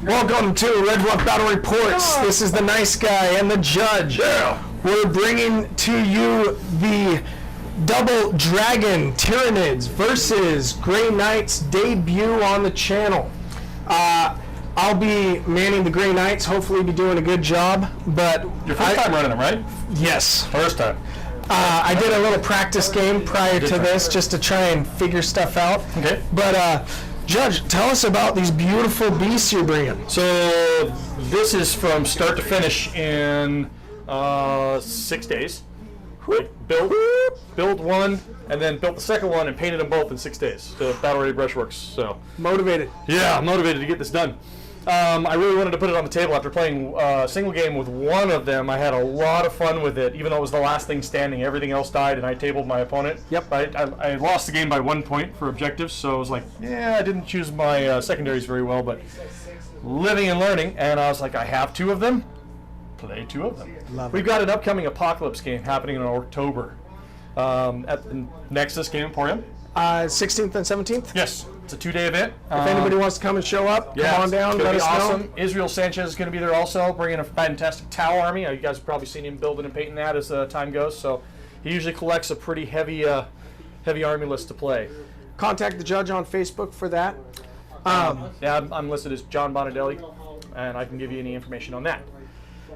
Welcome to Red Bluff Battle Reports. This is the nice guy and the judge. Yeah. We're bringing to you the Double Dragon Tyranids versus Grey Knights debut on the channel. I'll be manning the Grey Knights, hopefully be doing a good job. But Your first time running them, right? Yes. First time. I did a little practice game prior to this just to try and figure stuff out. Okay. But Judge, tell us about these beautiful beasts you're bringing. So this is from start to finish in 6 days. Build one, and then built the second one and painted them both in 6 days. The Battle Ready Brushworks. So Motivated. yeah, I'm motivated to get this done. I really wanted to put it on the table after playing a single game with one of them. I had a lot of fun with it, even though it was the last thing standing. Everything else died, and I tabled my opponent. Yep. I lost the game by 1 point for objectives, so I was like, yeah, I didn't choose my secondaries very well, but living and learning, and I was like, I have 2 of them. Play 2 of them. We've got an upcoming Apocalypse game happening in October at the Nexus Game Emporium. 16th and 17th? Yes. It's a 2-day event. If anybody wants to come and show up, come on down, let us know. Israel Sanchez is going to be there also, bringing a fantastic Tau army. You guys have probably seen him building and painting that as time goes. So he usually collects a pretty heavy army list to play. Contact the judge on Facebook for that. Yeah, I'm listed as John Bonadelli, and I can give you any information on that.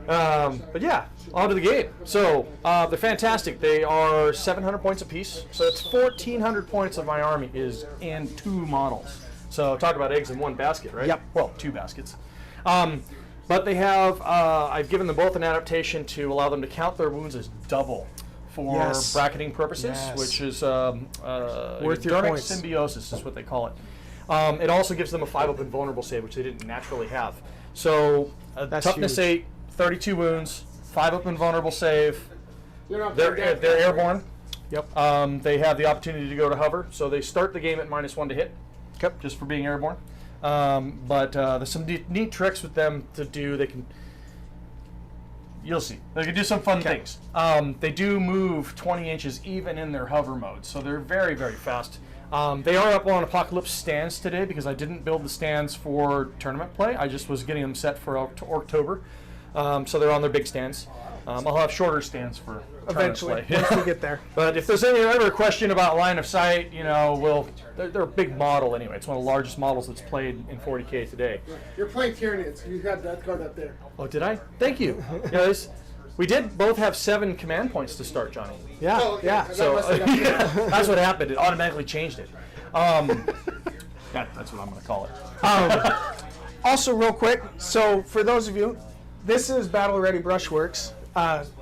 But yeah, on to the game. So they're fantastic. They are 700 points apiece. So it's 1,400 points of my army is in 2 models. So talk about eggs in one basket, right? Yep. Well, 2 baskets. But they have, I've given them both an adaptation to allow them to count their wounds as double for bracketing purposes, which is worth your points. Symbiosis is what they call it. It also gives them a 5-up invulnerable save, which they didn't naturally have. So toughness huge. 8, 32 wounds, 5-up invulnerable save. They're airborne. Yep. They have the opportunity to go to hover, so they start the game at -1 to hit, just for being airborne. But there's some neat tricks with them to do. You'll see. They can do some fun things. They do move 20 inches even in their hover mode, so they're very, very fast. They are up on Apocalypse stands today because I didn't build the stands for tournament play. I just was getting them set for October. So they're on their big stands. I'll have shorter stands for eventually play. once we get there. But if there's any other question about line of sight, you know, they're a big model anyway. It's one of the largest models that's played in 40K today. You're playing Tyranids. You got that card up there. Oh, did I? Thank you. Yes. We did both have 7 command points to start, Johnny. Yeah, Oh, okay. yeah. So that's what happened. It automatically changed it. That's what I'm going to call it. Also, real quick, so for those of you, this is Battle Ready Brushworks,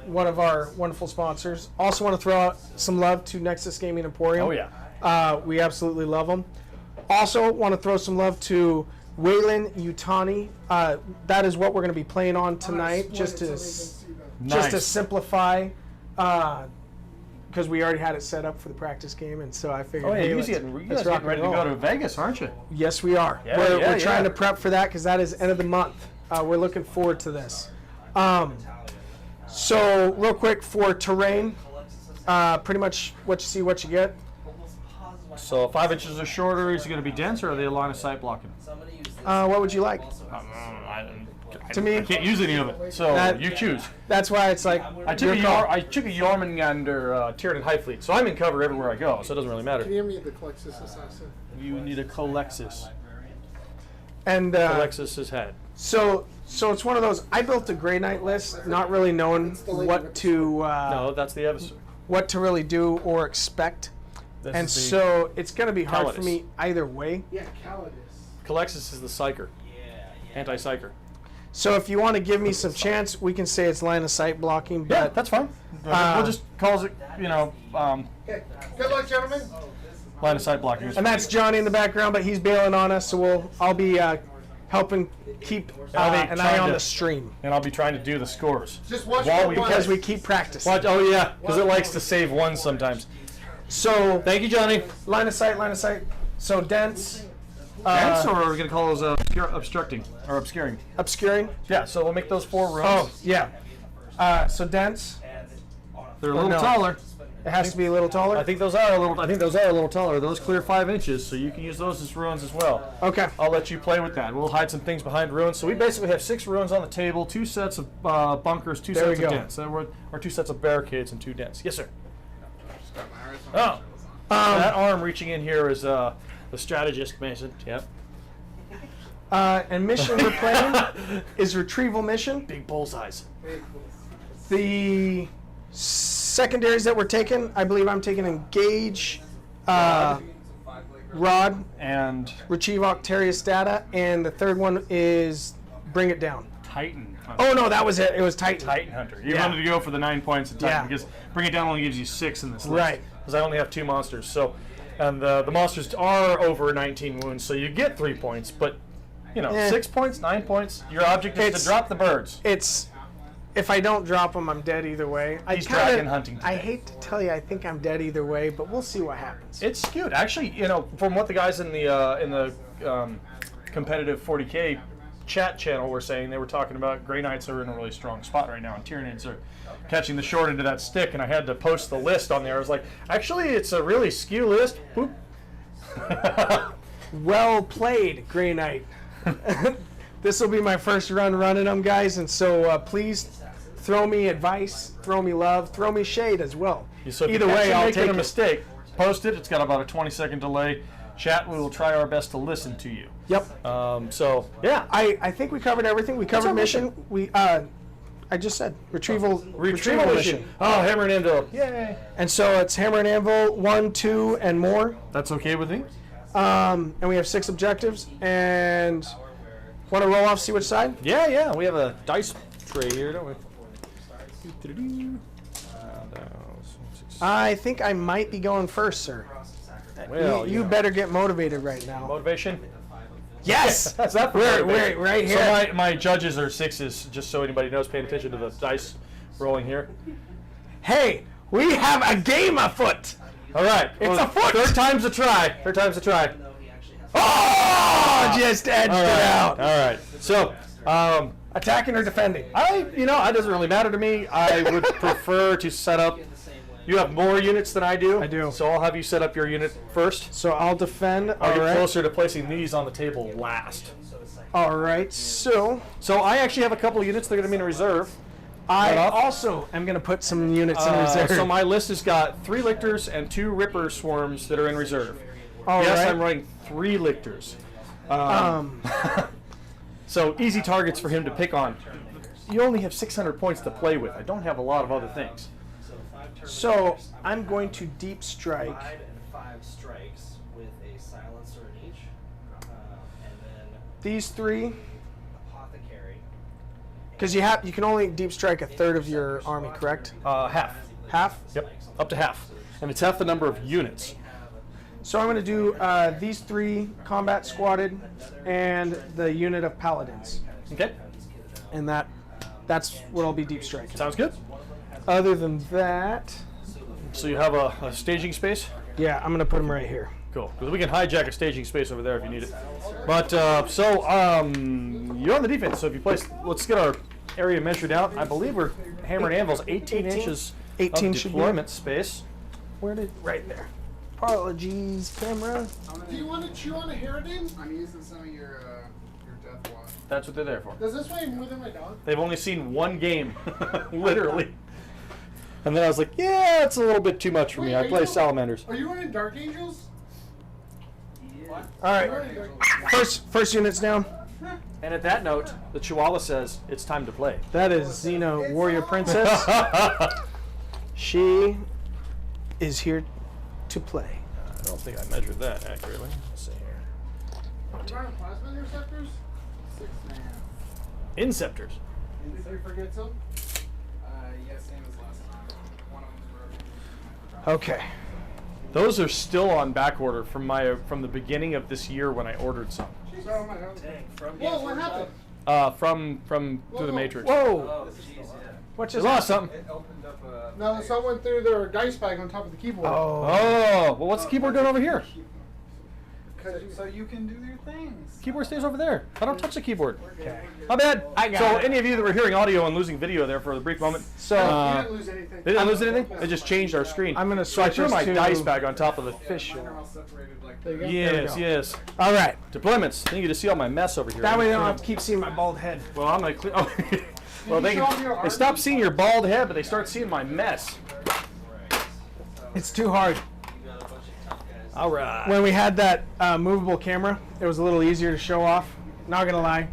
one of our wonderful sponsors. Also want to throw out some love to Nexus Gaming Emporium. Oh, yeah. We absolutely love them. Also want to throw some love to Waylon Utani. That is what we're going to be playing on tonight, just to simplify, because we already had it set up for the practice game, and so I figured, you let's guys rock getting and ready to roll. go to Vegas, aren't you? Yes, we are. Yeah, We're trying to prep for that because that is end of the month. We're looking forward to this. So real quick for terrain, pretty much what you see, what you get. So 5 inches or shorter, is it going to be dense, or are they line of sight blocking? What would you like? To me, I can't use any of it, so you choose. That's why it's like I took a Jormungandr Tyranid High Fleet, so I'm in cover everywhere I go, so it doesn't really matter. Can you give me the Colexis Assassin? You need a Colexis. And Colexis has had. So it's one of those. I built a Grey Knight list, not really knowing what to no, that's the Evis. what to really do or expect, and so it's going to be hard for me either way. Yeah, Calidus. Colexis is the Psyker, anti-Psyker. So if you want to give me some chance, we can say it's line of sight blocking. But Yeah, that's fine. We'll just call it, Okay. Good luck, gentlemen. line of sight blocking. and that's Johnny in the background, but he's bailing on us, so I'll be helping keep an eye on the stream. And I'll be trying to do the scores. Just watch Because we keep practicing. Oh yeah, because it likes to save one sometimes. So Thank you, Johnny. line of sight. So dense. Dense, or are we going to call those obstructing or obscuring? Obscuring. Yeah, so we'll make those 4 rooms. Oh, yeah. So dense. They're a little taller. It has to be a little taller? I think those are a little. I think those are a little taller. Those clear 5 inches, so you can use those as ruins as well. Okay. I'll let you play with that. We'll hide some things behind ruins. So we basically have 6 ruins on the table, 2 sets of bunkers, 2 There sets we of go. dents, or 2 sets of barricades and 2 dents. Yes, sir. Oh, that arm reaching in here is the strategist, Mason. Yep. And mission we're playing is retrieval mission. Big bullseyes. The secondaries that we're taking, I believe I'm taking engage, rod, And retrieve Octarius data, and the third one is bring it down. Titan Hunter. Oh no, that was it. It was Titan. Titan Hunter. You Yeah. wanted to go for the 9 points of Titan Yeah. because Bring It Down only gives you 6 in this list. Right. Because I only have 2 monsters. So, and the monsters are over 19 wounds, so you get 3 points. But, 6 points, 9 points. Your object is It's- to drop the birds. It's if I don't drop them, I'm dead either way. He's dragon hunting I today. hate to tell you, I think I'm dead either way, but we'll see what happens. It's skewed. Actually, from what the guys in the competitive 40K chat channel were saying, they were talking about Grey Knights are in a really strong spot right now, and Tyranids are catching the short end of that stick, and I had to post the list on there. I was like, actually, it's a really skew list. Boop. Well played, Grey Knight. This will be my first run running them, guys, and so please throw me advice, throw me love, throw me shade as well. So if Either you catch way, you I'll making take a it. mistake, post it. It's got about a 20-second delay. Chat, we will try our best to listen to you. Yep. So, yeah. I think we covered everything. We covered our mission. We I just said retrieval mission. Oh, hammer and anvil. Yay. And so it's hammer and anvil 1, 2, and more. That's okay with me. And we have 6 objectives. And want to roll off, see which side? Yeah. We have a dice tray here, don't we? I think I might be going first, sir. Well, You better get motivated right now. Motivation. Yes! That's that. We're right here. So my judges are 6s, just so anybody knows, paying attention to the dice rolling here. Hey, we have a game afoot! All right. It's afoot! Third time's a try. Third time's a try. Oh! Just edged All it right. out. All right. So, Attacking or defending? it doesn't really matter to me. I would prefer to set up. You have more units than I do. I do. So I'll have you set up your unit first. So I'll defend. I'll get Alright. closer to placing these on the table last. Alright, so So I actually have a couple of units that are going to be in reserve. I Right off. also am going to put some units in reserve. So my list has got 3 lictors and 2 ripper swarms that are in reserve. All Yes, right. I'm running 3 lictors. Um, So easy targets for him to pick on. You only have 600 points to play with. I don't have a lot of other things. so I'm going to deep strike. 5 and 5 strikes with a silencer in each, and then These 3, apothecary. because you can only deep strike a third of your army, correct? Half. Half? Yep, up to half. And it's half the number of units. So I'm going to do these 3 combat squatted and the unit of paladins. Okay, And that's what I'll be deep striking. sounds good. Other than that, So you have a staging space? yeah, I'm going to put them right here. Cool, because we can hijack a staging space over there if you need it. But, you're on the defense, so if you place, let's get our area measured out. I believe we're hammer and anvil's 18 inches 18 of should be deployment space. Where did, right there. Apologies, camera. Do you want to chew on a Harridan? I'm using some of your death watch. That's what they're there for. Does this weigh more than my dog? They've only seen one game, literally. And then I was like, yeah, it's a little bit too much for me. Wait, I are play you- salamanders. Are you running Dark Angels? All You're right, running Dark first unit's down. And at that note, the Chihuahua says it's time to play. That is Xena, warrior princess. She is here to play. I don't think I measured that accurately. Let's see here. You running plasma interceptors? 6.5. Inceptors. Did you forget some? Yeah, same as last time. One of them's broken. Okay. Those are still on back order from the beginning of this year when I ordered some. So am I. Whoa, what happened? From through the Matrix. Whoa. What I just lost something. It opened up a. No, someone threw their dice bag on top of the keyboard. Oh. Oh, well, what's the keyboard doing over here? So you can do your things. Keyboard stays over there. I don't touch the keyboard. Okay. My bad. I got So it. any of you that were hearing audio and losing video there for a brief moment, So You didn't lose anything. they didn't lose anything. They just changed our screen. I'm gonna So I switch threw this my to dice bag on top of the fish. Mine are all separated like There you that. go. Yes, go. yes. all right. Deployments. I need you to see all my mess over here. That way they don't have to keep seeing my bald head. Well, I'm gonna clear. Oh. Well, you show 'em your they stop seeing your bald head, but they start seeing my mess. It's too hard. You got a bunch of tough guys. All right. When we had that movable camera, it was a little easier to show off. Not gonna lie.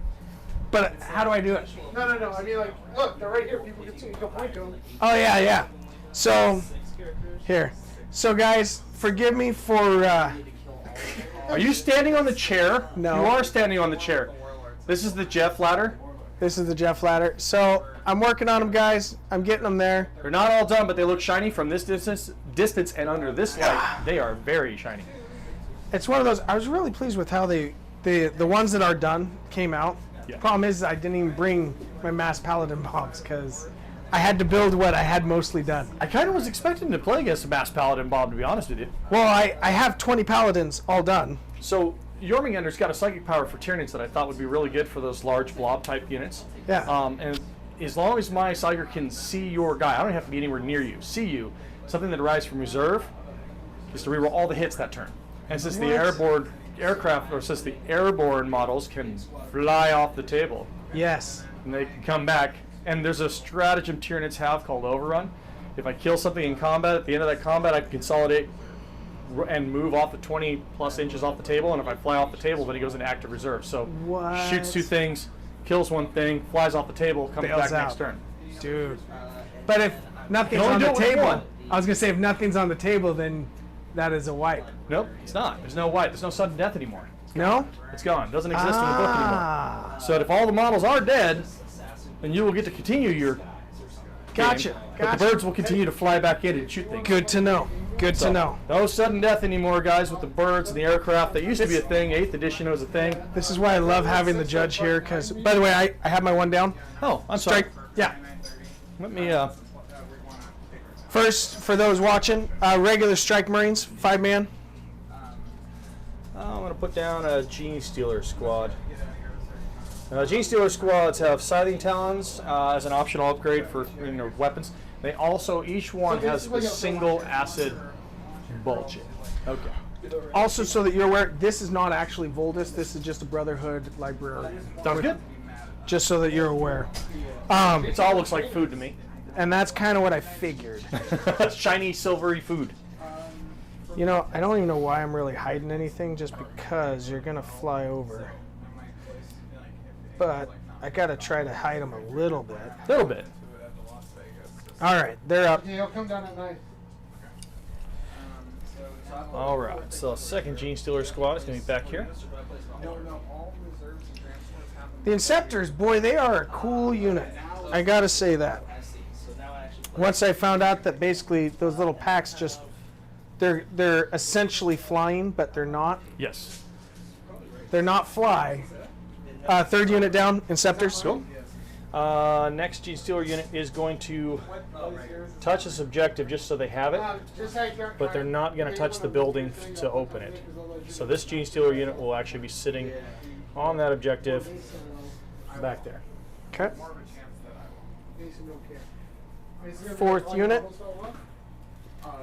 But how do I do it? No. I mean, like, look, they're right here. People can see. You can point to them. Oh yeah, yeah. So here. So guys, forgive me for. Are you standing on the chair? No. You are standing on the chair. This is the Jeff ladder. This is the Jeff ladder. So I'm working on them, guys. I'm getting them there. They're not all done, but they look shiny from this distance and under this light. They are very shiny. It's one of those. I was really pleased with how the ones that are done came out. Yeah. Problem is, I didn't even bring my mass paladin bombs because I had to build what I had mostly done. I kind of was expecting to play against a Mass Paladin Bob, to be honest with you. Well, I have 20 paladins all done. So Jormungandr's got a psychic power for Tyranids that I thought would be really good for those large blob type units. Yeah. And as long as my Psyker can see your guy, I don't have to be anywhere near you. See you. Something that arrives from reserve is to reroll all the hits that turn. And since the What? since the airborne models can fly off the table, Yes. and they can come back. And there's a stratagem Tyranids have called Overrun. If I kill something in combat, at the end of that combat, I can consolidate and move off the 20 plus inches off the table. And if I fly off the table, then he goes into active reserve. So What? shoots two things, kills one thing, flies off the table, comes Bails back next out. turn. Dude. But if nothing's only on do the it with table, one. I was gonna say if nothing's on the table, then that is a wipe. Nope, it's not. There's no white. There's no sudden death anymore. No? It's gone. It doesn't exist in the book anymore. Ah. So if all the models are dead, then you will get to continue your Gotcha. game, but Gotcha. the birds will continue to fly back in and shoot things. Good to know. Good So, to know. no sudden death anymore, guys, with the birds and the aircraft. That used to be a thing. 8th edition was a thing. This is why I love having the judge here. Because, by the way, I have my one down. Oh, I'm sorry. Strike. Yeah. Let me. First, for those watching, regular strike Marines, 5-man. I'm gonna put down a Gene Stealer squad. Gene Stealer squads have scything talons as an optional upgrade for weapons. They also each one has a single acid bulge. Okay. Also, so that you're aware, this is not actually Voldus. This is just a Brotherhood librarian. Sounds good. Just so that you're aware. It all looks like food to me. And that's kind of what I figured. Shiny, silvery food. You know, I don't even know why I'm really hiding anything, just because you're going to fly over. But I got to try to hide them a little bit. A little bit. All right, they're up. Yeah, he'll come down at night. All right. So second Gene Stealer squad is gonna be back here. No, all reserves and transfers happen. The Inceptors, boy, they are a cool unit. I got to say that. I see. So now I actually Once I found out that basically those little packs just, they're essentially flying, but they're not. Yes. They're not fly. Third unit down, Inceptors. Cool. Next Gene Stealer unit is going to touch this objective just so they have it, but they're not going to touch the building to open it. So this Gene Stealer unit will actually be sitting on that objective back there. Okay. Fourth unit.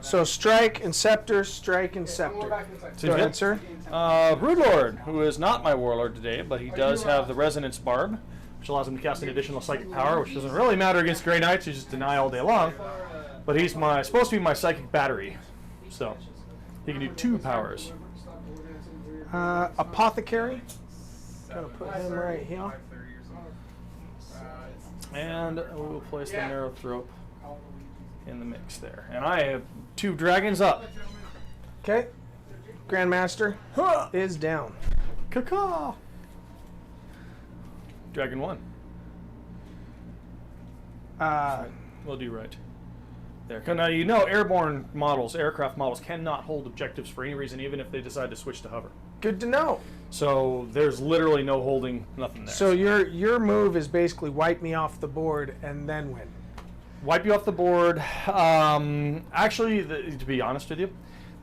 So strike, Inceptor, strike, Inceptor. Go ahead, sir. Brood Lord, who is not my warlord today, but he does have the Resonance Barb, which allows him to cast an additional psychic power, which doesn't really matter against Grey Knights, who just deny all day long. But he's supposed to be my psychic battery, so he can do 2 powers. Apothecary. Gonna put him right here. And we will place the Narrow Throat in the mix there. And I have 2 dragons up. Okay. Grandmaster is down. Caw. Dragon 1. We'll do right. There. Now, you know airborne models, aircraft models, cannot hold objectives for any reason, even if they decide to switch to hover. Good to know. So there's literally no holding, nothing there. So your move is basically wipe me off the board and then win. Wipe you off the board. Actually, to be honest with you,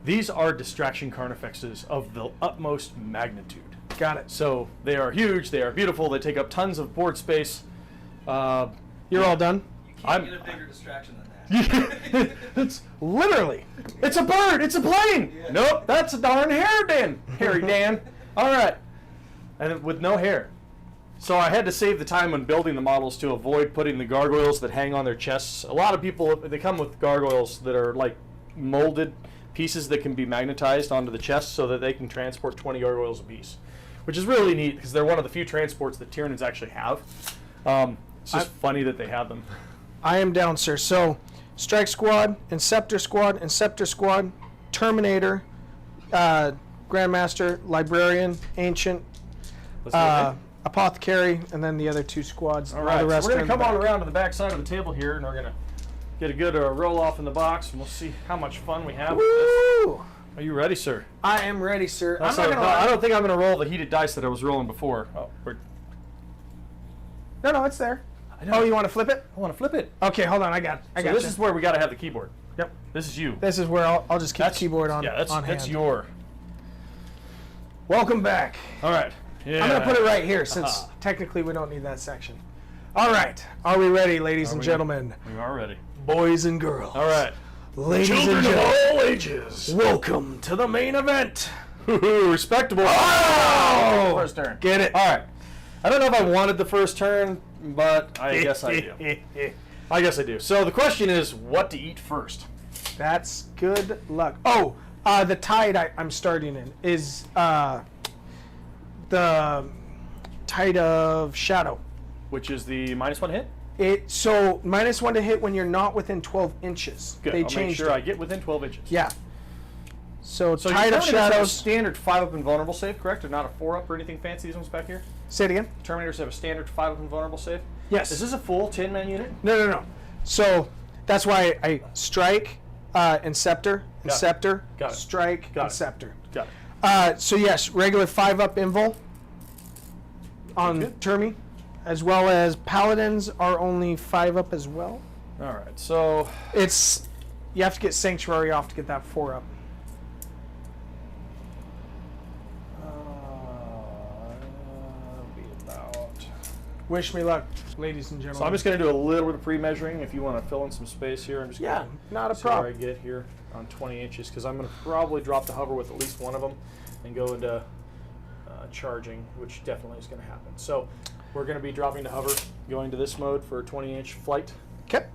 These are distraction carnifexes of the utmost magnitude. Got it. So they are huge, they are beautiful, they take up tons of board space. You're all done? Can't get a bigger distraction than that. It's literally, it's a bird, it's a plane. Yeah. Nope, that's a darn hair, Dan. Hairy Dan. All right. And with no hair. So I had to save the time when building the models to avoid putting the gargoyles that hang on their chests. A lot of people, they come with gargoyles that are like molded pieces that can be magnetized onto the chest so that they can transport 20 gargoyles apiece, which is really neat because they're one of the few transports that Tyranids actually have. It's just funny that they have them. I am down, sir. So, Strike Squad, Inceptor Squad, Terminator, Grandmaster, Librarian, Ancient, Let's do it. Apothecary, and then the other 2 squads. All right, the rest so we're are going in to the come on back. around to the back side of the table here, and we're going to get a good roll off in the box, and we'll see how much fun we have with this. Woo! Are you ready, sir? I am ready, sir. That's I'm not gonna I lie. don't think I'm going to roll the heated dice that I was rolling before. Oh, No, it's there. I know. Oh, you want to flip it? I want to flip it. Okay, hold on. I got So you. this is where we got to have the keyboard. Yep. This is you. This is where I'll just keep the keyboard on, Yeah, that's on hand. that's your. Welcome back. All right. Yeah. I'm going to put it right here since Uh-huh. technically we don't need that section. All right. Are we ready, ladies and gentlemen? We are ready. Boys and girls. All right. Ladies and Children of gentlemen. all ages. Welcome to the main event. Respectable. Oh! First turn. Get it? All right. I don't know if I wanted the first turn, but I guess I do. I guess I do. So the question is, what to eat first? That's good luck. Oh, the tide I'm starting in is the Tide of Shadow. Which is the -1 hit? So -1 to hit when you're not within 12 inches. Good. They I'll make changed sure it. I get within 12 inches. Yeah. So, So Tide of Terminators have a Shadows. standard 5-up invulnerable save, correct? Or not a 4-up or anything fancy? These ones back here. Say it again. Terminators have a standard 5-up invulnerable save. Yes. Is this a full 10-man unit? No. So that's why I strike, Inceptor, Inceptor, Got it. strike, Got it. Inceptor. Got it. So yes, regular 5-up invul on Good. Termi, as well as Paladins are only 5-up as well. All right. So It's you have to get Sanctuary off to get that 4-up. be about. Wish me luck, ladies and gentlemen. So I'm just going to do a little bit of pre-measuring. If you want to fill in some space here, I'm just Yeah, going to not a see where I problem. get here on 20 inches because I'm going to probably drop the hover with at least one of them and go into charging, which definitely is going to happen. So we're going to be dropping the hover, going to this mode for a 20-inch flight. Okay.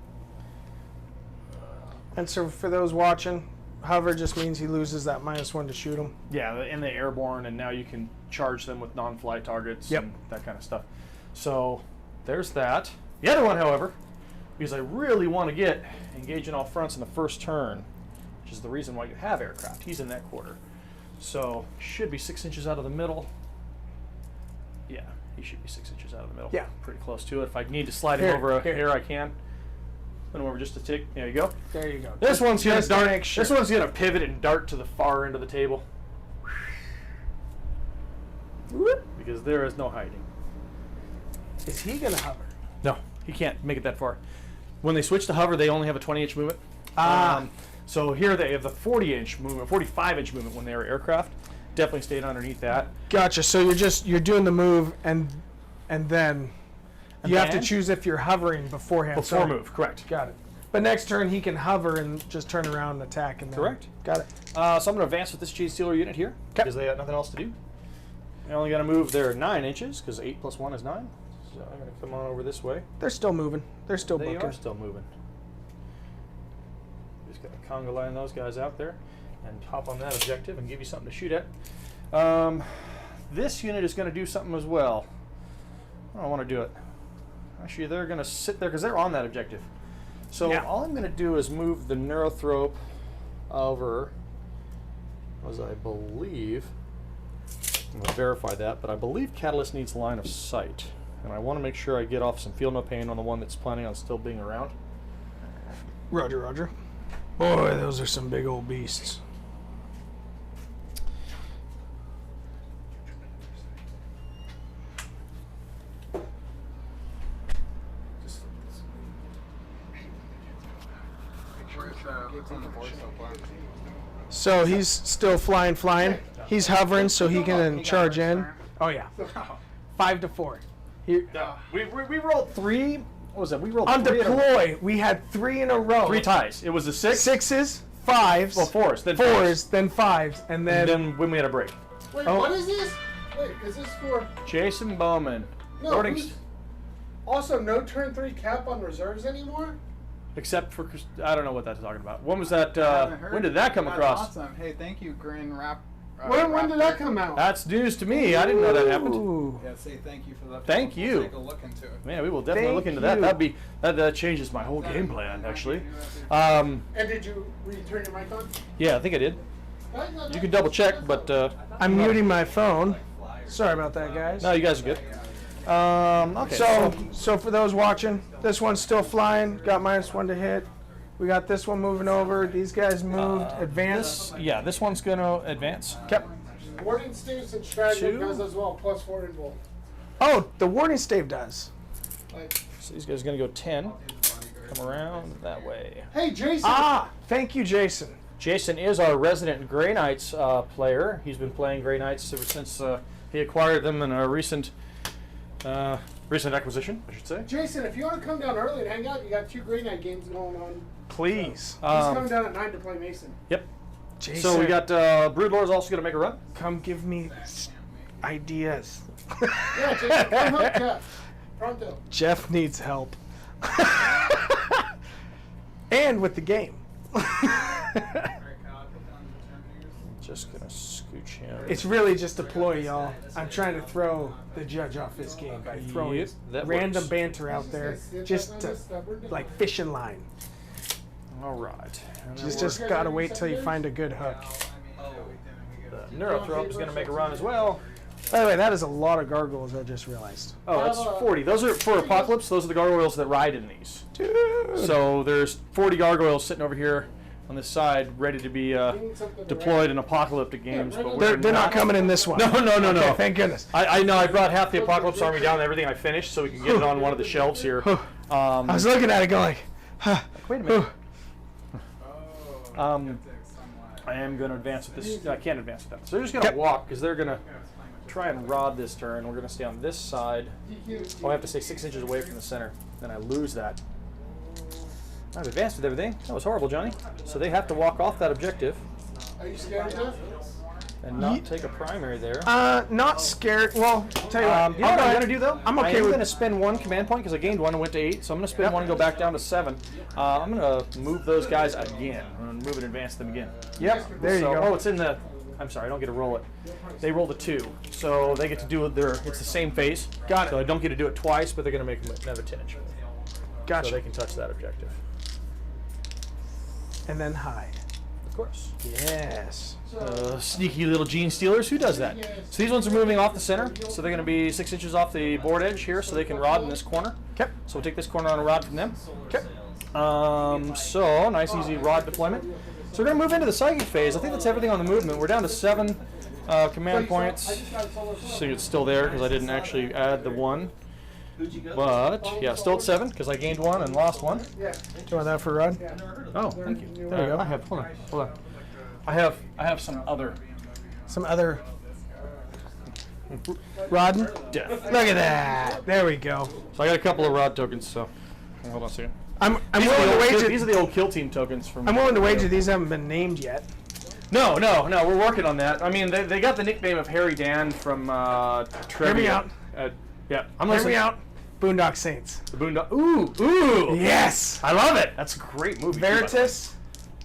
And so for those watching, hover just means he loses that -1 to shoot him. Yeah, and the airborne, and now you can charge them with non-fly targets Yep. and that kind of stuff. So there's that. The other one, however, because I really want to get engaging all fronts in the first turn, which is the reason why you have aircraft. He's in that quarter. So should be 6 inches out of the middle. Yeah, he should be 6 inches out of the middle. Yeah. Pretty close to it. If I need to slide him Here, over a here. hair, I can. Put him over just a tick. There you go. There you go. This one's gonna just to dart. make sure. This one's gonna pivot and dart to the far end of the table. Whoop. Because there is no hiding. Is he gonna hover? No, he can't make it that far. When they switch to hover, they only have a 20-inch movement. Ah. So here they have the 40-inch movement, 45-inch movement when they were aircraft. Definitely stayed underneath that. Gotcha. So you're doing the move and then you have to then? choose if you're hovering beforehand. Before So- move, correct. Got it. But next turn he can hover and just turn around and attack. And then, Correct. Got it. So I'm going to advance with this Jade Stealer unit here because they got nothing else to do. They're only going to move their 9 inches because 8 plus 1 is 9. So I'm going to come on over this way. They're still moving. They're still They booking. are still moving. Just got to conga line those guys out there and hop on that objective and give you something to shoot at. This unit is going to do something as well. I don't want to do it. Actually, they're going to sit there because they're on that objective. So Yeah. all I'm going to do is move the Neurothrope over, as I believe, I'm going to verify that, but I believe Catalyst needs line of sight. And I want to make sure I get off some Feel No Pain on the one that's planning on still being around. Roger, Roger. Boy, those are some big old beasts. So he's still flying. He's hovering so he can then charge in. Oh yeah. 5 to 4. Here, We rolled 3. What was that? We rolled on 3 in a row. deploy, we had 3 in a row. 3 ties. It was a 6. Sixes, 5s, Well, 4s. Then 4s, then 5s, and And then then when we had a break. Wait, Oh. what is this? Wait, is this for Jason Bowman. no? Boarding who's- Also, no turn 3 cap on reserves anymore. except for I don't know what that's talking about. When was that? I haven't heard When did that come That's across? Awesome. Hey, thank you, Grin Rap. When did that come out? That's news to me. I didn't know that happened. Ooh. Yeah, say thank you for that. Thank We'll you. Take a look into it. Man, we will definitely Thank look into that. you. That changes my whole game plan actually. And did you turn your mic on? Yeah, I think I did. You can double check, but I'm muting my phone. Sorry about that, guys. no, you guys are good. Okay. So for those watching, this one's still flying. Got -1 to hit. We got this one moving over. These guys moved. Advance. this one's gonna advance. Yep. Warding staves and strategy 2. does as well, +4 in bolt. Oh, the warding stave does. Like, So these guys are gonna go 10. Come around that way. hey, Jason. Ah, thank you, Jason. Jason is our resident Grey Knights player. He's been playing Grey Knights ever since he acquired them in a recent acquisition, I should say. Jason, if you want to come down early and hang out, you got 2 Grey Knight games going on. Please. He's coming down at 9 to play Mason. Yep. Jason, So we got Broodlord's also going to make a run. come give me ideas. Yeah, Jason, come help Jeff. Pronto. Jeff needs help. And with the game. Just going to scooch him. It's really just a ploy, y'all. I'm trying to throw the judge off this game by throwing Yep, that random works. banter out there, just to, like fishing line. All right. And then Just gotta wait till you find a good hook. the Neurothrope is going to make a run as well. By the way, that is a lot of gargoyles. I just realized. Oh, that's 40. Those are for Apocalypse. Those are the gargoyles that ride in these. Dude. So there's 40 gargoyles sitting over here on this side, ready to be deployed in apocalyptic games. But They're not coming in this one. No. Okay, thank goodness. I know. I brought half the Apocalypse army down and everything I finished, so we can get it on one of the shelves here. I was looking at it going, huh. Wait a minute. Oh. I am going to advance with this. I can't advance with that. So they're just going to walk because they're going to try and rod this turn. We're going to stay on this side. Oh, I have to stay 6 inches away from the center. Then I lose that. I've advanced with everything. That was horrible, Johnny. So they have to walk off that objective Are you scared, Jeff? and not take a primary there. Not scared. Well, I'll tell you what. You know what I'm going to do, though? I'm okay I'm with- going to spend 1 command point because I gained 1 and went to 8. So I'm going to spend 1 and go back down to 7. I'm going to move those guys again. I'm going to move and advance them again. Yep, there you So- go. Oh, it's in the... I'm sorry, I don't get to roll it. They roll the 2. So they get to do their... It's the same phase. Got it. So I don't get to do it twice, but they're going to make another 10 inch. Gotcha. So they can touch that objective. And then hide. Of course. Yes. Sneaky little gene stealers. Who does that? So these ones are moving off the center. So they're going to be 6 inches off the board edge here, so they can rod in this corner. Okay. So we'll take this corner on a rod from them. Okay. So nice, easy rod deployment. So we're going to move into the psychic phase. I think that's everything on the movement. We're down to 7 command points. So it's still there because I didn't actually add the 1. But yeah, still at 7 because I gained 1 and lost 1. Do you want that for a run? Oh, thank you. There you go. I have. Hold on. I have some other Some other. Rodden? death. Look at that. There we go. So I got a couple of rod tokens. So hold on a second. I'm These willing to wager. these are the old kill team tokens from. I'm willing to wager these haven't been named yet. No. We're working on that. I mean, they got the nickname of Harry Dan from Trivia. Hear me out. Yeah, I'm Hear listening. me out. Boondock Saints. The Boondock. Ooh. Yes. I love it. That's a great movie. too, by the way. Veritas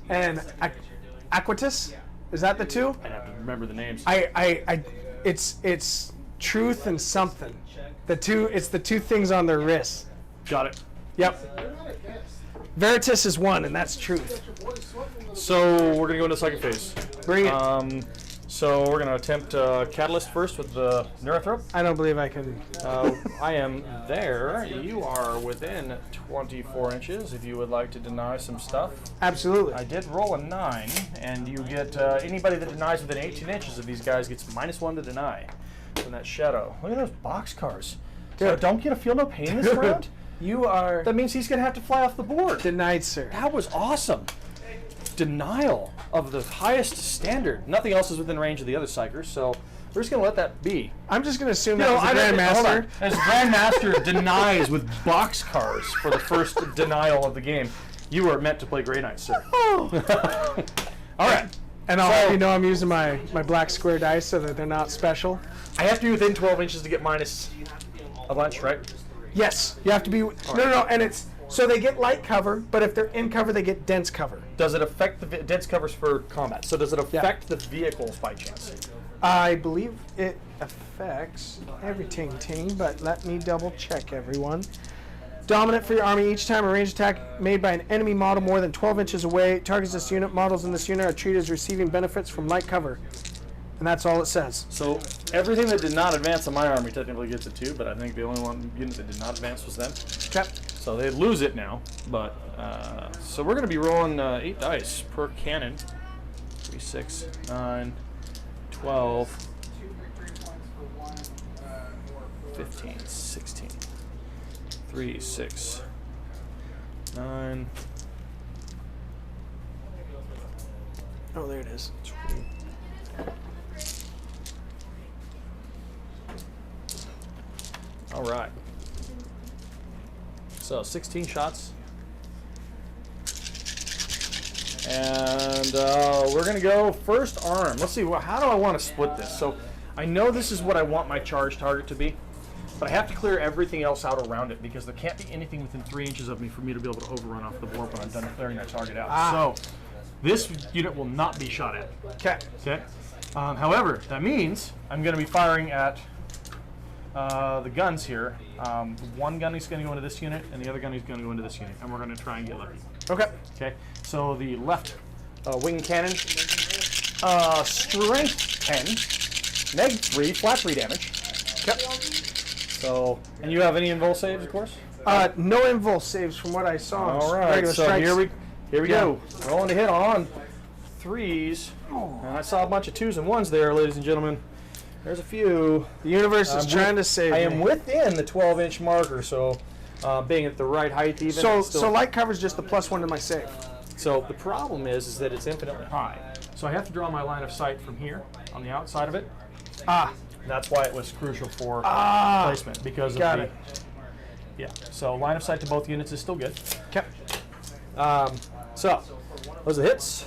and Aquitus. Is that the 2? I have to remember the names. It's truth and something. It's the 2 things on their wrists. Got it. Yep. Veritas is 1, and that's truth. So we're gonna go into the second phase. Bring it. So we're gonna attempt Catalyst first with the Neurothrope. I don't believe I can. I am there. You are within 24 inches if you would like to deny some stuff. Absolutely. I did roll a 9, and you get anybody that denies within 18 inches of these guys gets -1 to deny from that shadow. Look at those boxcars. So Dude. don't get a feel no pain this round? You are That means he's going to have to fly off the board. denied, sir. That was awesome. denial of the highest standard. Nothing else is within range of the other psychers, so we're just going to let that be. I'm just going to assume You that know, was I a don't- hold on. Grandmaster. As Grandmaster denies with boxcars for the first denial of the game, you are meant to play Grey Knight, sir. All right. And I'll So- let you know I'm using my black square dice so that they're not special. I have to be within 12 inches to get minus a bunch, right? Yes, you have to be. No, and it's so they get light cover, but if they're in cover, they get dense cover. Does it affect the dense covers for combat? So does it affect the vehicles by chance? I believe it affects every ting, but let me double check, everyone. Dominant for your army. Each time a ranged attack made by an enemy model more than 12 inches away targets this unit, models in this unit are treated as receiving benefits from light cover. And that's all it says. So everything that did not advance in my army technically gets it too, but I think the only one unit that did not advance was them. Okay. So they lose it now, but so we're going to be rolling 8 dice per cannon. 3, 6, 9, 12, 15, 16. 3, 6, 9. Oh, there it is. All right. So 16 shots. And we're going to go first arm. Let's see, how do I want to split this? So I know this is what I want my charge target to be, but I have to clear everything else out around it because there can't be anything within 3 inches of me for me to be able to overrun off the board when I'm done clearing that target out. So this unit will not be shot at. Okay. Okay. However, that means I'm going to be firing at the guns here. One gun is going to go into this unit, and the other gun is going to go into this unit, and we're going to try and get lucky. Okay. Okay. So the left wing cannon, strength 10, neg 3, flat 3 damage. Yep. So, and you have any invul saves, of course. No invul saves from what I saw. All right. Regular So strikes. here we go. Rolling to hit on 3s, and I saw a bunch of 2s and 1s there, ladies and gentlemen. There's a few. The universe is trying to save I me. am within the 12-inch marker, so being at the right height even. So, it's still- so light cover is just the +1 to my save. So the problem is that it's infinitely high. So I have to draw my line of sight from here on the outside of it. That's why it was crucial for placement because of Got the. it. Yeah. So line of sight to both units is still good. Okay. So those are the hits.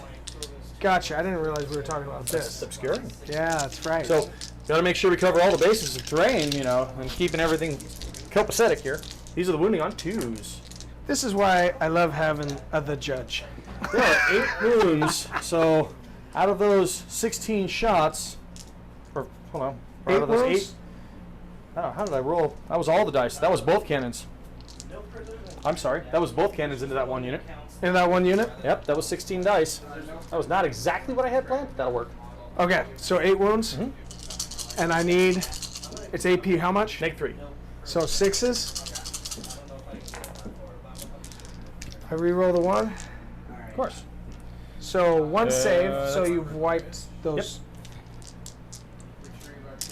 Gotcha. I didn't realize we were talking about It's this. obscuring. Yeah, that's right. So got to make sure we cover all the bases of terrain, you know, and keeping everything copacetic here. These are the wounding on 2s. this is why I love having the judge. There are 8 wounds, so out of those 16 shots, or hold on, Eight out of those wounds? 8, oh, how did I roll? That was all the dice. That was both cannons. I'm sorry, that was both cannons into that one unit. In that one unit? Yep, that was 16 dice. That was not exactly what I had planned, but that'll work. Okay, so 8 wounds. And I need, it's AP how much? Neg 3. So 6s. I re-roll the 1. Of course. So 1 save, so that's- you've wiped those.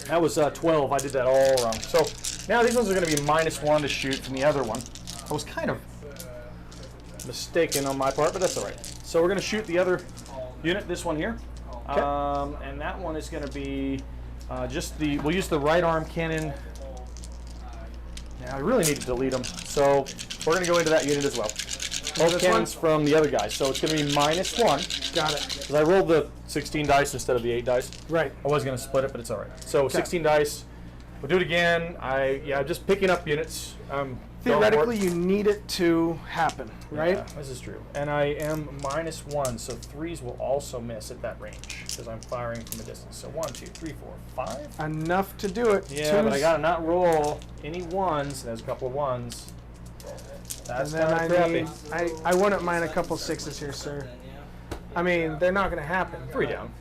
That was 12. I did that all wrong. So now these ones are going to be -1 to shoot from the other one. I was kind of mistaken on my part, but that's all right. So we're going to shoot the other unit, this one here. And that one is going to be just the, we'll use the right arm cannon. Now I really need to delete them. So we're going to go into that unit as well. Both this cannons from the other guy. So it's going to be -1. Got it. Because I rolled the 16 dice instead of the 8 dice. Right. I was going to split it, but it's all right. So 16 dice. We'll do it again. I'm just picking up units. Theoretically, you need it to happen, right? Yeah, this is true. And I am -1, so 3s will also miss at that range because I'm firing from a distance. So 1, 2, 3, 4, 5. Enough to do it. Yeah, but I 2s, got to not roll any 1s. There's a couple of 1s. And That's then kind of crappy. I wouldn't mind a couple 6s here, sir. I mean, they're not going to happen. 3 down.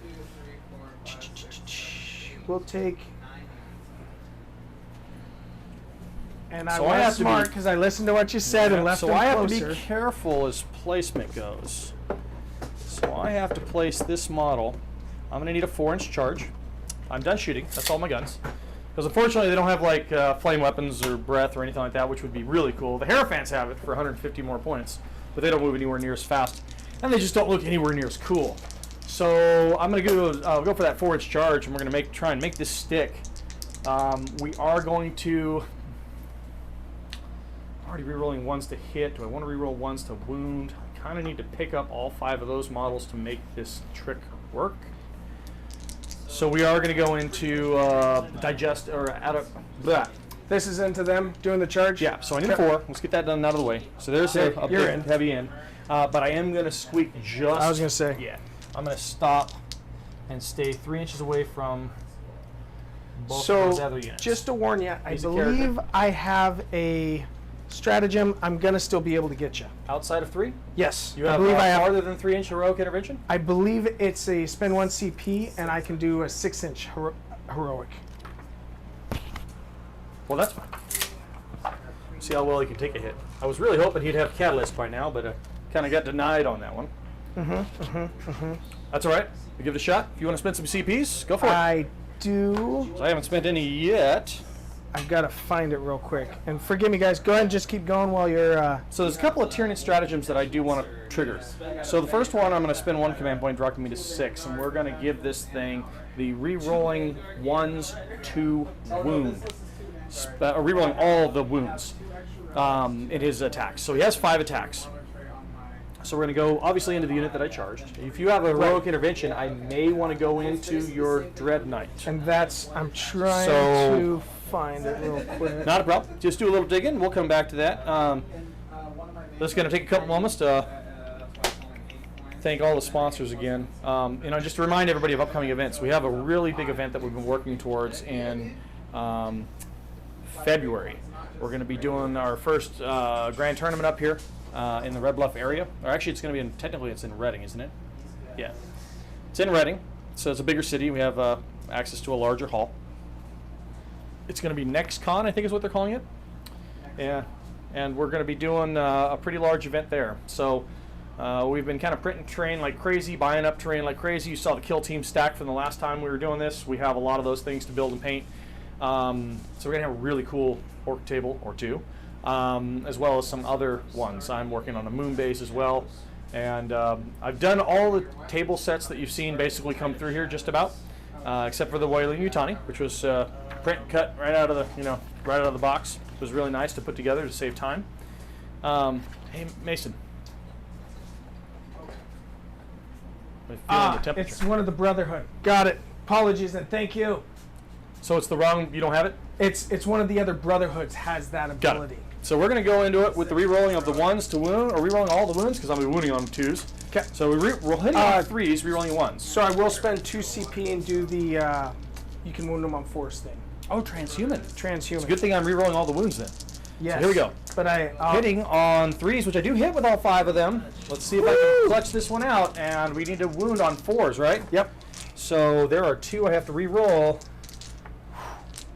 We'll take. And I So I have was to smart be- because I listened to what you said and left so them I have closer. to be careful as placement goes. So I have to place this model. I'm going to need a 4-inch charge. I'm done shooting. That's all my guns. Because unfortunately they don't have like flame weapons or breath or anything like that, which would be really cool. The Hierophants have it for 150 more points, but they don't move anywhere near as fast. and they just don't look anywhere near as cool. So I'm going to go for that 4-inch charge, and we're going to try and make this stick. We are going to... already re-rolling ones to hit. Do I want to re-roll ones to wound? I kind of need to pick up all 5 of those models to make this trick work. So we are going to go into digest or out of blah. This is into them doing the charge? Yeah, so I need a 4. Let's get that done out of the way. So there's a you're big in. heavy in. But I am going to squeak just... I was going to say. Yeah. I'm going to stop and stay 3 inches away from both of those other So, units. just to warn you, I He's a believe character. I have a stratagem. I'm going to still be able to get you. Outside of 3? Yes. You I have believe I have. farther than 3-inch heroic intervention? I believe it's a spend 1 CP, and I can do a 6-inch heroic. Well, that's fine. See how well he can take a hit. I was really hoping he'd have Catalyst by now, but kind of got denied on that one. That's all right. We give it a shot. If you want to spend some CPs, go for it. I do. I haven't spent any yet. I've got to find it real quick. And forgive me, guys. Go ahead and just keep going while you're... So there's a couple of Tyranid stratagems that I do want to trigger. So the first one, I'm going to spend 1 command point, dropping me to 6, and we're going to give this thing the re-rolling ones to wound. Re-rolling all the wounds in his attacks. So he has 5 attacks. So we're going to go, obviously, into the unit that I charged. If you have a heroic intervention, I may want to go into your Dread Knight. And that's... I'm trying So- to find it real quick. Not a problem. Just do a little digging. We'll come back to that. This is going to take a couple moments to thank all the sponsors again. Just to remind everybody of upcoming events. We have a really big event that we've been working towards in February. We're going to be doing our first grand tournament up here in the Red Bluff area. Or actually, it's going to be technically it's in Reading, isn't it? Yeah. It's in Reading, so it's a bigger city. We have access to a larger hall. It's going to be NextCon, I think is what they're calling it. Yeah, and we're going to be doing a pretty large event there. So we've been kind of printing terrain like crazy, buying up terrain like crazy. You saw the kill team stack from the last time we were doing this. We have a lot of those things to build and paint. So we're going to have a really cool orc table or 2, as well as some other ones. I'm working on a moon base as well. And I've done all the table sets that you've seen basically come through here just about. Except for the Wailing Yutani, which was print cut right out of the box. It was really nice to put together to save time. Hey Mason, I'm feeling the temperature. It's one of the Brotherhood. Got it. Apologies and thank you. So it's the wrong. You don't have it. It's one of the other Brotherhoods has that Got ability. it. So we're going to go into it with the re-rolling of the 1s to wound, or re-rolling all the wounds because I'm going to be wounding on 2s. Okay. So we're hitting on 3s, re-rolling 1s. So I will spend 2 CP and do the you can wound them on force thing. Oh, transhuman. Transhuman. It's a good thing I'm re-rolling all the wounds then. Yes. So here we go. But Hitting on 3s, which I do hit with all 5 of them. Let's see if I can clutch this one out. And we need to wound on 4s, right? Yep. So there are 2 I have to re-roll.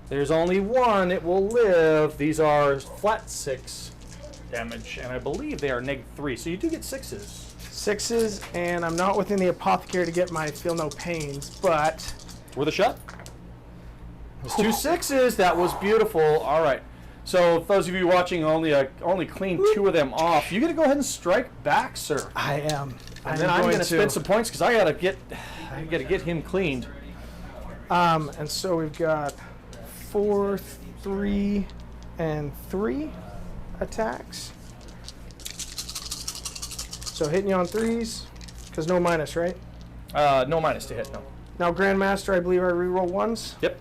There's only 1. It will live. These are flat 6 damage, and I believe they are -3. So you do get 6s. 6s, and I'm not within the apothecary to get my feel no pains, but Worth a shot? There's 2 6s. That was beautiful. All right. So for those of you watching, only clean 2 of them off. You got to go ahead and strike back, sir. I am. And then I'm going to spend some points because I got to get him cleaned. And so we've got 4, 3, and 3 attacks. So hitting you on 3s, because no minus, right? No minus to hit, no. Now Grandmaster, I believe I reroll 1s. Yep.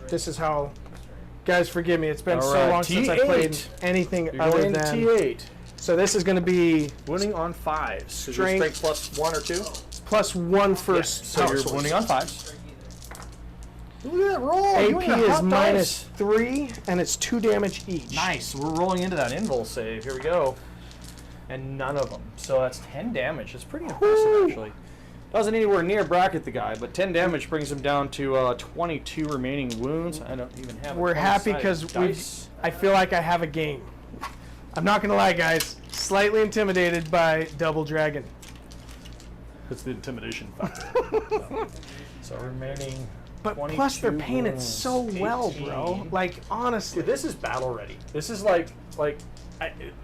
This is how, guys, forgive me. It's been All so right, long since I T8. played anything You're other going than. T8. So this is going to be Wounding on 5s. So your Strength. strength plus 1 or 2? +1 for So power you're source. wounding on 5s. Look at that roll. AP is -3, and it's 2 damage each. Nice. We're rolling into that invul save. Here we go. And none of them. So that's 10 damage. It's pretty impressive, actually. Doesn't anywhere near bracket the guy, but 10 damage brings him down to 22 remaining wounds. I don't even have. We're happy because I feel like I have a game. I'm not gonna lie, guys. Slightly intimidated by Double Dragon. It's the intimidation factor. So remaining. But plus they're 22 painted wounds, so well, 18. bro. Like, honestly. Dude, this is battle ready. This is like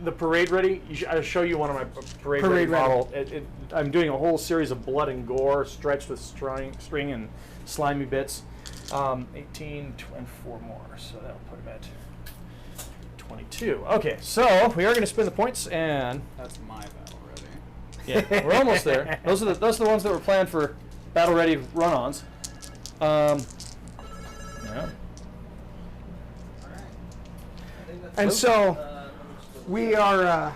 the parade ready. I'll show you one of my parade ready model. I'm doing a whole series of blood and gore stretched with string and slimy bits. 18 and 4 more, so that'll put him at 22. Okay, so we are going to spin the points, and That's my battle ready. yeah, we're almost there. Those are the ones that were planned for battle ready run-ons. Yeah. And so we are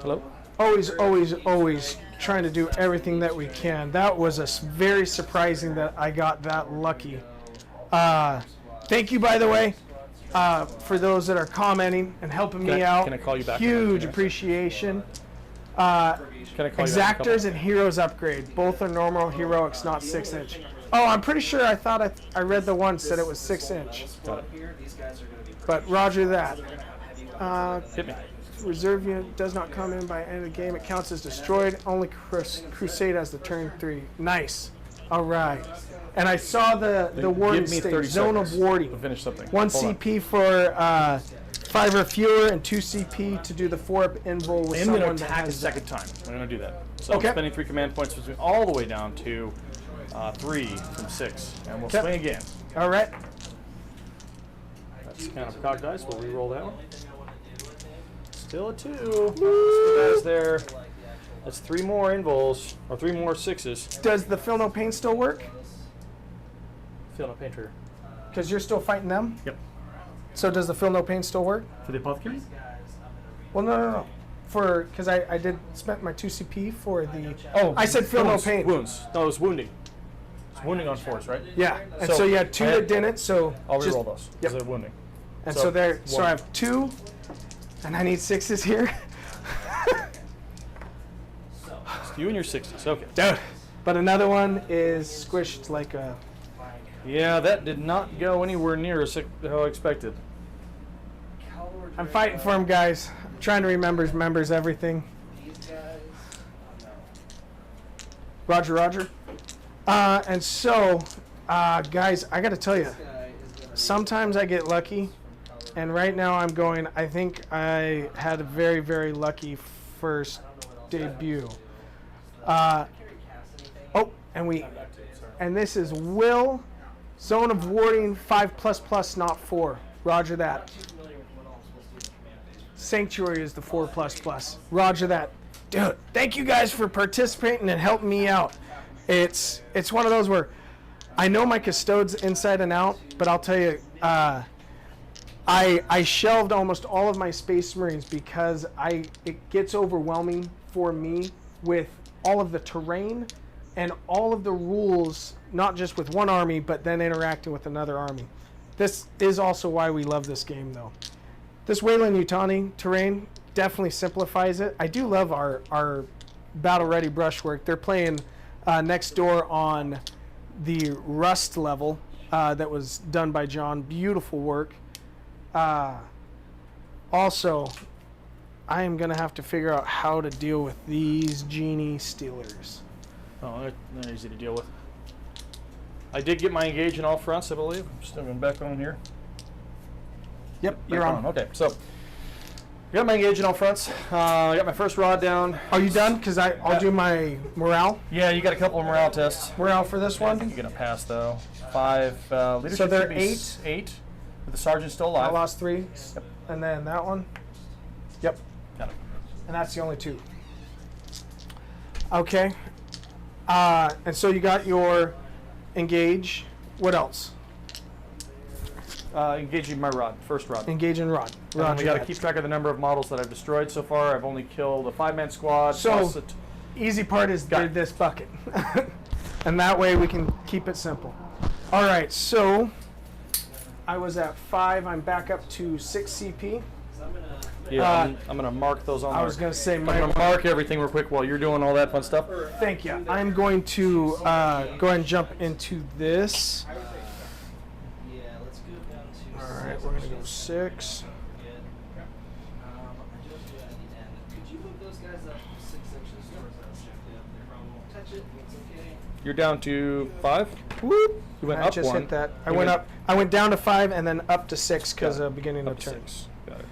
Hello. always trying to do everything that we can. That was very surprising that I got that lucky. Thank you, by the way, for those that are commenting and helping me out. Can I call you back? Huge appreciation. Can I call you back? Exactors and Heroes upgrade. Both are normal heroics, not 6-inch. Oh, I'm pretty sure I read the one said it was 6-inch. Got it. But roger that. Hit me. Reserve unit does not come in by end of the game. It counts as destroyed. Only Crusade has the turn 3. Nice. All right. And I saw the warding Give me stage. 30 Zone seconds of warding. to finish something. 1 Hold on. CP for 5 or fewer, and 2 CP to do the 4-up invul with I'm going someone to that attack a has second time. I'm going to do that. So Okay. I'm spending 3 command points between all the way down to 3 from 6, and we'll Okay. swing again. All right. That's kind of cocked dice. We'll re-roll that one. Still a 2. Guys there. That's 3 more invuls, or 3 more 6s. Does the Feel No Pain still work? Feel no pain trigger. Because you're still fighting them? Yep. So does the Feel No Pain still work? For the apothecary? Well, no. Because I did spent my 2 CP for the. Oh, I said Feel No wounds, Pain. Wounds. No, it was wounding. It's wounding on force, right? Yeah, and So, so you had 2 I had- that didn't. So I'll just- re-roll those. Yep. Because they're wounding. And So, so there. So one. I have 2, and I need 6s here. It's you and your 6s. Okay. Dude. But another one is squished like a. Yeah, that did not go anywhere near as how I expected. I'm fighting for him, guys. I'm trying to remembers everything. Roger. And so, guys, I got to tell you, sometimes I get lucky, and right now I'm going. I think I had a very, very lucky first debut. And this is Will, Zone of Warding 5++, not 4. Roger that. Sanctuary is the 4++. Roger that. Dude, thank you guys for participating and helping me out. It's one of those where I know my custodes inside and out, but I'll tell you, I shelved almost all of my Space Marines because it gets overwhelming for me with all of the terrain and all of the rules, not just with one army, but then interacting with another army. This is also why we love this game, though. This Weyland-Yutani terrain definitely simplifies it. I do love our battle-ready brushwork. They're playing next door on the Rust level that was done by John. Beautiful work. Also, I am going to have to figure out how to deal with these Genie Stealers. Oh, they're easy to deal with. I did get my engage in all fronts, I believe. I'm still going back on here. Yep, you're Back on. Okay, so I got my engage in all fronts. I got my first rod down. Are you done? Because I'll do my morale. Yeah, you got a couple of morale tests. Morale for this I one. think you're gonna pass though. 5 leadership. So they're should be 8? 8. With the sergeant still I alive. lost 3. Yep. And then that one. Yep. Got it. And that's the only 2. Okay. And so you got your engage. What else? Engaging my rod, first rod. Engage and rod. And then we Roger got to that. keep track of the number of models that I've destroyed so far. I've only killed a 5-man squad. So- plus a Easy part is Got it. this bucket. And that way we can keep it simple. All right, so I was at 5. I'm back up to 6 CP. yeah, I'm gonna mark those on. I was going to say I'm gonna mark everything real quick while you're doing all that fun stuff. Thank you. I'm going to go ahead and jump into this. Yeah, let's go down to. All right, we're going to go 6. Could you move those guys up 6 inches towards us? Touch it. You're down to 5. Whoop. You went I up just 1. hit that. I You went up. I went down to 5 and then up to 6 because Got it. of beginning up of to turn. 6. Got it.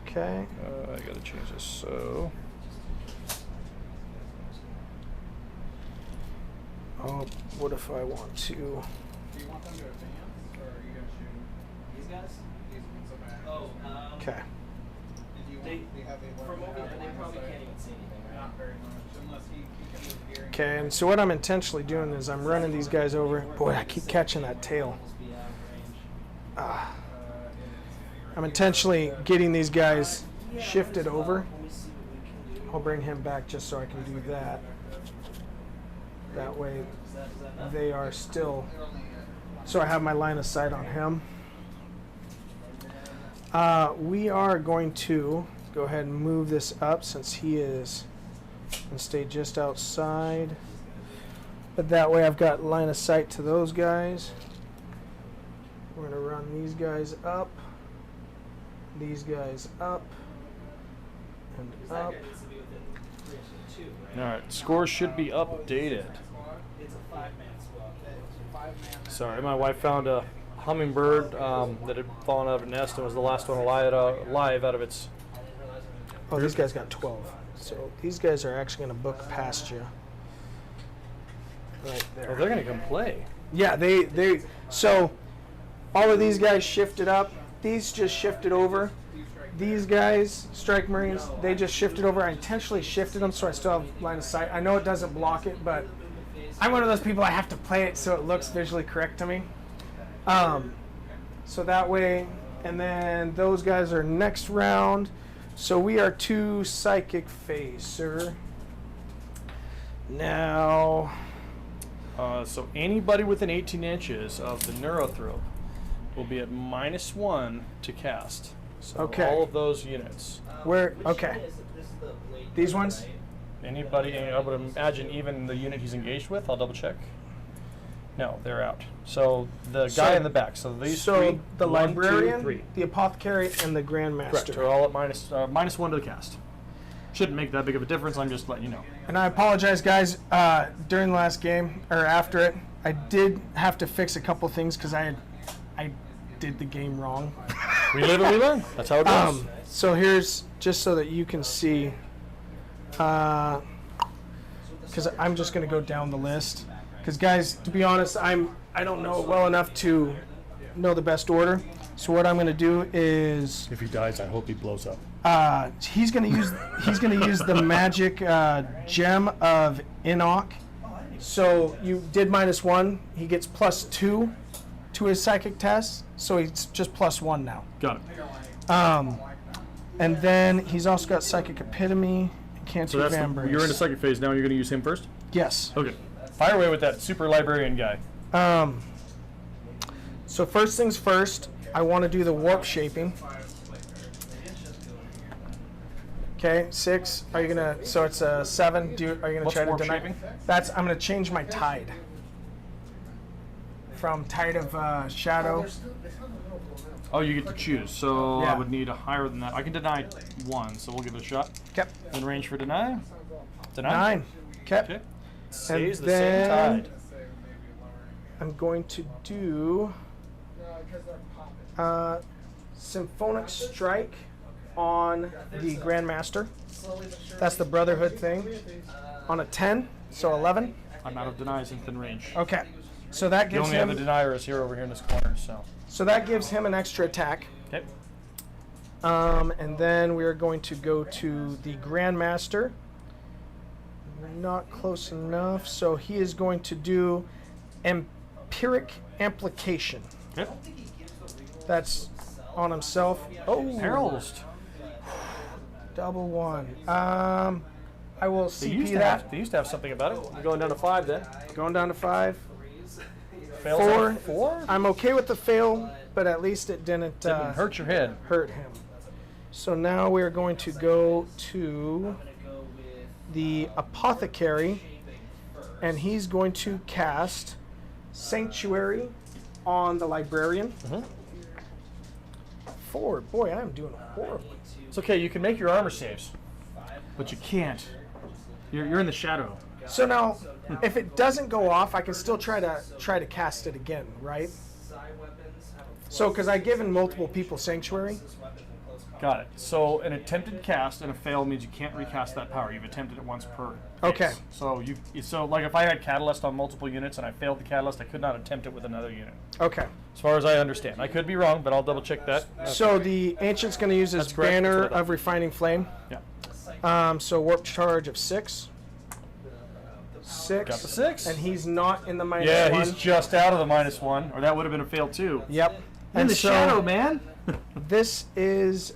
Okay. I gotta change this. So Oh, what if I want to? Do you want them to advance, or are you gonna shoot These guys? these ones so bad? Oh, Okay. Did you They- want the have they from over there, they line of probably sight? can't even see anything, right? Not very much, unless he can move here. and- Okay, and so what I'm intentionally doing is I'm running these guys over. Boy, I keep catching that tail. Almost be out of range. Ah. It is. I'm intentionally getting these guys shifted over. Let me see what we can do. I'll bring him back just so I can do that. That way Is that enough? they are still, so I have my line of sight on him. We are going to go ahead and move this up since he is and stay just outside. But that way I've got line of sight to those guys. We're going to run these guys up, these guys up, and Because that up. guy needs to be within 3 inches of 2, all right? right, scores should be updated. It's a 5-man squad. Sorry, my wife found a hummingbird that had fallen out of a nest and was the last one alive out of its. Oh, these guys got 12. So these guys are actually going to book past you. Right there. Oh, they're gonna come play. Yeah, they so all of these guys shifted up. These just shifted over. These guys, Strike Marines, they just shifted over. I intentionally shifted them so I still have line of sight. I know it doesn't block it, but I'm one of those people I have to play it so it looks visually correct to me. So that way, and then those guys are next round. So we are 2 Psychic Phaser. Now, So anybody within 18 inches of the Neurothrope will be at -1 to cast. So Okay. all of those units. where, Which okay, unit is it? This is the blade These gun, ones? right? Anybody, I would imagine even the unit he's engaged with, I'll double check. No, they're out. So the So- guy in the back. So these so three, the 1, 2, Librarian, 3. the Apothecary, and the Correct. Grandmaster. Are all at -1 to the cast. Shouldn't make that big of a difference. I'm just letting you know. And I apologize, guys. During the last game or after it, I did have to fix a couple things because I did the game wrong. We live and we learn. That's how it goes. So here's just so that you can see, because I'm just going to go down the list. Because guys, to be honest, I don't know it well enough to know the best order. So what I'm going to do is If he dies, I hope he blows up. he's going to use the magic gem of Enoch. So you did -1. He gets +2 to his psychic test. So he's just +1 now. Got it. And then he's also got psychic epitome and cancer So that's vambrace. you're in the second phase now. And you're going to use him first. Yes. Okay. Fire away with that super librarian guy. So first things first, I want to do the warp shaping. Okay, 6. Are you gonna? So it's a 7. Are you gonna What's try to warp deny? shaping? That's. I'm gonna change my tide from tide of shadow. Oh, you get to choose. So Yeah. I would need a higher than that. I can deny 1, so we'll give it a shot. Okay. In range for deny. Deny. 9. Okay. Okay. Stays the then- same tide. I'm going to do symphonic strike on the Grandmaster. That's the Brotherhood thing. On a 10, so 11. I'm out of denies in thin range. Okay. So that The gives only other him. denier is here over here in this corner. So that gives him an extra attack. Okay. And then we are going to go to the Grandmaster. Not close enough. So he is going to do empiric amplification. Okay. That's on himself. Oh, Paralyzed. double 1. I will They CP used, to that. have, they used to have something about it. We're going down to 5 then. Going down to 5. Fails 4. at 4? I'm okay with the fail, but at least it didn't Didn't hurt your head. hurt him. So now we're going to go to the Apothecary, and he's going to cast Sanctuary on the Librarian. 4. Boy, I am doing horrible. It's okay. You can make your armor saves, but you can't. You're in the shadow. So now, if it doesn't go off, I can still try to cast it again, right? So, because I've given multiple people Sanctuary. Got it. So an attempted cast and a fail means you can't recast that power. You've attempted it once per. Okay. phase. So like if I had Catalyst on multiple units and I failed the Catalyst, I could not attempt it with another unit. Okay. As far as I understand, I could be wrong, but I'll double check that. So the Ancient's going to use his That's correct. Banner That's what I of Refining Flame. Yeah. So warp charge of 6. 6. Got the 6. And he's not in the -1. Yeah, he's just out of the -1, or that would have been a fail too. Yep. In the shadow, man. This is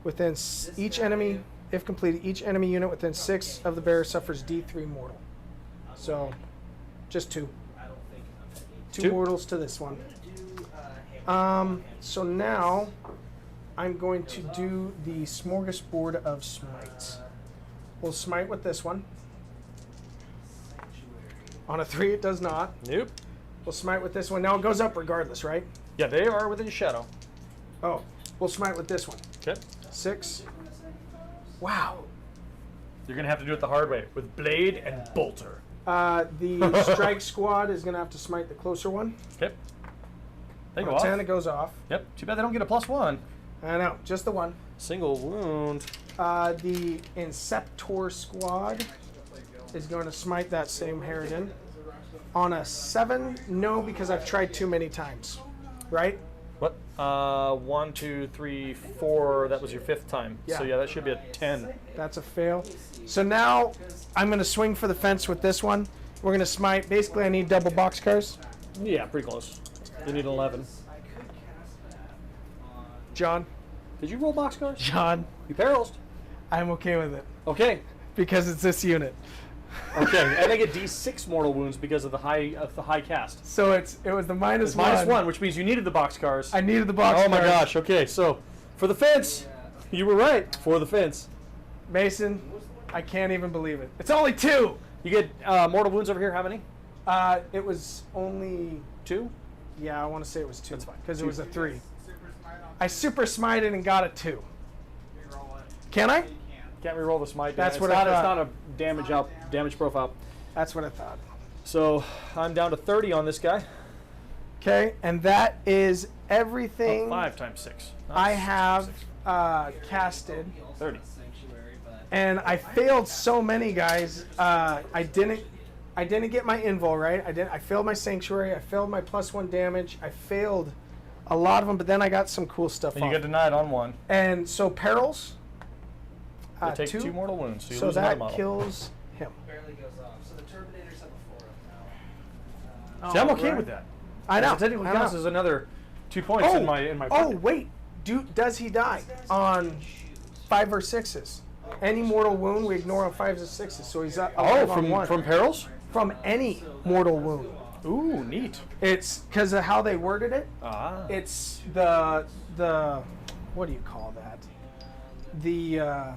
within each enemy, if completed, each enemy unit within 6 of the bearer suffers D3 mortal. So, just 2. 2 mortals to this one. So now, I'm going to do the Smorgasbord of Smites. We'll smite with this one. On a 3, it does not. Nope. We'll smite with this one. Now it goes up regardless, right? Yeah, they are within shadow. Oh, we'll smite with this one. Okay. 6. Wow. You're gonna have to do it the hard way with blade and bolter. The strike squad is going to have to smite the closer one. Okay. They On go a 10, off. it goes off. Yep. Too bad they don't get a +1. I know, just the one. Single wound. The Inceptor squad is going to smite that same Harridan. On a 7, no, because I've tried too many times. Right? What? 1, 2, 3, 4. That was your 5th time. Yeah. So yeah, that should be a 10. That's a fail. So now I'm going to swing for the fence with this one. We're going to smite. Basically, I need double boxcars. Yeah, pretty close. You need 11. John? Did you roll boxcars? John, You perils. I'm okay with it Okay. because it's this unit. Okay. And they get D6 mortal wounds because of the high cast. So it was the -1. It's -1, which means you needed the boxcars. I needed the boxcars. Oh my gosh. Okay, so for the fence, you were right. For the fence. Mason, I can't even believe it. It's only 2. You get mortal wounds over here. How many? It was only 2. Yeah, I want to say it was 2. That's fine. Because it 2. was a 3. Super smite on I super smited and got a 2. reroll it. Can I? Can't reroll the smite. That's it's what I not, It's thought. not a damage profile. That's what I thought. So I'm down to 30 on this guy. Okay, and that is everything 5 times 6. I have casted. 30. And I failed so many, guys. I didn't get my invul right. I failed my sanctuary. I failed my +1 damage. I failed a lot of them, but then I got some cool stuff. And you off. get denied on 1. And so perils. You take 2. 2 mortal wounds, so you So lose another that model. kills him. Barely goes off. So the Terminators have a 4 up now. See, I'm okay right. with that. I know. So technically I know. counts as another 2 points in my Oh pocket. wait, does he die on 5 or 6s? Any mortal wound we ignore on 5s or 6s. So he's alive on 1. from perils? From any mortal wound. Ooh, neat. It's because of how they worded it. Ah. It's the what do you call that? The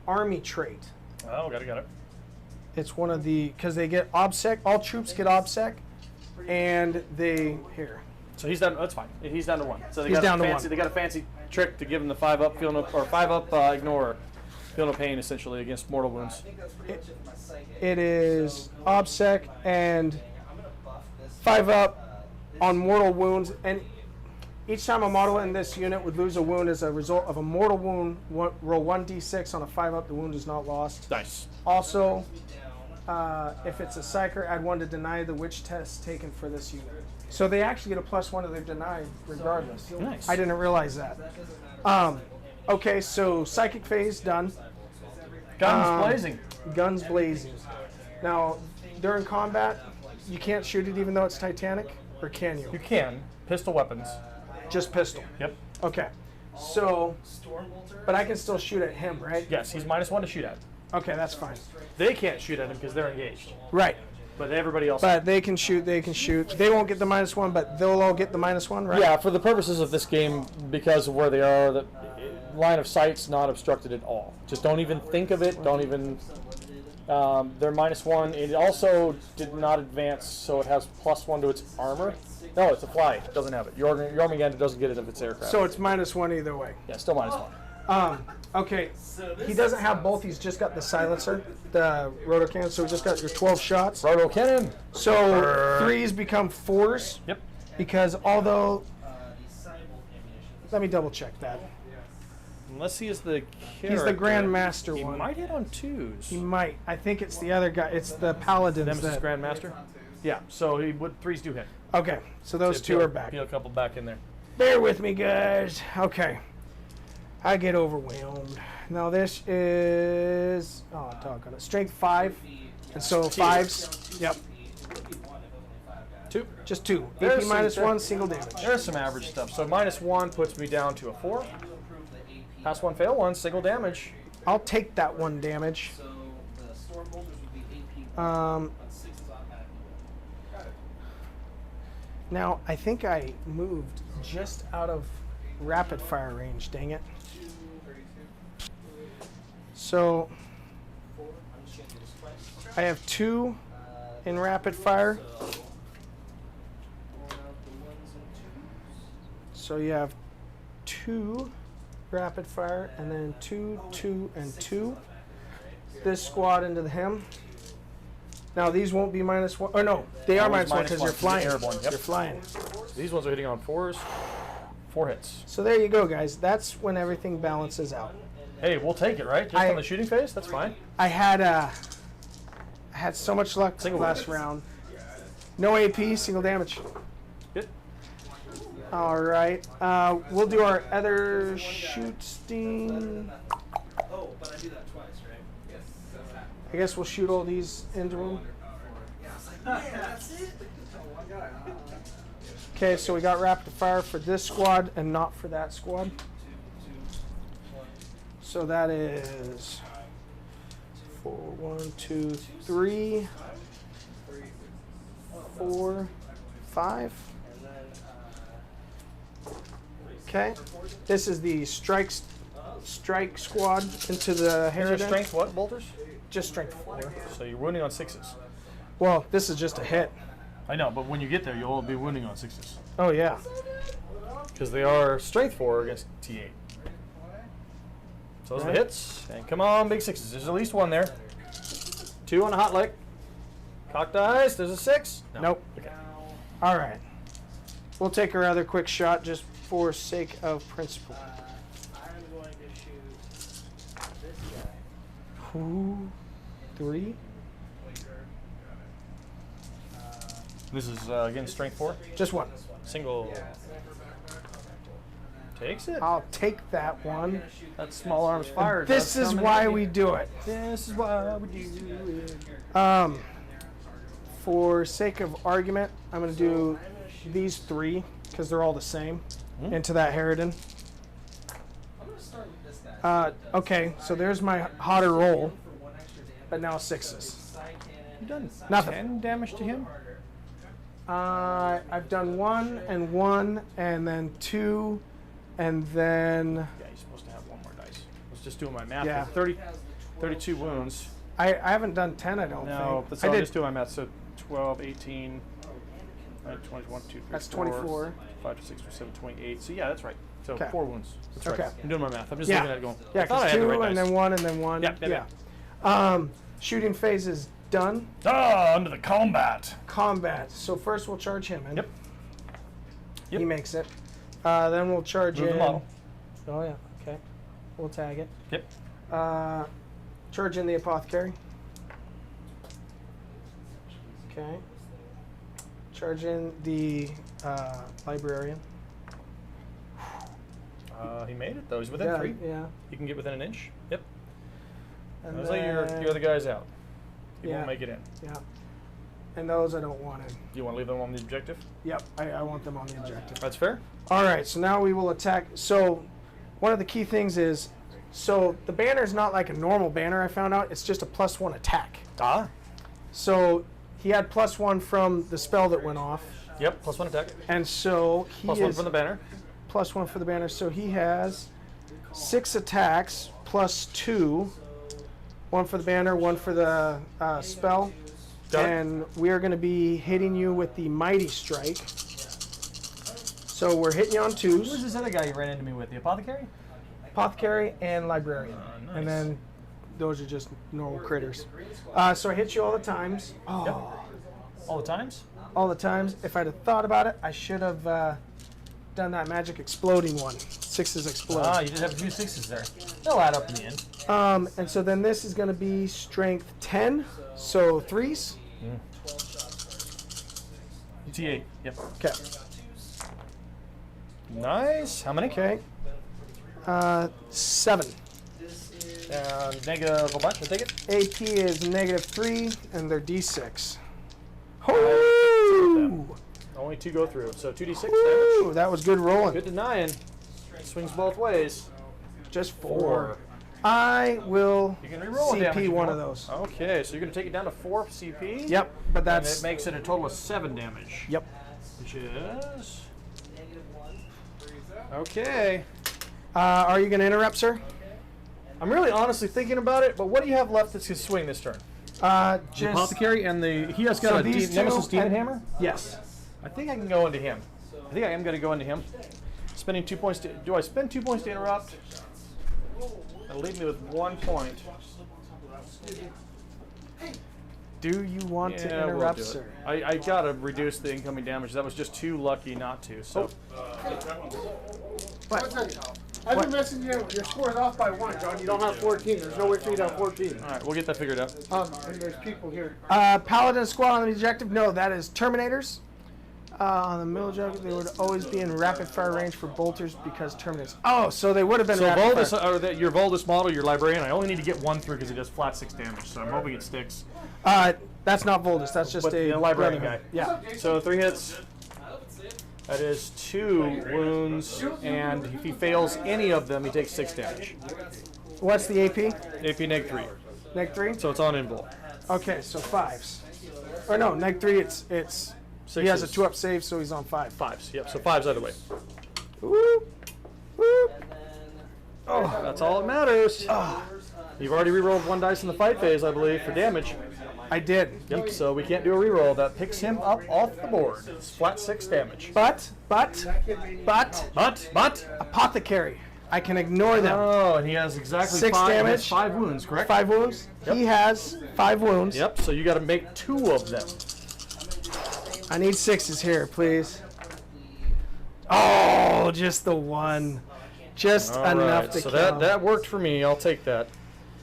army trait. Oh, got it. It's one of the because they get obsec. All troops get obsec, and they here. So he's down. That's fine. He's down to 1. So they He's got down a to fancy, 1. They got a fancy trick to give him the 5 up, feel no, or 5 up, ignore, feel no pain essentially against mortal I wounds. think that's pretty much it for my psychic. It is obsec and I'm going to buff this. 5 up on mortal wounds, and each time a model in this unit would lose a wound as a result of a mortal wound, roll 1d6 on a 5 up. The wound is not lost. Nice. Also, if it's a psyker, add 1 to deny the witch test taken for this unit. So they actually get a +1 to their denied regardless. Nice. I didn't realize that. Okay, so psychic phase done. Guns blazing. Guns blazing. Now, during combat, you can't shoot it even though it's Titanic, or can you? You can. Pistol weapons. Just pistol. Yep. Okay. So, Stormbolter. but I can still shoot at him, right? Yes, he's -1 to shoot at. Okay, that's fine. They can't shoot at him because they're engaged. Right. But everybody else. But they can shoot, They won't get the -1, but they'll all get the -1, right? Yeah, for the purposes of this game, because of where they are, the line of sight's not obstructed at all. Just don't even think of it. Don't even. They're -1. It also did not advance, so it has +1 to its armor. No, it's a fly. It doesn't have it. Jormungandr doesn't get it if it's aircraft. So it's -1 either way. yeah, still -1. Okay. He doesn't have both. He's just got the silencer, the rotor cannon. So we just got your 12 shots. Roto cannon. So 3s become 4s. Yep. Because although, The Cyborg ammunition. let me double check that. Unless he is the character. He's the Grandmaster He one. might hit on 2s. He might. I think it's the other guy. It's the Paladins. Nemesis That, Grandmaster. Yeah. So he would 3s do hit. okay. So those So two peel- are back. Peel a couple back in there. Bear with me, guys. Okay. I get overwhelmed. Now this is talk on it. Strength 5, and so 5s. Yep. Two. Just 2. There's AP minus some- 1, single damage. There's some average stuff. So -1 puts me down to a 4. Pass 1, fail 1, single damage. I'll take that 1 damage. So the storm bolters would be AP Um, on 6 is automatically. now I think I moved just out of rapid fire range. Dang it. So I'm just going to do this twice. I have 2 in rapid fire. So, one of the 1s and 2s. So you have 2 rapid fire, and then 2, 2, and 2. This squad into the hem. Now these won't be -1. Oh no, they are Always -1 because you're -1 'cause flying. you're airborne, yep. You're flying. These ones are hitting on 4s. 4 hits. So there you go, guys. That's when everything balances out. Hey, we'll take it, right? Just I- on the shooting phase? That's fine. I had so much luck Single last damage. round. No AP, single damage. Good. All right. We'll do our other shooting. Oh, but I do that twice, right? Yes. I guess we'll shoot all these into him. That's it. Okay, so we got rapid fire for this squad and not for that squad. So that is 4, 1, 2, 3, 4, 5. And then, Okay. This is the strike squad into the Is your Harridan. strength what, bolters? Just strength 4. So you're wounding on 6s. Well, this is just a hit. I know, but when you get there, you'll be wounding on 6s. Oh yeah. Because they are strength 4 against T8. So those are Right. the hits. And come on, big 6s. There's at least 1 there. 2 on a hot lick. Cocked eyes. There's a 6. No. Nope. Okay. All right. We'll take our other quick shot just for sake of principle. I'm going to shoot this guy. 2, 3. This is, again, strength 4. Just 1. Single. Takes it. I'll take that one. That small arms fire. This does is come why in we handy. do it. This is why we do it. For sake of argument, I'm going to do these 3 because they're all the same into that Harridan. I'm going to start with this guy. Okay, so there's my hotter roll, For 1 extra damage. but now 6s. Side cannon. You done Nothing. 10 damage to him? I've done 1 and 1, and then 2, and then Yeah, he's supposed to have 1 more dice. I was just doing my math. Yeah. 32 wounds. I haven't done 10. I don't No, think. that's I all I'm did. just doing my math. So 12, 18, 21, 2, 3, That's 4, 24. 5, 6, 7, 28. So yeah, that's right. So Okay. 4 wounds. That's Okay. right. I'm doing my math. I'm just Yeah. looking at it going. Yeah, I thought I because had the 2 right and dice. then 1 and then 1. Yep, yep, yeah. Shooting phase is done. Under the combat. Combat. So first we'll charge him in. Yep. He Yep. makes it. Then we'll charge Move in. the model. Oh yeah. Okay. We'll tag it. Yep. Charge in the apothecary. Okay. Charge in the librarian. He made it though. He's within Yeah. 3. Yeah. You can get within an inch. Yep. And Looks like your then- other guy's out. He Yeah. won't make it in. Yeah. And those I don't want in. You want to leave them on the objective? Yep. I want them on the objective. That's fair. All right, so now we will attack. So one of the key things is, so the banner is not like a normal banner, I found out. It's just a +1 attack. Ah. So he had +1 from the spell that went off. Yep. +1 attack. And so he +1 is from the banner. +1 for the banner. So he has 6 attacks +2. 1 for the banner, 1 for the spell. Got it. And we are going to be hitting you with the Mighty Strike. So we're hitting you on Who's 2s. this other guy you ran into me with? The apothecary? Apothecary, and Librarian. Nice. And then those are just normal critters. So I hit you all the times. Oh, All the times? all the times. If I'd have thought about it, I should have done that magic exploding one. 6s explode. Ah, you did have a few 6s there. They'll add up in the end. And so then this is going to be strength 10, so 3s. UT8. Yep. Okay. Nice. How many? Okay. 7. Negative a bunch. I take it. AP is -3, and they're D6. Woo! Only 2 go through, so 2d6 damage. Woo! That was good rolling. Good denying. Swings both ways. Just 4. I will You can reroll damage if CP you one want. of those. Okay, so you're going to take it down to 4 CP. Yep, but And that's it makes it a total of 7 damage. yep. Which is... Okay. Are you going to interrupt, sir? I'm really honestly thinking about it, but what do you have left that's his swing this turn? The Just Apothecary and he has got So a these two Nemesis Demon and- Hammer? yes. I think I can go into him. I think I am going to go into him. Spending 2 points to... Do I spend 2 points to interrupt? That'll leave me with 1 point. Do you want to Yeah, we'll interrupt, do it. sir? I got to reduce the incoming damage. That was just too lucky not to. So I've been messing you. Your score's off by 1, John. You don't have 14. There's no way for you to have 14. all right, we'll get that figured out. And there's people here. Paladin squad on the objective? No, that is Terminators. On the middle objective, they would always be in rapid fire range for bolters because Terminators. Oh, so they would have been So rapid Voldus, fire. your Voldus model, your Librarian, I only need to get 1 through because it does flat 6 damage. So I'm hoping it sticks. That's not Voldus. That's just But a the Librarian guy. Brotherhood. Yeah. So 3 hits. That is 2 wounds, and if he fails any of them, he takes 6 damage. What's the AP? AP -3. -3. So it's on invul. Okay, so 5s. Or no, -3. It's. He has a 2-up save, so he's on 5. 5s. Yep. So 5s either way. Whoop, whoop. Oh, that's all that matters. You've already rerolled 1 dice in the fight phase, I believe, for damage. I did. Yep. So we can't do a reroll. That picks him up off the board. It's flat 6 damage. But Apothecary. I can ignore them. Oh, and he has exactly 6 5 damage. 5 wounds, correct? 5 wounds. Yep. He has 5 wounds. Yep. So you got to make 2 of them. I need 6s here, please. Oh, just the 1. Just All enough right. to So kill. that worked for me. I'll take that.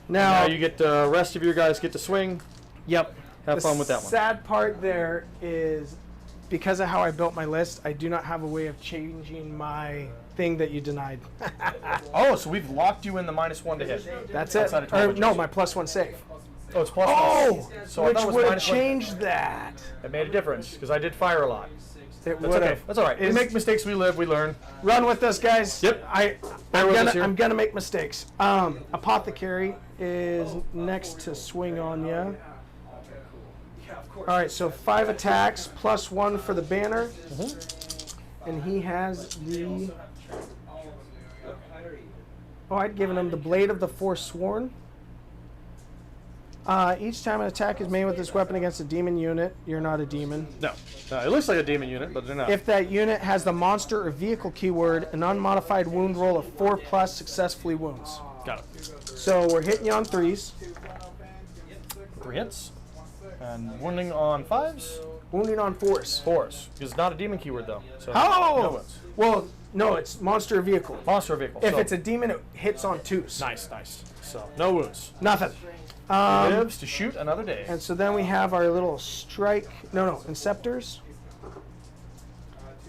now, Now you get the rest of your guys get to swing. yep. Have fun with that one. The sad part there is because of how I built my list, I do not have a way of changing my thing that you denied. Oh, so we've locked you in the -1 to hit. That's it. Outside of Or, 12 no, inches. my +1 save. Oh, it's +1. Oh, So I which thought it was would have -1. changed that. It made a difference because I did fire a lot. It That's would okay. have. That's all right. We make mistakes. We live. We learn. Run with us, guys. Yep. I'm with us here. gonna make mistakes. Apothecary is next to swing on you. All right, so 5 attacks +1 for the banner, and he has the. Oh, I'd given him the Blade of the Forsworn. Each time an attack is made with this weapon against a demon unit, you're not a demon. No. It looks like a demon unit, but they're not. If that unit has the monster or vehicle keyword, an unmodified wound roll of 4+ successfully wounds. Got it. So we're hitting you on 3s, 3 hits. And wounding on 5s. wounding on 4s. 4s. Because it's not a demon keyword though. So no Oh! wounds. Well, no, it's monster or vehicle. Monster vehicle. If so it's a demon, it hits on 2s. nice. So no wounds. Nothing. Lives to shoot another day. And so then we have our little strike. No, Inceptors.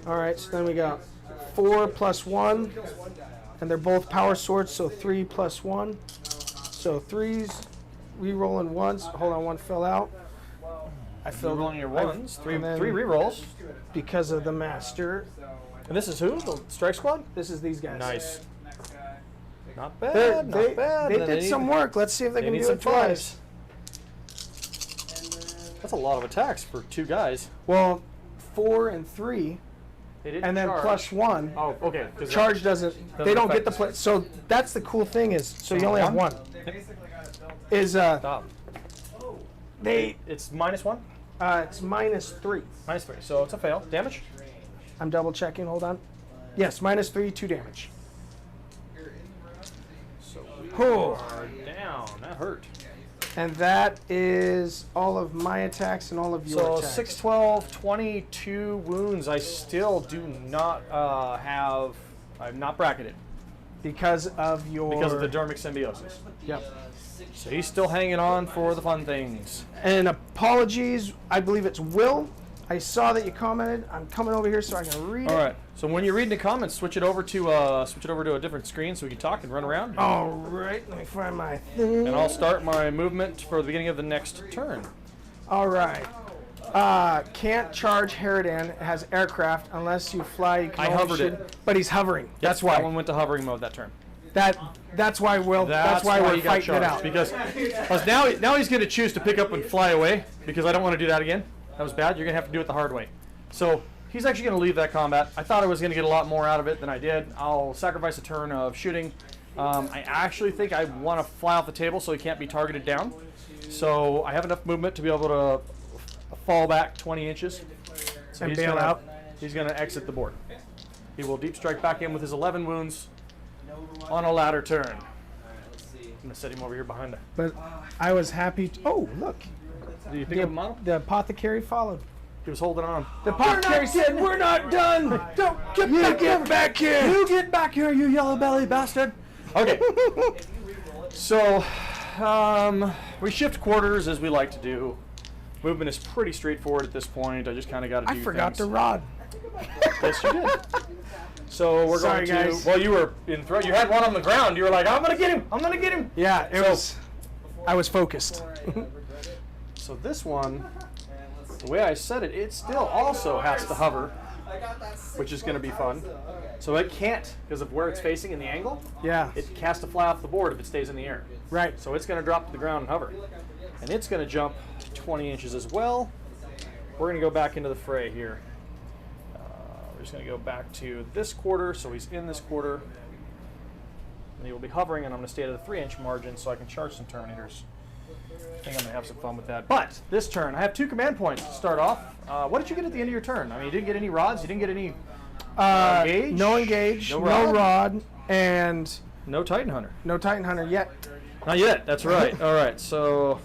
All right, so then we got 4 + 1, and they're both power swords, so 3 + 1. So 3s, re-rolling 1s. Hold on, 1 fell out. I filled Rolling your ones. Three and then- rerolls. because of the master. And this is who? The strike squad? This is these guys. Nice. Not They're- bad. They, Not bad. they Then did need- some work. Let's see if they They can need do some it twice. 5s. That's a lot of attacks for 2 guys. Well, 4 and 3, They didn't and then charge. +1. Oh, okay. 'cause Charge doesn't. They don't get affect the play. So that's the cool thing is. So you only have 1. Is Stop. they? It's -1? It's -3. -3. So it's a fail. Damage? I'm double checking. Hold on. Yes, -3, 2 damage. Oh. Down. That hurt. And that is all of my attacks and all of your So attacks. 6, 12, 22 wounds. I still do not have. I'm not bracketed Because of your... because of the dermic symbiosis. Yep. So he's still hanging on for the fun things. And apologies, I believe it's Will. I saw that you commented. I'm coming over here so I can read All it. right. So when you're reading the comments, switch it over to a different screen so we can talk and run around. All right, let me find my thing. And I'll start my movement for the beginning of the next turn. All right. Can't charge Harridan. It has aircraft unless you fly. You can I only hovered shoot- it. But he's hovering. Yep, That's that why. one went to hovering mode that turn. That's why Will. That's why we're he got fighting it charged, out. because now he's going to choose to pick up and fly away because I don't want to do that again. That was bad. You're going to have to do it the hard way. So he's actually going to leave that combat. I thought I was going to get a lot more out of it than I did. I'll sacrifice a turn of shooting. I actually think I want to fly off the table so he can't be targeted down. So I have enough movement to be able to fall back 20 inches. So And bail out. He's going to exit the board. He will deep strike back in with his 11 wounds on a ladder turn. Alright, let's see. I'm going to set him over here behind the... But I was happy. Oh, look. Do you pick up a model? The apothecary followed. He was holding on. The apothecary said, "We're not done. Don't get back here. You get back here, you yellow belly bastard." Okay. So, we shift quarters as we like to do. Movement is pretty straightforward at this point. I just kind of got to do I forgot the things. rod. Yes, you did. So we're Sorry, going to. guys. Well, you were in throw. You had one on the ground. You were like, "I'm gonna get him. I'm gonna get him." Yeah, it So- was. I was focused. So this one, the way I said it, it still also has to hover, which is going to be fun. So it can't because of where it's facing and the angle. Yeah. It has to fly off the board if it stays in the air. Right. So it's going to drop to the ground and hover. And it's going to jump 20 inches as well. We're going to go back into the fray here. We're just going to go back to this quarter, so he's in this quarter. And he will be hovering, and I'm going to stay at a 3-inch margin so I can charge some Terminators. I think I'm going to have some fun with that. But this turn, I have 2 command points to start off. What did you get at the end of your turn? I mean, you didn't get any rods? You didn't get any engage? No engage, No no rod? rod, and No Titan Hunter. no Titan Hunter yet. Not yet. That's right. All right. So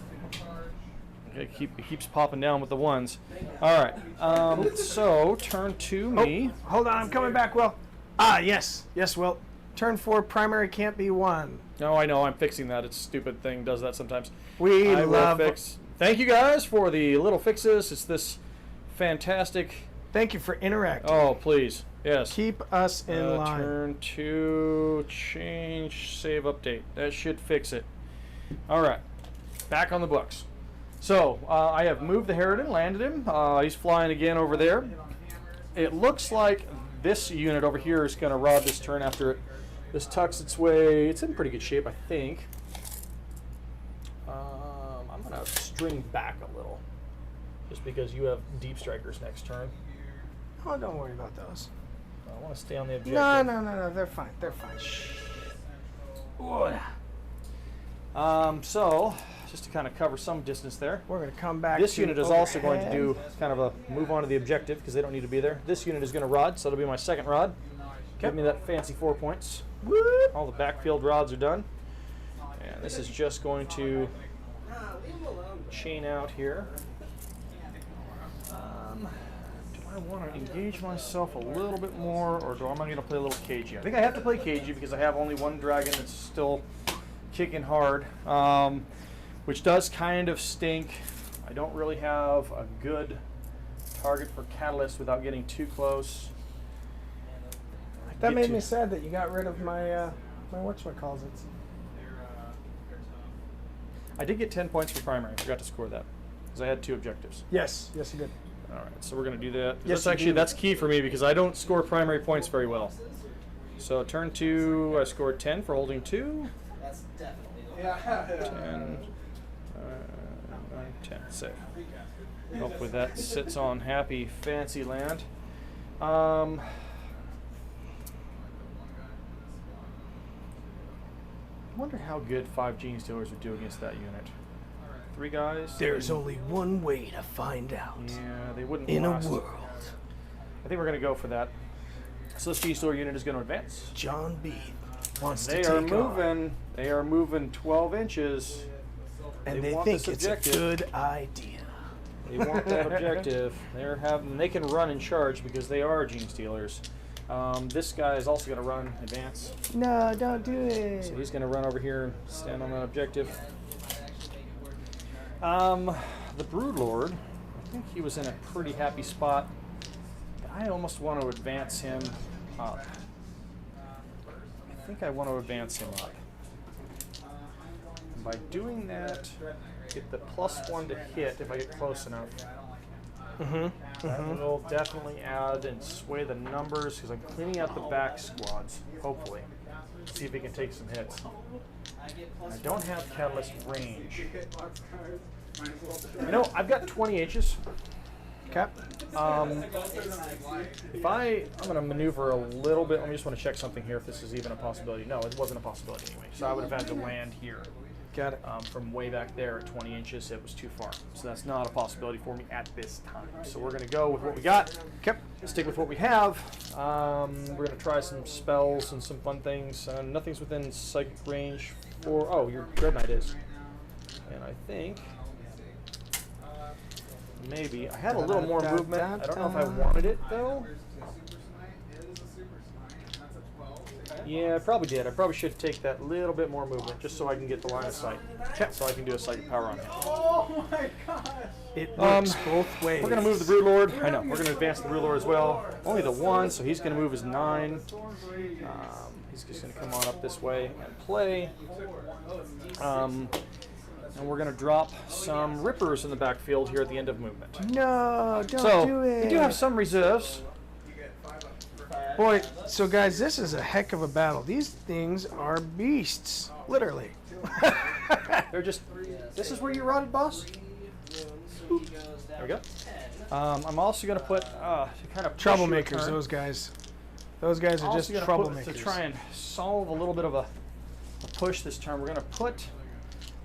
it keeps popping down with the ones. All right. So turn to me. Hold on, I'm coming back, Will. Ah, yes. Yes, Will. Turn 4, primary can't be 1. No, I know. I'm fixing that. It's a stupid thing. Does that sometimes. We I will love... fix. Thank you guys for the little fixes. It's this fantastic. Thank you for interacting. Oh, please. Yes. Keep us in line. Turn to change, save, update. That should fix it. All right, back on the books. So I have moved the Harridan, landed him. He's flying again over there. It looks like this unit over here is going to rod this turn after it. This tucks its way. It's in pretty good shape, I think. I'm going to string back a little, just because you have deep strikers next turn. Oh, don't worry about those. I want to stay on the objective. No. They're fine. They're fine. So, just to kind of cover some distance there, We're going to come back this to unit is also going to overhead. do kind of a move on to the objective because they don't need to be there. This unit is going to rod, so it'll be my second rod. Give me that fancy 4 points. Whoop. All the backfield rods are done. And this is just going to chain out here. Do I want to engage myself a little bit more, or am I going to play a little cagey? I think I have to play cagey because I have only one dragon that's still kicking hard, which does kind of stink. I don't really have a good target for Catalyst without getting too close. That made me sad that you got rid of my my whatchamacallit. I did get 10 points for primary. I forgot to score that because I had 2 objectives. Yes, you did. All right, so we're going to do that. Yes, That's you do. that's key for me because I don't score primary points very well. So turn 2, I scored 10 for holding 2. That's definitely the 10, 10, save. Hopefully that sits on happy, fancy land. I wonder how good 5 Gene Stealers would do against that unit. 3 guys. There's only one way to find out. Yeah, they wouldn't In a last. world, I think we're going to go for that. So this Gene Stealer unit is going to advance. John B. wants They to are take on. moving. They are moving 12 inches. And they want think this it's objective. a good idea. They want that objective. They can run and charge because they are gene stealers. This guy is also going to run advance. No, don't do it. So he's going to run over here and stand on an objective. The Broodlord, I think he was in a pretty happy spot. I almost want to advance him up. I think I want to advance him up. And by doing that, get the +1 to hit if I get close enough. That will definitely add and sway the numbers because I'm cleaning out the back squads, hopefully. See if he can take some hits. I don't have catalyst range. You know, I've got 20 inches. Okay. I'm going to maneuver a little bit. I just want to check something here if this is even a possibility. No, it wasn't a possibility anyway. So I would have had to land here. Got it. From way back there at 20 inches, it was too far. So that's not a possibility for me at this time. So we're going to go with what we got. Okay. Stick with what we have. We're going to try some spells and some fun things. Nothing's within psychic range for... Oh, your Dread Knight is. And I think... Maybe. I had a little more movement. I don't know if I wanted it, though. Yeah, I probably did. I probably should take that little bit more movement just so I can get the line of sight. So I can do a psychic power on him. Oh my gosh! It works both ways. We're going to move the Broodlord. I know. We're going to advance the Broodlord as well. Only the 1, so he's going to move his 9. He's just going to come on up this way and play. And we're going to drop some Rippers in the backfield here at the end of movement. No, don't do it. We do have some reserves. Boy, so guys, this is a heck of a battle. These things are beasts, literally. They're just... This is where you're rotted, boss? There we go. I'm also going to put... to kind of Troublemakers, those guys. Those guys are just troublemakers. To try and solve a little bit of a push this turn, we're going to put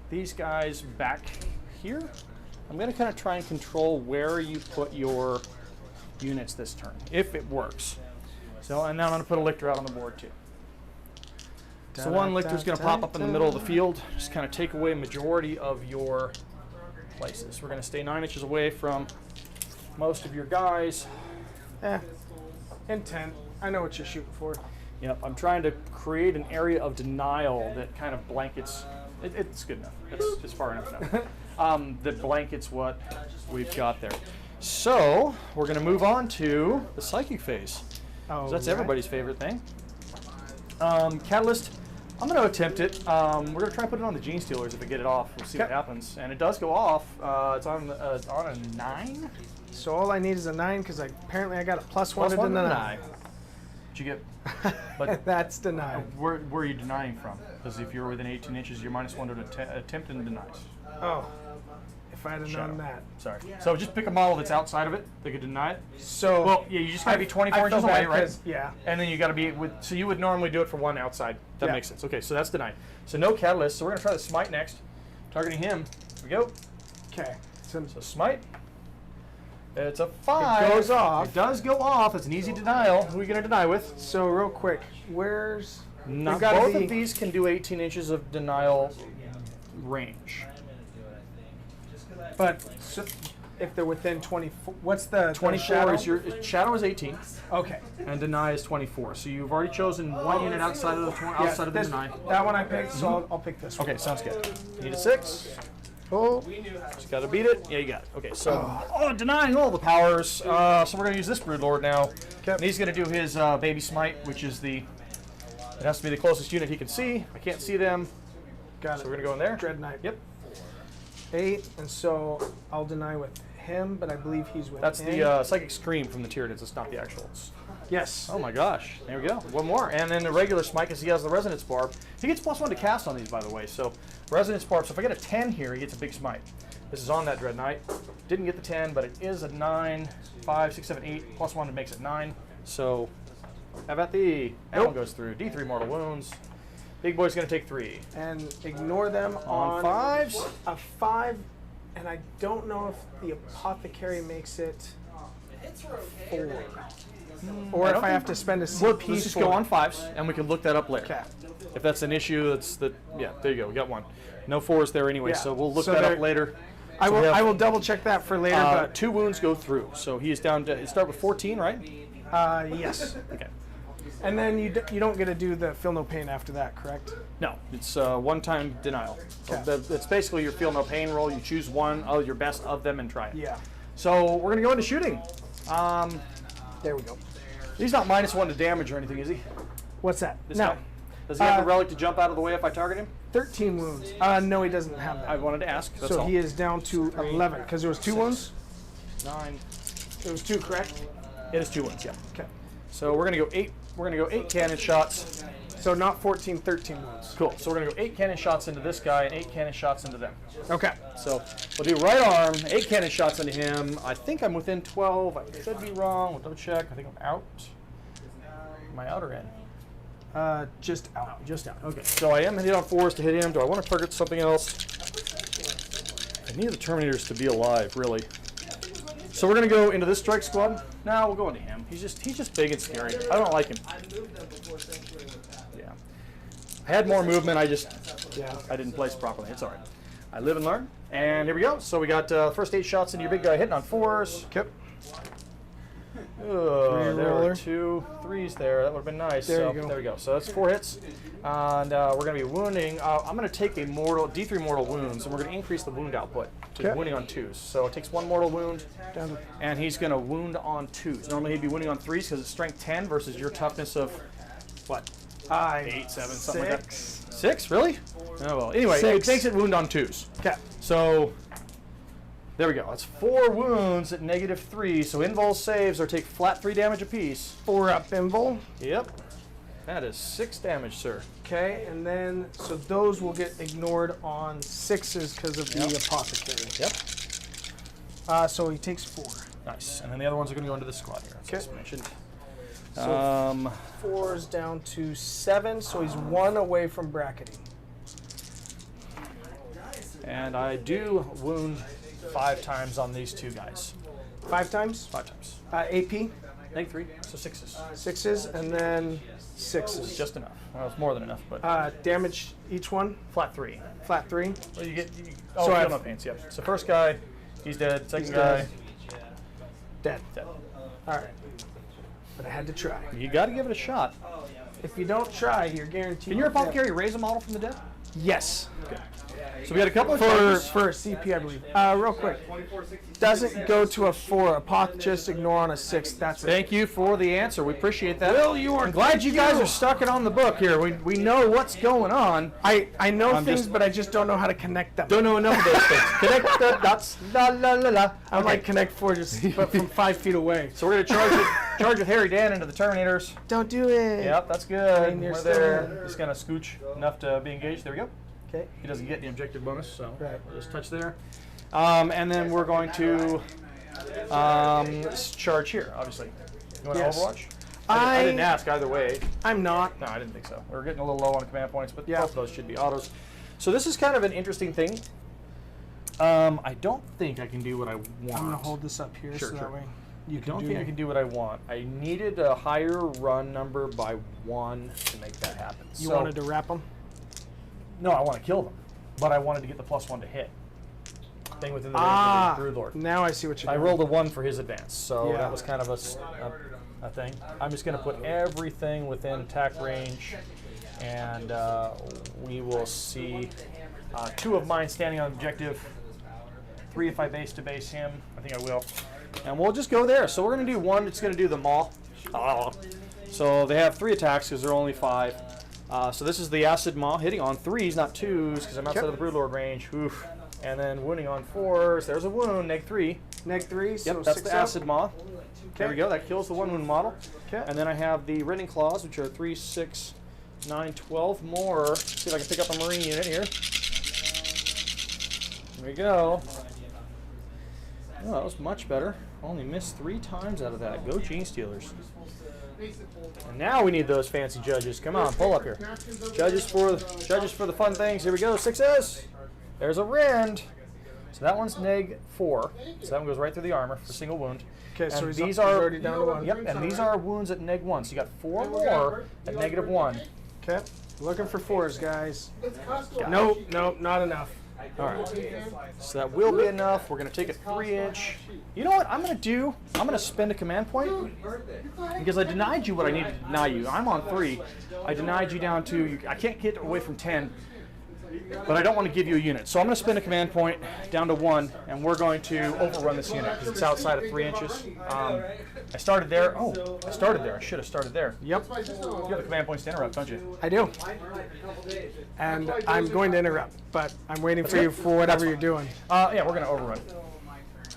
these guys back here. I'm going to kind of try and control where you put your units this turn, if it works. So, and now I'm going to put a Lictor out on the board too. So one Lictor's going to pop up in the middle of the field, just kind of take away a majority of your places. We're going to stay 9 inches away from most of your guys. Intent. I know what you're shooting for. Yep, I'm trying to create an area of denial that kind of blankets. It's good enough. It's far enough now. That blankets what we've got there. So we're going to move on to the psychic phase. So that's everybody's favorite thing. Catalyst, I'm going to attempt it. We're going to try and put it on the Gene Stealers if we get it off. We'll see what happens. And it does go off. It's on a 9. So all I need is a 9 because apparently I got a +1 to deny. Did you get? But that's denied. Where are you denying from? Because if you're within 18 inches, you're -1 to attempt and denies. Oh, if I had known that. Sorry. So just pick a model that's outside of it that could deny it. So Well, yeah, you just got to be 24 inches away, right? Yeah. And then you got to be with. So you would normally do it for 1 outside. That Yeah. makes sense. Okay, so that's denied. So no catalyst. So we're gonna try the smite next. Targeting him. Here we go. Okay. So smite. It's a 5. It goes off. It does go off. It's an easy denial. Who are you gonna deny with? So real quick, where's Not gotta both be- of these can do 18 inches of denial range. but so, if they're within 24, what's the 24 shadow? is your shadow is 18, Okay. and deny is 24. So you've already chosen 1 unit outside of the outside of the this- deny. That one I picked, so I'll pick this one. Okay, sounds good. You need a 6. Oh, Just got to beat it. Yeah, you got it. Okay, so denying all the powers. So we're gonna use this Broodlord now. Okay. And he's gonna do his baby smite, which is the. It has to be the closest unit he can see. I can't see them, got so it. we're gonna go in there. Dread Knight. Yep. 8, and so I'll deny with him, but I believe he's with That's him. the Psychic Scream from the Tyranids. It's not the actuals. Yes. Oh my gosh. There we go. One more. And then the regular smite, because he has the Resonance Barb. He gets +1 to cast on these, by the way. So Resonance Barb. So if I get a 10 here, he gets a big smite. This is on that Dread Knight. Didn't get the 10, but it is a 9, 5, 6, 7, 8. +1 it makes it 9. So have at thee. That one goes through. D3 mortal wounds. Big boy's going to take 3. And ignore them On 5s. A 5, and I don't know if the Apothecary makes it. 4. Or if I have to spend a CP Let's just for go on 5s, and we can look that up later. Okay. If that's an issue, yeah, there you go. We got 1. No 4s there anyway, Yeah. so we'll look So that there- up later. I So we have, will double check that for later, but 2 wounds go through, so he is down to start with 14, right? yes. Okay. And then you don't get to do the feel no pain after that, correct? No, it's one-time denial. So Okay. it's basically your feel no pain roll. You choose one of your best of them and try it. Yeah. So we're gonna go into shooting. There we go. He's not -1 to damage or anything, is he? What's that? This No. guy? Does he have the relic to jump out of the way if I target him? 13 wounds. No, he doesn't have that. I wanted to ask. That's So all. he is down to 11 because there was 2 wounds. 9. There was 2, correct? It is 2 wounds. Yeah. Okay. So we're gonna go 8. We're gonna go 8 cannon shots. So not 14, 13 wounds. Cool. So we're gonna go 8 cannon shots into this guy and 8 cannon shots into them. Okay. So we'll do right arm, 8 cannon shots into him. I think I'm within 12. I could be wrong. We'll double check. I think I'm out. Am I out or in? Just out. Just out. Okay. So I am hitting on 4s to hit him. Do I want to target something else? I need the Terminators to be alive, really. So we're gonna go into this strike squad. No, we'll go into him. He's just big and scary. I don't like him. Yeah. I had more movement. I didn't place properly. It's all right. I live and learn. And here we go. So we got first 8 shots into your big guy hitting on 4s. Yep. There roller. were 2 3s there. That would have been nice. There So you go. there we go. So that's 4 hits. And we're going to be wounding. I'm going to take a D3 mortal wounds, and we're going to increase the wound output to Okay. wounding on 2s. So it takes 1 mortal wound, Down to and he's going to wound on 2s. Normally he'd be wounding on 3s because it's strength 10 versus your toughness of, what, 8, 7, something like that. 6? Really? Oh, well. Anyway, 6. it makes it wound on 2s. Okay. So there we go. That's 4 wounds at -3. So invul saves or take flat 3 damage apiece. 4 up invul. Yep. That is 6 damage, sir. Okay, and then so those will get ignored on 6s because of the apothecary. Yep. So he takes 4. Nice. And then the other ones are going to go into this squad here, as I mentioned. So 4's down to 7, so he's 1 away from bracketing. And I do wound 5 times on these 2 guys. 5 times. 5 times. AP, -3, so 6s. 6s, and then 6s. Just enough. Well, it's more than enough, but Damage each one, flat 3. flat 3. Well, you get. So Feel I've- no pains. Yep. So first guy, he's dead. Second He's guy, dead. Dead. dead. All right. But I had to try. You got to give it a shot. If you don't try, you're guaranteed. Can your to fail. apothecary raise a model from the dead? Yes. So we got a couple of For charges. a CP, I believe. Real quick. Doesn't go to a 4. Apoth just ignore on a 6. That's it. Thank you for the answer. We appreciate that. Will, you are. I'm glad you guys are stuck it on the book here. We know what's going on. I know I'm things, just- but I just don't know how to connect them. Don't know enough of those things. Connect the dots. La la la la. I'm Okay. like Connect 4 just but from 5 feet away. So we're gonna charge with Harry Dan into the Terminators. Don't do it. Yep, that's good. Reindeer We're still there. there. Just gonna scooch enough to be engaged. There we go. Okay. He doesn't get the objective bonus, so Right. we'll just touch there. And then we're going to charge here, obviously. You want Yes. to Overwatch? I didn't ask either way. I'm not. No, I didn't think so. We're getting a little low on command points, but Yeah. both of those should be autos. So this is kind of an interesting thing. I don't think I can do what I want. I'm gonna hold this up here Sure, so sure. that way you I can don't do. think I can do what I want. I needed a higher run number by 1 to make that happen. You So- wanted to wrap them. No, I want to kill them, but I wanted to get the +1 to hit. Thing within the range Ah, of the Brood Lord. now I see what you're I doing. rolled a 1 for his advance, so Yeah. that was kind of a thing. I'm just going to put everything within attack range, and we will see 2 of mine standing on objective, 3 if I base to base him. I think I will. And we'll just go there. So we're going to do 1. It's going to do the maw. So they have 3 attacks because they're only 5. So this is the Acid Maw hitting on 3s, not 2s, because I'm outside of the Brood Lord range. Oof. And then wounding on 4s. There's a wound, -3. Neg 3. Yep, So that's 6 the up. Acid Maw. There we go. That kills the 1 wound model. Okay. And then I have the Rending Claws, which are 3, 6, 9, 12 more. See if I can pick up a Marine unit here. There we go. Oh, that was much better. Only missed 3 times out of that. Go Gene Stealers. And now we need those fancy judges. Come on, pull up here. Judges for the fun things. Here we go. 6s. There's a Rend. So that one's neg 4. So that one goes right through the armor for single wound. Okay, so And he's already down to 1. Yep, and these are wounds at neg 1. So you got 4 more at -1. Okay, looking for 4s, guys. It's custom. Nope, not enough. All right. So that will be enough. We're going to take a 3-inch. You know what I'm going to do? I'm going to spend a command point because I denied you what I needed to deny you. I'm on 3. I denied you down to, I can't get away from 10, but I don't want to give you a unit. So I'm going to spend a command point down to 1, and we're going to overrun this unit because it's outside of 3 inches. I started there. Oh, I started there. I should have started there. Yep, You have the command points to interrupt, don't you? I do. And I'm going to interrupt, but I'm waiting for you for whatever you're doing. Yeah, we're going to overrun.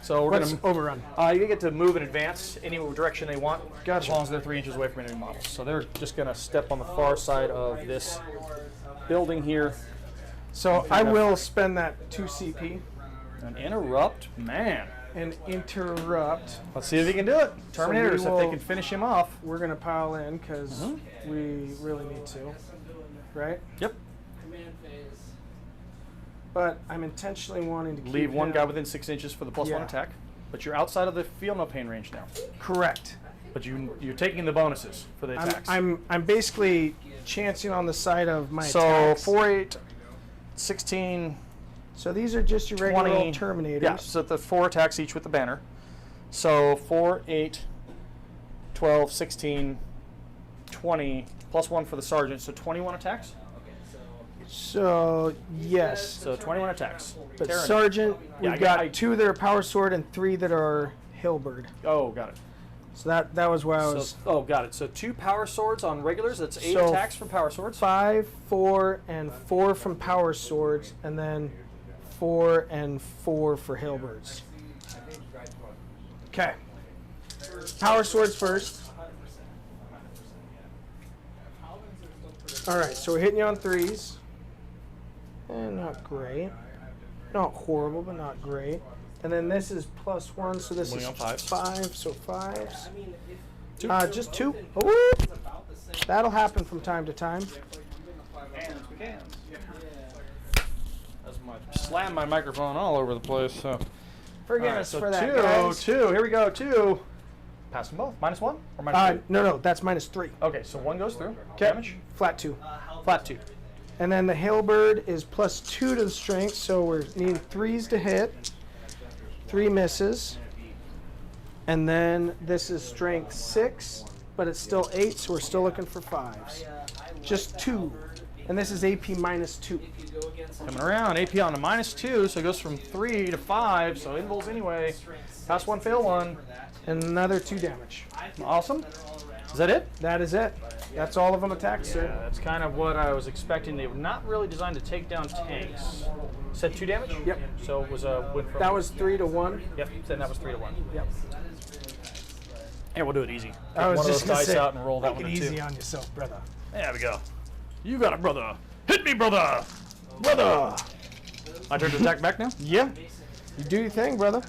So we're What's going to overrun? You get to move and advance any direction they want, as long as they're 3 inches away from enemy models. So they're just going to step on the far side of this building here So I will spend that 2 CP and interrupt. Man, and interrupt. let's see if he can do it. Terminators, if they will- can finish him off. We're going to pile in because we really need to, right? Yep. Command phase. But I'm intentionally wanting to keep Leave one him- guy within 6 inches for the +1 Yeah. attack, but you're outside of the feel no pain range now. Correct. But you're taking the bonuses for the attacks. I'm basically chancing on the side of my so attacks. 4, 8, 16. So these are just your regular 20, old Terminators. Yeah, so the 4 attacks each with the banner. So 4, 8, 12, 16, 20, +1 for the sergeant, so 21 attacks? So yes, So 21 attacks. but Tyranid. Sergeant, Yeah, we've I got- got 2 that are Power Sword and 3 that are Hillbird. Oh, got it. So that was why I was So, got it. So 2 power swords on regulars, that's 8 So attacks from power swords. 5, 4, and 4 from Power Swords, and then 4 and 4 for Hillbirds. Okay. Power Swords first. All right, so we're hitting you on 3s. And not great. Not horrible, but not great. And then this is +1, so this Moving is on 5s. 5, so 5s. I mean, if Just 2. Oh, it's about the same. that'll happen from time to time. Slam my microphone all over the place. So Forgive Alright, us so for that, 2, guys. 2. Here we go. 2. Pass them both. -1 or -2? No, that's -3. Okay, so 1 goes through. Damage. Flat 2. Flat 2. And then the Hillbird is +2 to the strength, so we're needing 3s to hit. 3 misses. And then this is strength 6, but it's still 8, so we're still looking for 5s. Just 2. And this is AP -2. Coming around. AP on a -2, so it goes from 3 to 5. So invulns anyway. Pass 1, fail 1. And another 2 damage. Awesome. Is that it? That is it. That's all of them attacked, sir. That's kind of what I was expecting. They were not really designed to take down tanks. Said 2 damage? Yep. So it was a win from. That was 3 to 1. Yep. Then that was 3 to 1. Yep. Yeah, we'll do it easy. I was one of just those gonna dice say, out and roll that make one it in easy 2. on yourself, brother. There we go. You got it, brother. Hit me, brother. Brother. My turn to attack back now. Yeah. You do your thing, brother.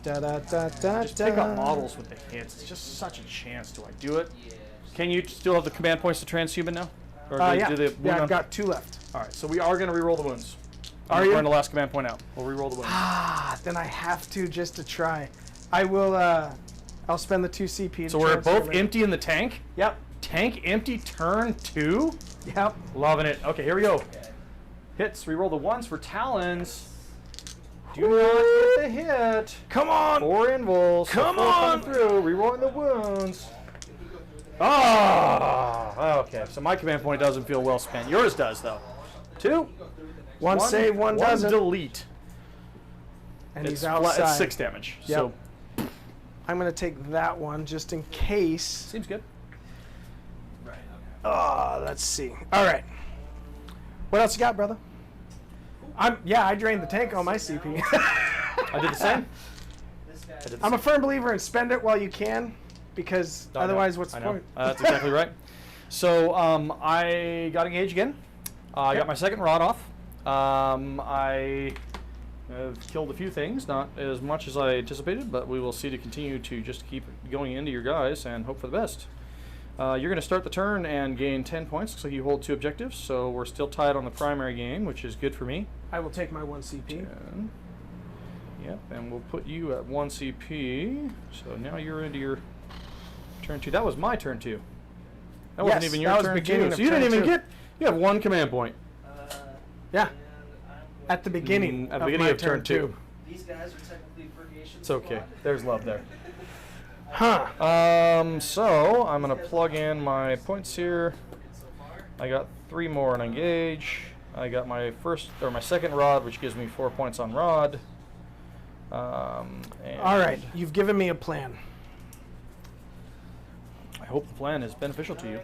Da da da da Just pick up models with the hits. It's just such a chance. Do I do it? Can you still have the command points to transhuman now? Or Yeah, do they wound yeah, on- I've got 2 left. All right, so we are going to reroll the wounds. Are I'm you? throwing the last command point out. We'll reroll the wounds. Then I have to just to try. I will. I'll spend the 2 CP. So to we're transfer both me. empty in the tank? Yep. Tank empty, turn 2? Yep. Loving it. Okay, here we go. Hits. Reroll the 1s for Talons. Do not get the hit. Come on. 4 invuls. Come 4 on. coming through. Rerolling the wounds. Ah. Okay, so my command point doesn't feel well spent. Yours does, though. 2. One save, one doesn't. delete. And he's It's outside. It's 6 damage. Yep. So I'm gonna take that one just in case. seems good. Let's see. All right. What else you got, brother? I drained the tank on my CP. I did the same. I'm a firm believer in spend it while you can, because I know, otherwise, what's I the know. point? That's exactly right. So I got engaged again. I got my second rod off. I have killed a few things, not as much as I anticipated, but we will see to continue to just keep going into your guys and hope for the best. You're going to start the turn and gain 10 points. Looks like you hold 2 objectives, so we're still tied on the primary game, which is good for me. I will take my 1 CP. 10. Yep, and we'll put you at 1 CP. So now you're into your turn 2. That was my turn 2. That wasn't Yes, even your that was turn beginning 2. of So you didn't turn even 2. get. You have 1 command point. Yeah, And I'm at the beginning. At the of beginning my of turn 2. These guys are technically purgation. It's okay. squad. There's love there. Huh. So I'm gonna plug in my points here. So far. I got 3 more on engage. I got my second rod, which gives me 4 points on rod. And All right, you've given me a plan. I hope the plan is beneficial to you.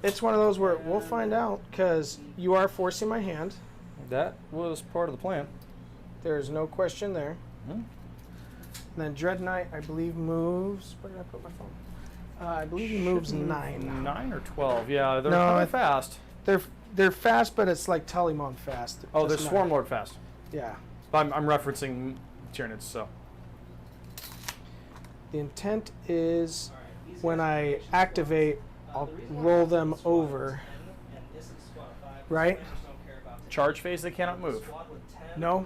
It's one of those where we'll find out, because you are forcing my hand. That was part of the plan. There's no question there. Hmm. And then Dread Knight, I believe, moves. Where did I put my phone? I believe he moves 9. 9 or 12? Yeah, they're No, kinda I- fast. They're fast, but it's like Talymon fast. Oh, they're Just Swarm 9. Lord fast. Yeah. I'm referencing Tyranids, so. The intent is when I activate, I'll roll them over. Right? Charge phase, they cannot move. No?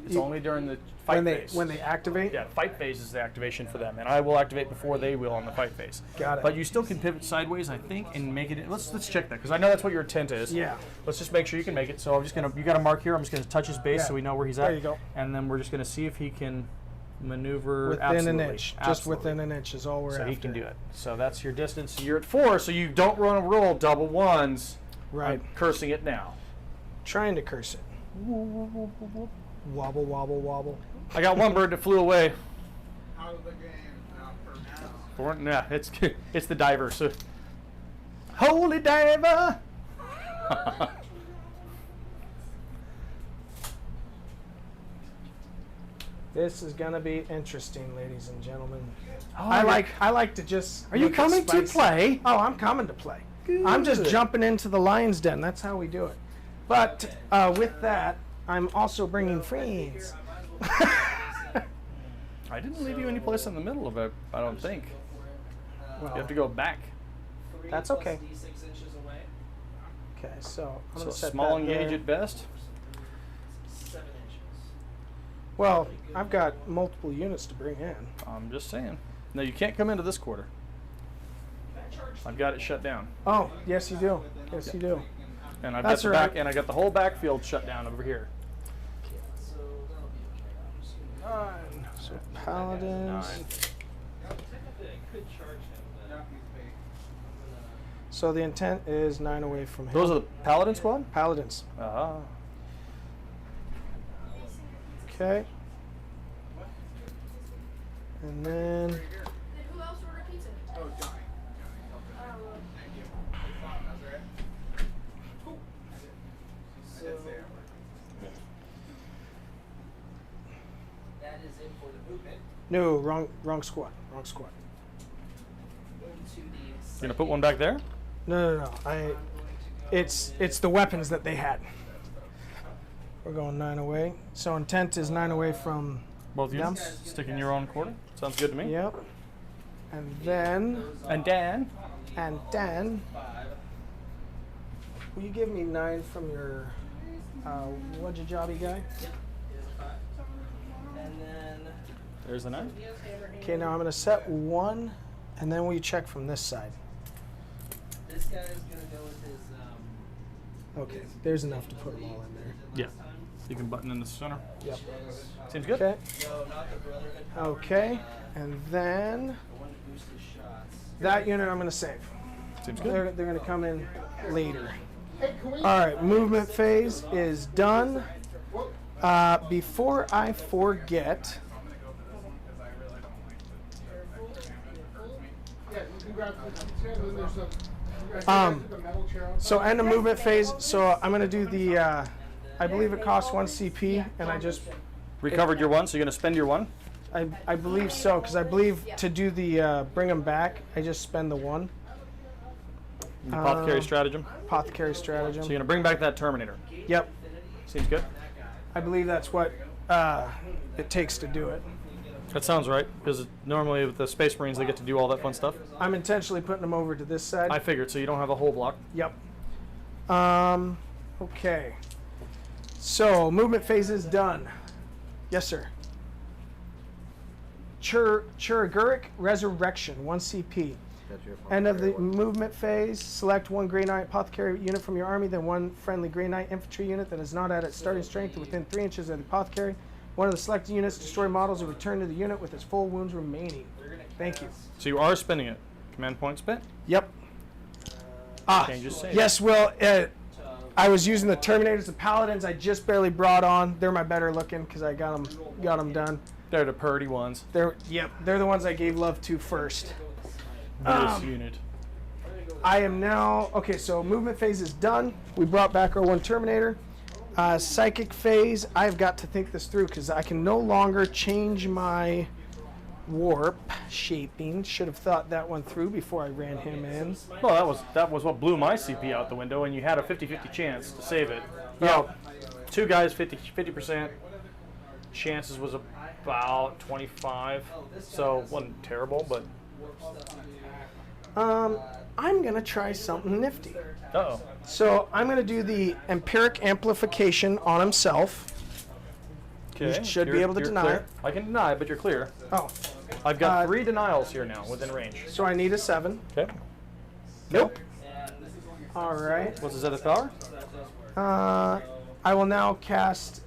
It's only during the fight phase. When they activate? Yeah, fight phase is the activation for them, and I will activate before they will on the fight phase. Got it. But you still can pivot sideways, I think, and make it. Let's check that, because I know that's what your intent is. Yeah. Let's just make sure you can make it. So I'm just gonna. You got a mark here. I'm just gonna touch his base Yeah. so we know where he's at. There you go. And then we're just gonna see if he can maneuver Within absolutely. an inch. Just Absolutely. within an inch is all we're So after. he can do it. So that's your distance. You're at 4, so you don't want to roll double ones. Right. I'm cursing it now. Trying to curse it. Wobble, wobble, wobble. I got one bird that flew away. Out of the game for now. Yeah, it's the diver. So, holy diver. This is gonna be interesting, ladies and gentlemen. Oh, I like to just. Are you make it coming to spicy. play? Oh, I'm coming to play. I'm just Good. jumping into the lion's den. That's how we do it. But with that, I'm also bringing friends. I didn't leave you any place in the middle of it. I don't think. Well, You have to go back. That's okay. D6 inches away. Okay, so I'm So gonna set small that engage there. at best. 7 inches. Well, I've got multiple units to bring in. I'm just saying. No, you can't come into this quarter. Can I charge? I've got it shut down, Oh, yes, you do. Yes, you do. and I've That's got the all right. back, and I got the whole backfield shut down over here. So that'll be okay. I'm just gonna. 9. So paladins. Technically, I could charge him, but I'm gonna. So the intent is 9 away from him. Those are the paladin squad. paladins. Ah. Okay. And then Then who else ordered pizza? Oh, Johnny. Johnny, help it. Thank you. I thought that was right. Cool. I did say it. That is it for the movement. no, wrong squad. Wrong squad. Going to the. You gonna put one back there? No. It's the weapons that they had. We're going 9 away. So intent is 9 away from Both them. units sticking your own quarter. Sounds good to me. Yep. And then And Dan. will you give me 9 from your what'd you jobby guy? Is a 5. And then. There's the 9. He has hammer Okay, now I'm gonna set 1, and then will you check from this side? This guy's gonna go with his. Okay, there's enough to put them all in there. Yeah. You can button in the center. Yep. Seems good. Okay. No, not the Brotherhood. power, Okay, uh, and then the one to boost his shots. that unit I'm gonna save. Seems They're good. gonna come in later. Hey, can we? All right, movement phase is done. Before I forget, Yeah, you can grab the chair, and then there's a. you guys Um, the metal chair outside. so end of movement phase. So I'm gonna do the. I believe it costs 1 CP, and I just. Recovered your 1, so you're gonna spend your 1. I believe so, because I believe to do the bring them back, I just spend the 1. Apothecary stratagem. Apothecary stratagem. So you're gonna bring back that Terminator. Yep. Seems good. I believe that's what it takes to do it. That sounds right, because normally with the Space Marines, they get to do all that fun stuff. I'm intentionally putting them over to this side. I figured, so you don't have a whole block. Yep. Okay. So, movement phase is done. Yes, sir. Chiraguric Resurrection, 1 CP. End of the movement phase. Select 1 Grey Knight Apothecary unit from your army, then 1 friendly Grey Knight infantry unit that is not at its starting strength within 3 inches of the apothecary. One of the selected units destroy models and return to the unit with its full wounds remaining. Thank you. So you are spending it. Command point spent? Yep. Changes save. Yes, well, I was using the Terminators, the Paladins I just barely brought on. They're my better looking because I got them done. They're the purdy ones. They're the ones I gave love to first. This unit. I am now, okay, so movement phase is done. We brought back our 1 Terminator. Psychic phase, I've got to think this through because I can no longer change my warp shaping. Should have thought that one through before I ran him in. Well, that was what blew my CP out the window, and you had a 50-50 chance to save it. Well, 2 guys, 50%. Chances was about 25, so it wasn't terrible, but... I'm going to try something nifty. Uh-oh. So I'm going to do the empiric amplification on himself. Okay. You should be able to deny clear. it. I can deny, but you're clear. Oh. I've got 3 denials here now within range. So I need a 7. Okay. Nope. All right. What's his other power? I will now cast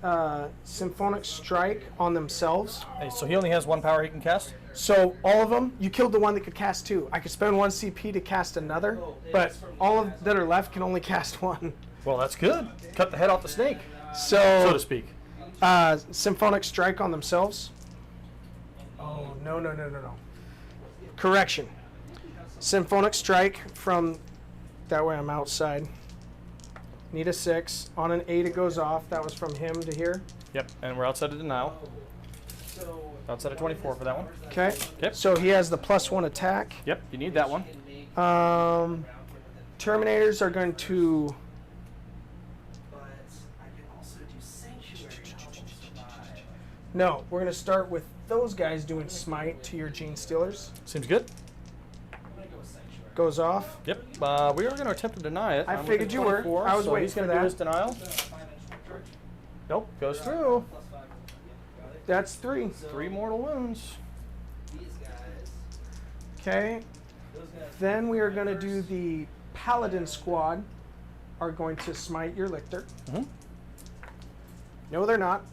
Symphonic Strike on themselves. Hey, so he only has 1 power he can cast? So all of them, you killed the one that could cast 2. I could spend 1 CP to cast another, but all of that are left can only cast 1. Well, that's good. Cut the head off the snake, So so to speak. Symphonic Strike on themselves. Oh, no. Correction. Symphonic Strike from, that way I'm outside. Need a 6. On an 8 it goes off. That was from him to here. Yep, and we're outside of denial. Outside of 24 for that one. Okay. Yep. So he has the +1 attack. Yep, you need that one. Terminators are going to... No, we're going to start with those guys doing smite to your Gene Stealers. Seems good. Goes off. Yep, we are going to attempt to deny it. I I'm figured within you were. 24, I was so waiting he's for going to do that. his denial. Nope, goes through. That's 3. 3 mortal wounds. Okay. Then we are going to do the Paladin squad are going to smite your Lictor. Mm-hmm. No, they're not.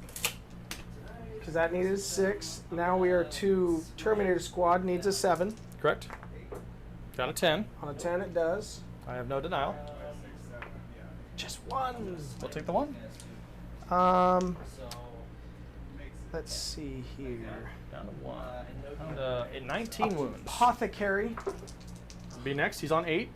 Because that needed a 6. Now we are to Terminator squad needs a 7. Correct. Got a 10. On a 10 it does. I have no denial. Just 1. We'll take the 1. Let's see here. Down to 1. Down to 19 wounds. Apothecary. Be next. He's on 8.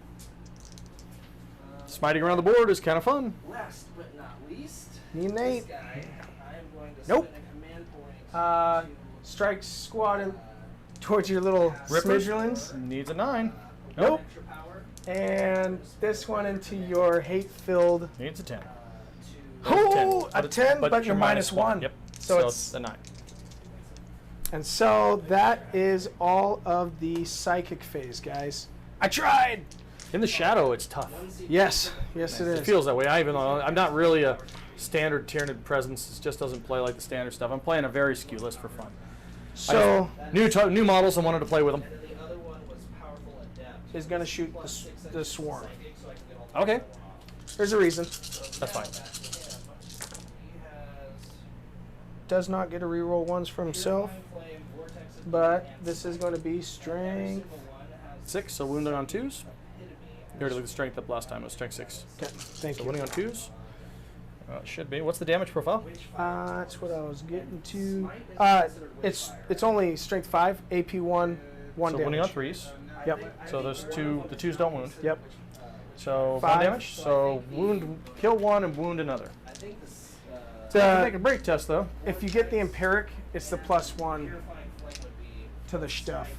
Smiting around the board is kind of fun. Last but not least, Need an 8. this guy, I am going to Nope. spend a command point Strike squad in, towards your little Rippers. smidgelins. Needs a 9. Nope. extra power And this one into your hate-filled. Needs a 10. Oh, a 10, but but you're you're -1. Yep. So it's a 9. And so that is all of the psychic phase, guys. I tried. In the shadow, it's tough. Yes, it It is. feels that way. I'm not really a standard Tyranid presence. It just doesn't play like the standard stuff. I'm playing a very skew list for fun. So New models. I wanted to play with them. and the other one was powerful adept. is gonna shoot the swarm. So I can get all Okay, There's a reason. that's fine. he has Does not get to reroll 1s for himself, flame, vortex, and but this is going to be strength. one has 6, so wounding on 2s. You already looked the strength up last time. It was strength 6. Okay, thank So you. wounding on 2s. It should be. What's the damage profile? That's what I was getting to. It's only strength 5, AP 1, 1 So damage. wounding on 3s. Yep, So those two, the 2s don't wound. yep. So 5. 1 damage. So kill 1 and wound another. I think this You can make a break test though. If you get the empiric, it's the +1 purifying flame would be to the stuff.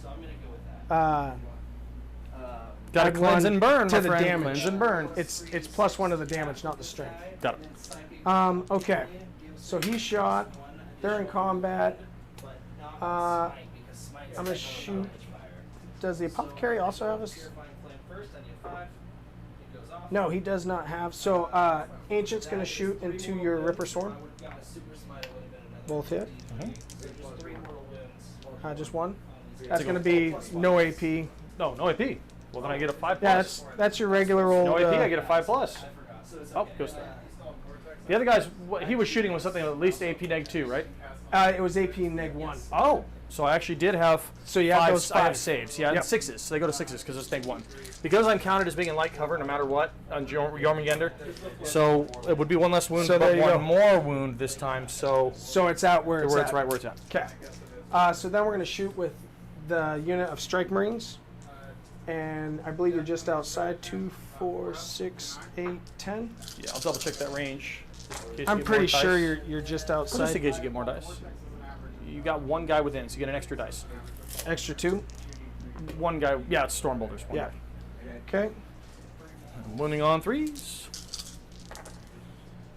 so I'm gonna go with that. Got to Add cleanse 1 and burn, to my the friend. damage. Cleanse and burn. It's +1 to the damage, not the strength. Got it. Okay, so he shot. They're in combat. I'm gonna shoot. Does the apothecary also have a? No, he does not have. So Ancient's gonna shoot into your Ripper Sword. Both hit. Just one. That's gonna be no AP. No, no AP. Well, then I get a 5+. Yeah, that's your regular old. No AP, I get a 5+. Oh, goes through. The other guy's, what he was shooting was something at least AP -2, right? It was AP -1. Oh, so I actually did have. So you have five, those I have five. saves. Yeah, Yep. and 6s. So they go to 6s because it's -1. Because I'm counted as being in light cover no matter what on Jormungandr, so it would be one less wound, So but there you one go. more wound this time. So So it's out where it's at. right where it's at. Okay. So then we're gonna shoot with the unit of Strike Marines, and I believe you're just outside 2, 4, 6, 8, 10. Yeah, I'll double check that range. in case you I'm get pretty more sure dice. you're just Well, just in outside. case you get more dice. You got one guy within, so you get an extra dice. Extra 2. One guy, yeah, it's Storm Bolters. One Yeah. guy. Okay. Wounding on 3s.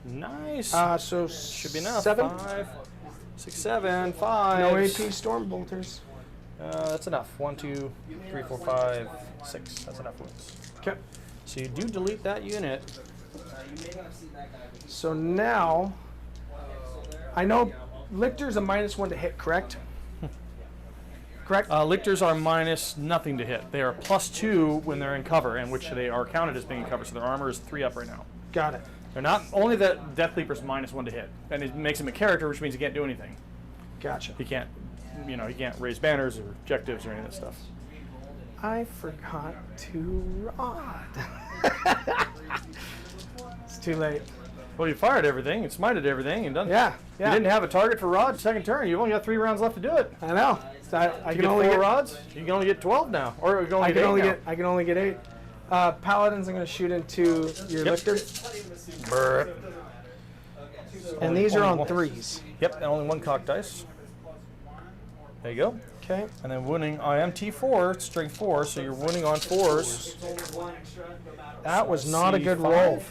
Nice. So Should be enough. 7. 5, 6, 7, 5. No AP Storm Bolters. That's enough. 1, 2, 3, 4, 5, 6. That's enough wounds. Okay. So you do delete that unit. So now, I know Lictor's a -1 to hit, correct? Correct? Lictors are minus nothing to hit. They are +2 when they're in cover, and which they are counted as being in cover. So their armor is 3 up right now. Got it. They're not only that Death Leaper's -1 to hit, and it makes him a character, which means he can't do anything. Gotcha. He can't, he can't raise banners or objectives or any of that stuff. I forgot to rod. It's too late. Well, you fired everything, and smited everything, and done. Yeah, yeah. You didn't have a target for Rod second turn. You've only got 3 rounds left to do it. I know. So I You can get only 4 get rods. You can only get 12 now, or you can only I get can 8 only now. get I can only get 8. Paladins, I'm going to shoot into your Yep. Lictor, Brr. and these are on Only one. 3s. Yep, and only 1 cock dice. There you go. Okay. And then wounding, I am T4, strength 4, so you're wounding on 4s. That was not a good roll.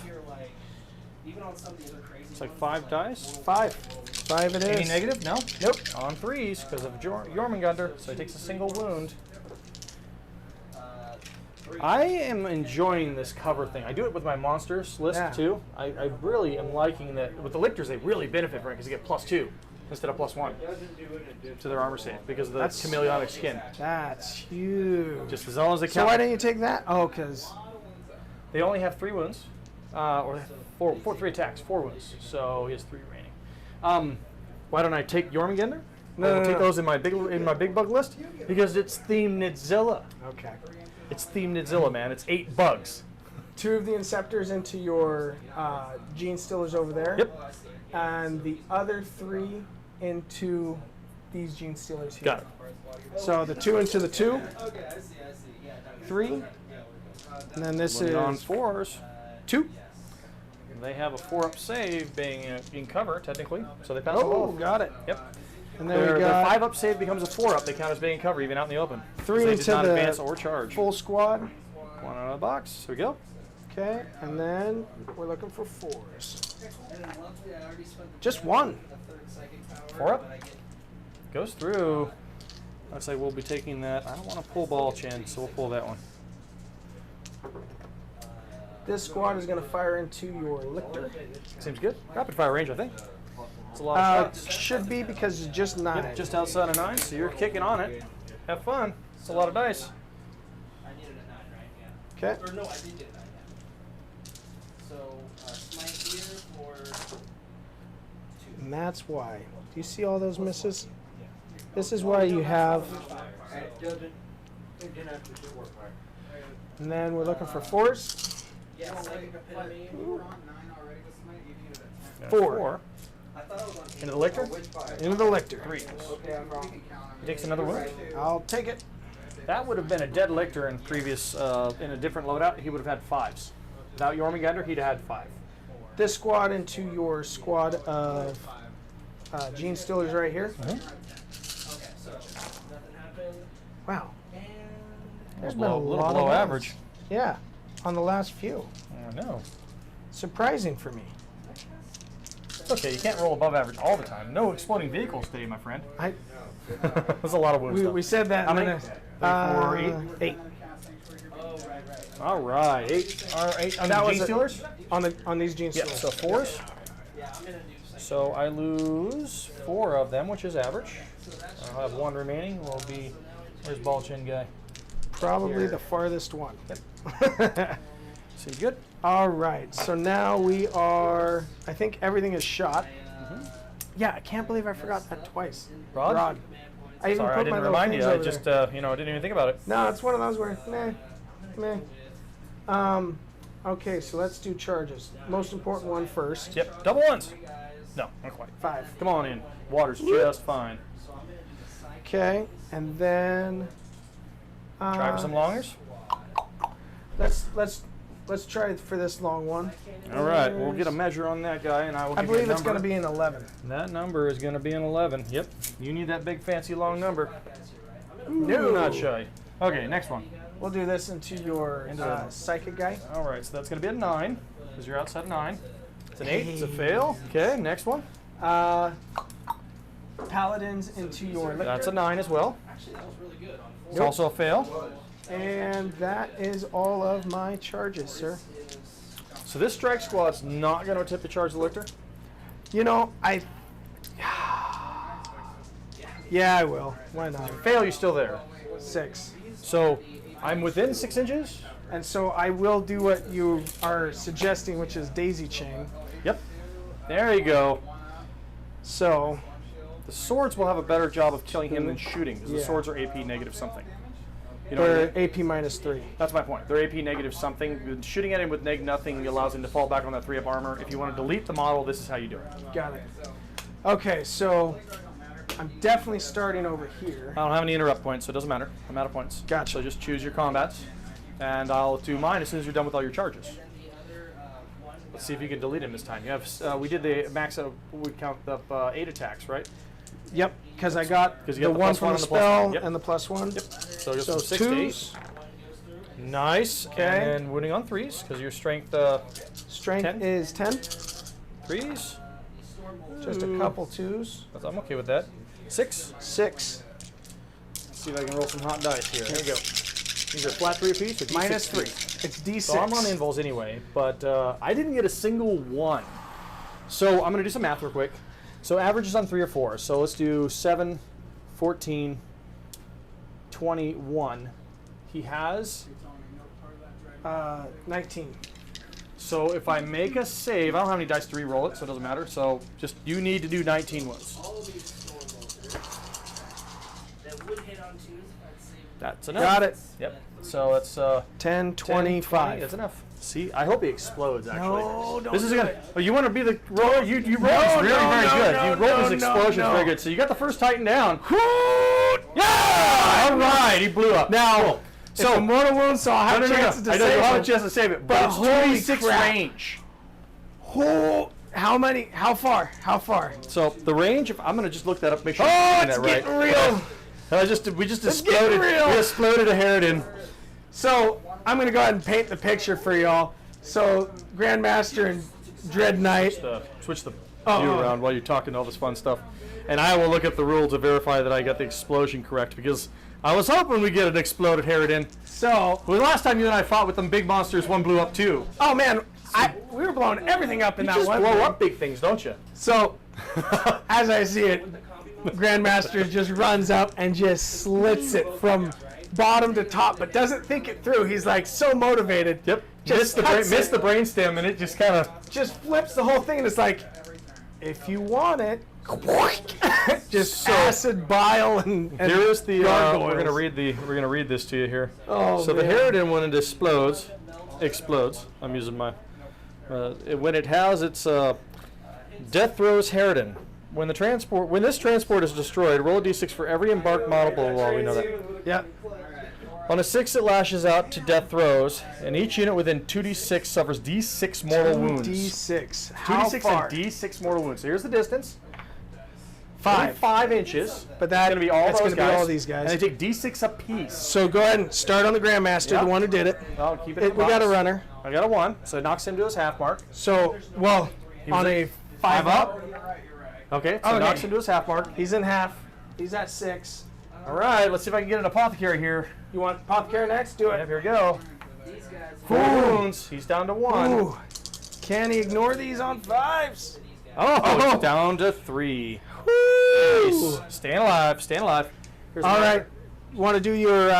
It's like 5 dice. 5. 5 it is. Any negative? No? Nope. On 3s because of Jormungandr, so he takes a single wound. I am enjoying this cover thing. I do it with my monsters list Yeah. too. I really am liking that. With the Lictors, they really benefit from it because they get +2 instead of +1 to their armor save because of the That's- chameleonic skin. That's huge. Just as long as they So count. why didn't you take that? Oh, because They only have 3 wounds, or 3 attacks, 4 wounds. So he has 3 remaining. Why don't I take Jormungandr? No, I'll no, take no. those in my big bug list because it's themed Nidzilla. okay. It's themed Nidzilla, man. It's 8 bugs. 2 of the Inceptors into your Gene Stealers over there. Yep. And the other 3 into these Gene Stealers here. Got it. So the 2 into the 2. 3. And then this Wounding on is 4s. 2. They have a 4-up save being in cover, technically, so they pass them Oh, both. got it. Yep. And then Their we got 5-up save becomes a 4-up. They count as being in cover, even out in the open. 3 So they into did not the advance or charge. full squad. 1 out of the box. Here we go. Okay, and then we're looking for 4s. Just 1. 4-up. Goes through. Looks like we'll be taking that. I don't want to pull ball chin, so we'll pull that one. This squad is going to fire into your Lictor. Seems good. Rapid fire range, I think. It's a lot of shots. Should be because it's just 9. Yep, just outside of 9, so you're kicking on it. Have fun. It's a lot of dice. I needed a 9, right? Yeah. Okay. Or no, I did get a 9. Yeah. So smite here for 2. And that's why. Do you see all those misses? This is why you have. And then we're looking for 4s. Yeah, psychic epitome. Yeah, 4. I thought I was on Into the Lictor? Into the Lictor. 3. He takes another wound. I'll take it. That would have been a dead Lictor in previous, in a different loadout. He would have had 5s. Without Jormungandr, he'd have had 5. This squad into your squad of Gene Stealers right here. Okay, so nothing happened. Wow. And There's been Little a below, lot below of average. ones. Yeah, on the last few. I know. Surprising for me. okay. You can't roll above average all the time. No exploding vehicles today, my friend. That's a lot of wounds. We said that. How many? 4, 8. 8. All right, 8. All right, on That the was Gene Stealers? on these Gene Yeah, Stealers. so 4s. So I lose 4 of them, which is average. I'll have 1 remaining. Will be, where's ball chin guy? Probably the farthest one. Seems good. All right, so now we are. I think everything is shot. Yeah, I can't believe I forgot that twice. Rod? I even Sorry, put I my didn't little remind things you. I over just, there. I didn't even think about it. No, it's one of those where meh. Okay, so let's do charges. Most important one first. Yep, double ones. No, not quite. 5. Come on in. Water's just fine. Okay, and then Try for some longers. let's try for this long one. All right, we'll get a measure on that gue, and I will. I give you a believe it's going to number. be an 11. That number is going to be an 11. Yep. You need that big, fancy, long number. No. Not shy. Okay, next one. We'll do this into your psychic guy. All right, so that's going to be a 9, because you're outside 9. It's an 8. It's a fail. Okay, next one. Paladins into your lictor. That's a 9 as well. It's also a fail. And that is all of my charges, sir. So this strike squad's not going to attempt to charge the lictor. You know, yeah, I will. Why not? Fail, you're still there. 6. So I'm within 6 inches. And so I will do what you are suggesting, which is daisy chain. Yep. There you go. So The swords will have a better job of killing him than shooting, because the Yeah. swords are AP negative something. You know what I they're mean? AP minus 3. That's my point. They're AP negative something. Shooting at him with neg nothing allows him to fall back on that 3 up armor. If you want to delete the model, this is how you do it. Got it. Okay, so I'm definitely starting over here. I don't have any interrupt points, so it doesn't matter. I'm out of points. Gotcha. So just choose your combats, and I'll do mine as soon as you're done with all your charges. Let's see if you can delete him this time. You have we did the max of, we count up 8 attacks, right? Yep, because I got 'Cause you the got the one plus from one the and the plus spell one. Yep. and the +1. Yep. So just So from 6 to 8. 2s, Nice. Okay. And then wounding on 3s, because your strength strength 10? is 10. 3s. Just a couple 2s. I'm okay with that. 6. 6. Let's see if I can roll some hot dice here. There you go. These are flat 3 apiece. Or D6 Minus 3. apiece? It's D6. So I'm on invols anyway, but I didn't get a single 1. So I'm going to do some math real quick. So average is on 3 or 4. So let's do 7, 14, 21. He has. 19. So if I make a save, I don't have any dice to re-roll it, so it doesn't matter. So just you need to do 19 wounds. That's enough. Got it. Yep. So it's 10, 10, 25. 20. That's enough. See, I hope he explodes. Actually, No, don't this is do gonna. it. Oh, you want to be the roller? You roll this really very good. You roll this explosion very good. So you got the first Titan down. Yeah! All right, he blew up. Now, Cool. so I'm mortal wound, so I'll have chances to I know you save have a him. chance to save it, But but it's holy 26 crap. range. How many? How far? How far? So the range. If I'm gonna just look that up, make sure Oh, I'm it's doing that right. getting real. We just It's exploded. getting real. We exploded a Harridan. So I'm gonna go ahead and paint the picture for y'all. So Grandmaster and Dread Knight. Switch the Oh, view oh. around while you're talking all this fun stuff, and I will look at the rule to verify that I got the explosion correct, because I was hoping we get an exploded Harridan. So, Well, the last time you and I fought with them big monsters, one blew up too. oh man, we were blowing everything up in You that just one. blow thing. up big things, don't you? So, as I see it, Grandmaster just runs up and just slits it from bottom to top, but doesn't think it through. He's like so motivated. Yep. Just Missed the brainstem, and it just kind of. Just flips the whole thing, and it's like, if you want it, just So- acid, bile, and Here is the. gargoyles. We're gonna read this to you here. Oh, So the man. Harridan, when it explodes. I'm using my. When it has its death throws Harridan. When this transport is destroyed, roll a d6 for every embarked model. Blah blah blah. We know that. Yeah. On a 6, it lashes out to death throws, and each unit within 2d6 suffers d6 mortal wounds. D6. How 2d6 far? and d6 mortal wounds. So here's the distance. 5. 5 inches. But that's Going to be all that's those gonna guys. be all these guys. And they take d6 apiece. So go ahead and start on the Grandmaster, Yep. the one who did it. I'll keep it. We got a runner. I got a 1, so it knocks him to his half mark. So, well, was on a 5 up. You're right. Okay, so Okay. knocks into his half mark. He's in half. He's at 6. All right, let's see if I can get an apothecary here. You want Apothecary next? Do Yep, it. here we go. These guys. 4 wounds. He's down to 1. Ooh. Can he ignore these on 5s? Oh, he's down to 3. Woo! Staying alive, staying alive. Here's All another. right. Want to do your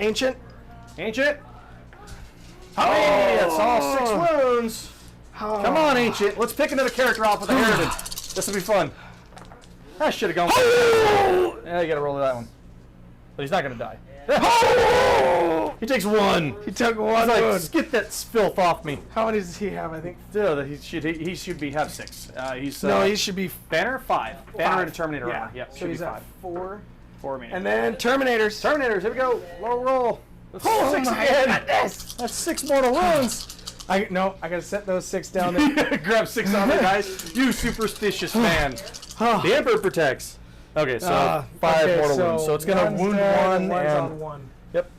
Ancient? Ancient. Hey, that's all 6 wounds. Come on, Ancient. Let's pick another character off with a Tyranids. This will be fun. I should have gone. Yeah, you gotta roll that one. But he's not gonna die. He takes 1. He took 1 He's like, wound. get that filth off me. How many does he have? I think. Still, he should have 6. He's No, he should be Banner 5. Banner and Terminator Yeah. armor. Yep, So should he's be at 5. 4. 4 meaning. And then Terminators. Terminators. Here we go. Low roll. That's Oh 6 my again. goodness. That's 6 mortal wounds. I gotta set those 6 down there. Grab 6 on there, guys. You superstitious man. The Emperor protects. Okay, so 5 okay, mortal wounds. So it's gonna one's wound dead 1 one's and on 1. yep.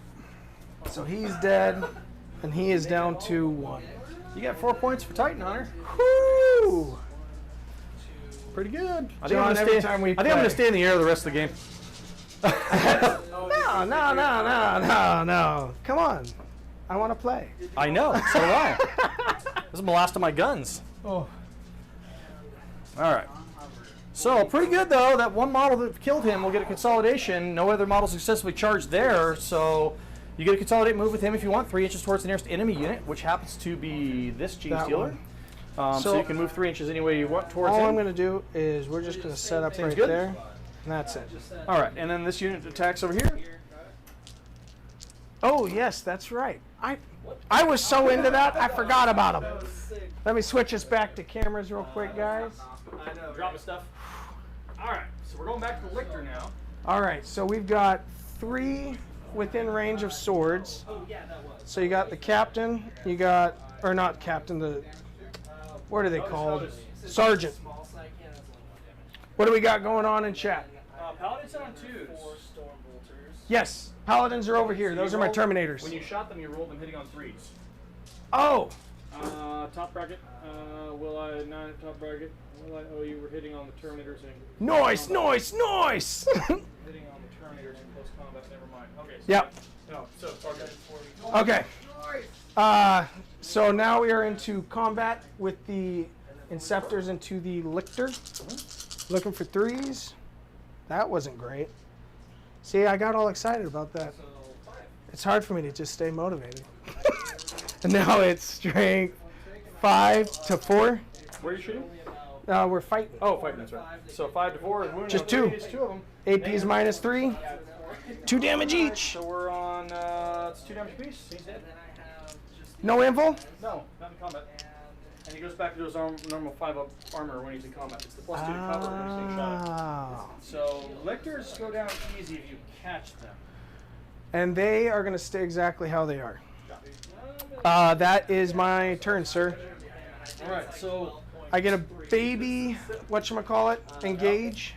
So he's dead, and he is down to 1. You got 4 points for Titan Hunter. Woo! Pretty good. I think John, I'm gonna every stay. time we I think I'm gonna play. stay in the air the rest of the game. No. Come on. I want to play. I know. So do I. This is my last of my guns. Oh. All right. So pretty good though. That one model that killed him will get a consolidation. No other model successfully charged there, so you get a consolidate move with him if you want 3 inches towards the nearest enemy unit, which happens to be this Gene That Stealer. one. So you can move 3 inches any way you want towards All him. I'm going to do is we're just going to set up Seems right good. there, and that's it. All right, and then this unit attacks over here. Oh, yes, that's right. I was so into that, I forgot about him. Let me switch us back to cameras real quick, guys. I know. Dropping stuff. All right, so we're going back to the Lictor now. All right, so we've got 3 within range of swords. So you got the captain, you got, or not captain, the, what are they called? Sergeant. What do we got going on in chat? Paladins on 2s. Yes, paladins are over here. Those are my Terminators. When you shot them, you rolled them hitting on 3s. Oh, Top bracket. Will I not top bracket? Will I? Oh, you were hitting on the Terminators and nice. hitting on the Terminators in close combat. Never mind. Okay. So, Yep. No. So target. Okay. So now we are into combat with the Inceptors into the Lictor. Looking for 3s. That wasn't great. See, I got all excited about that. It's hard for me to just stay motivated. And now it's strength 5 to 4. Where are you shooting? We're fighting. Oh, fighting. That's right. So 5 to 4 is wounding. Just on 2. 3, it's 2 of them. AP's minus 3. 2 damage each. So we're on. It's 2 damage apiece. He's dead. No invul? No, not in combat. And he goes back to his normal 5-up armor when he's in combat. It's the +2 to cover when he's being shot. Ah. So Lictors go down easy if you catch them. And they are going to stay exactly how they are. That is my turn, sir. All right, so I get a baby, whatchamacallit, engage.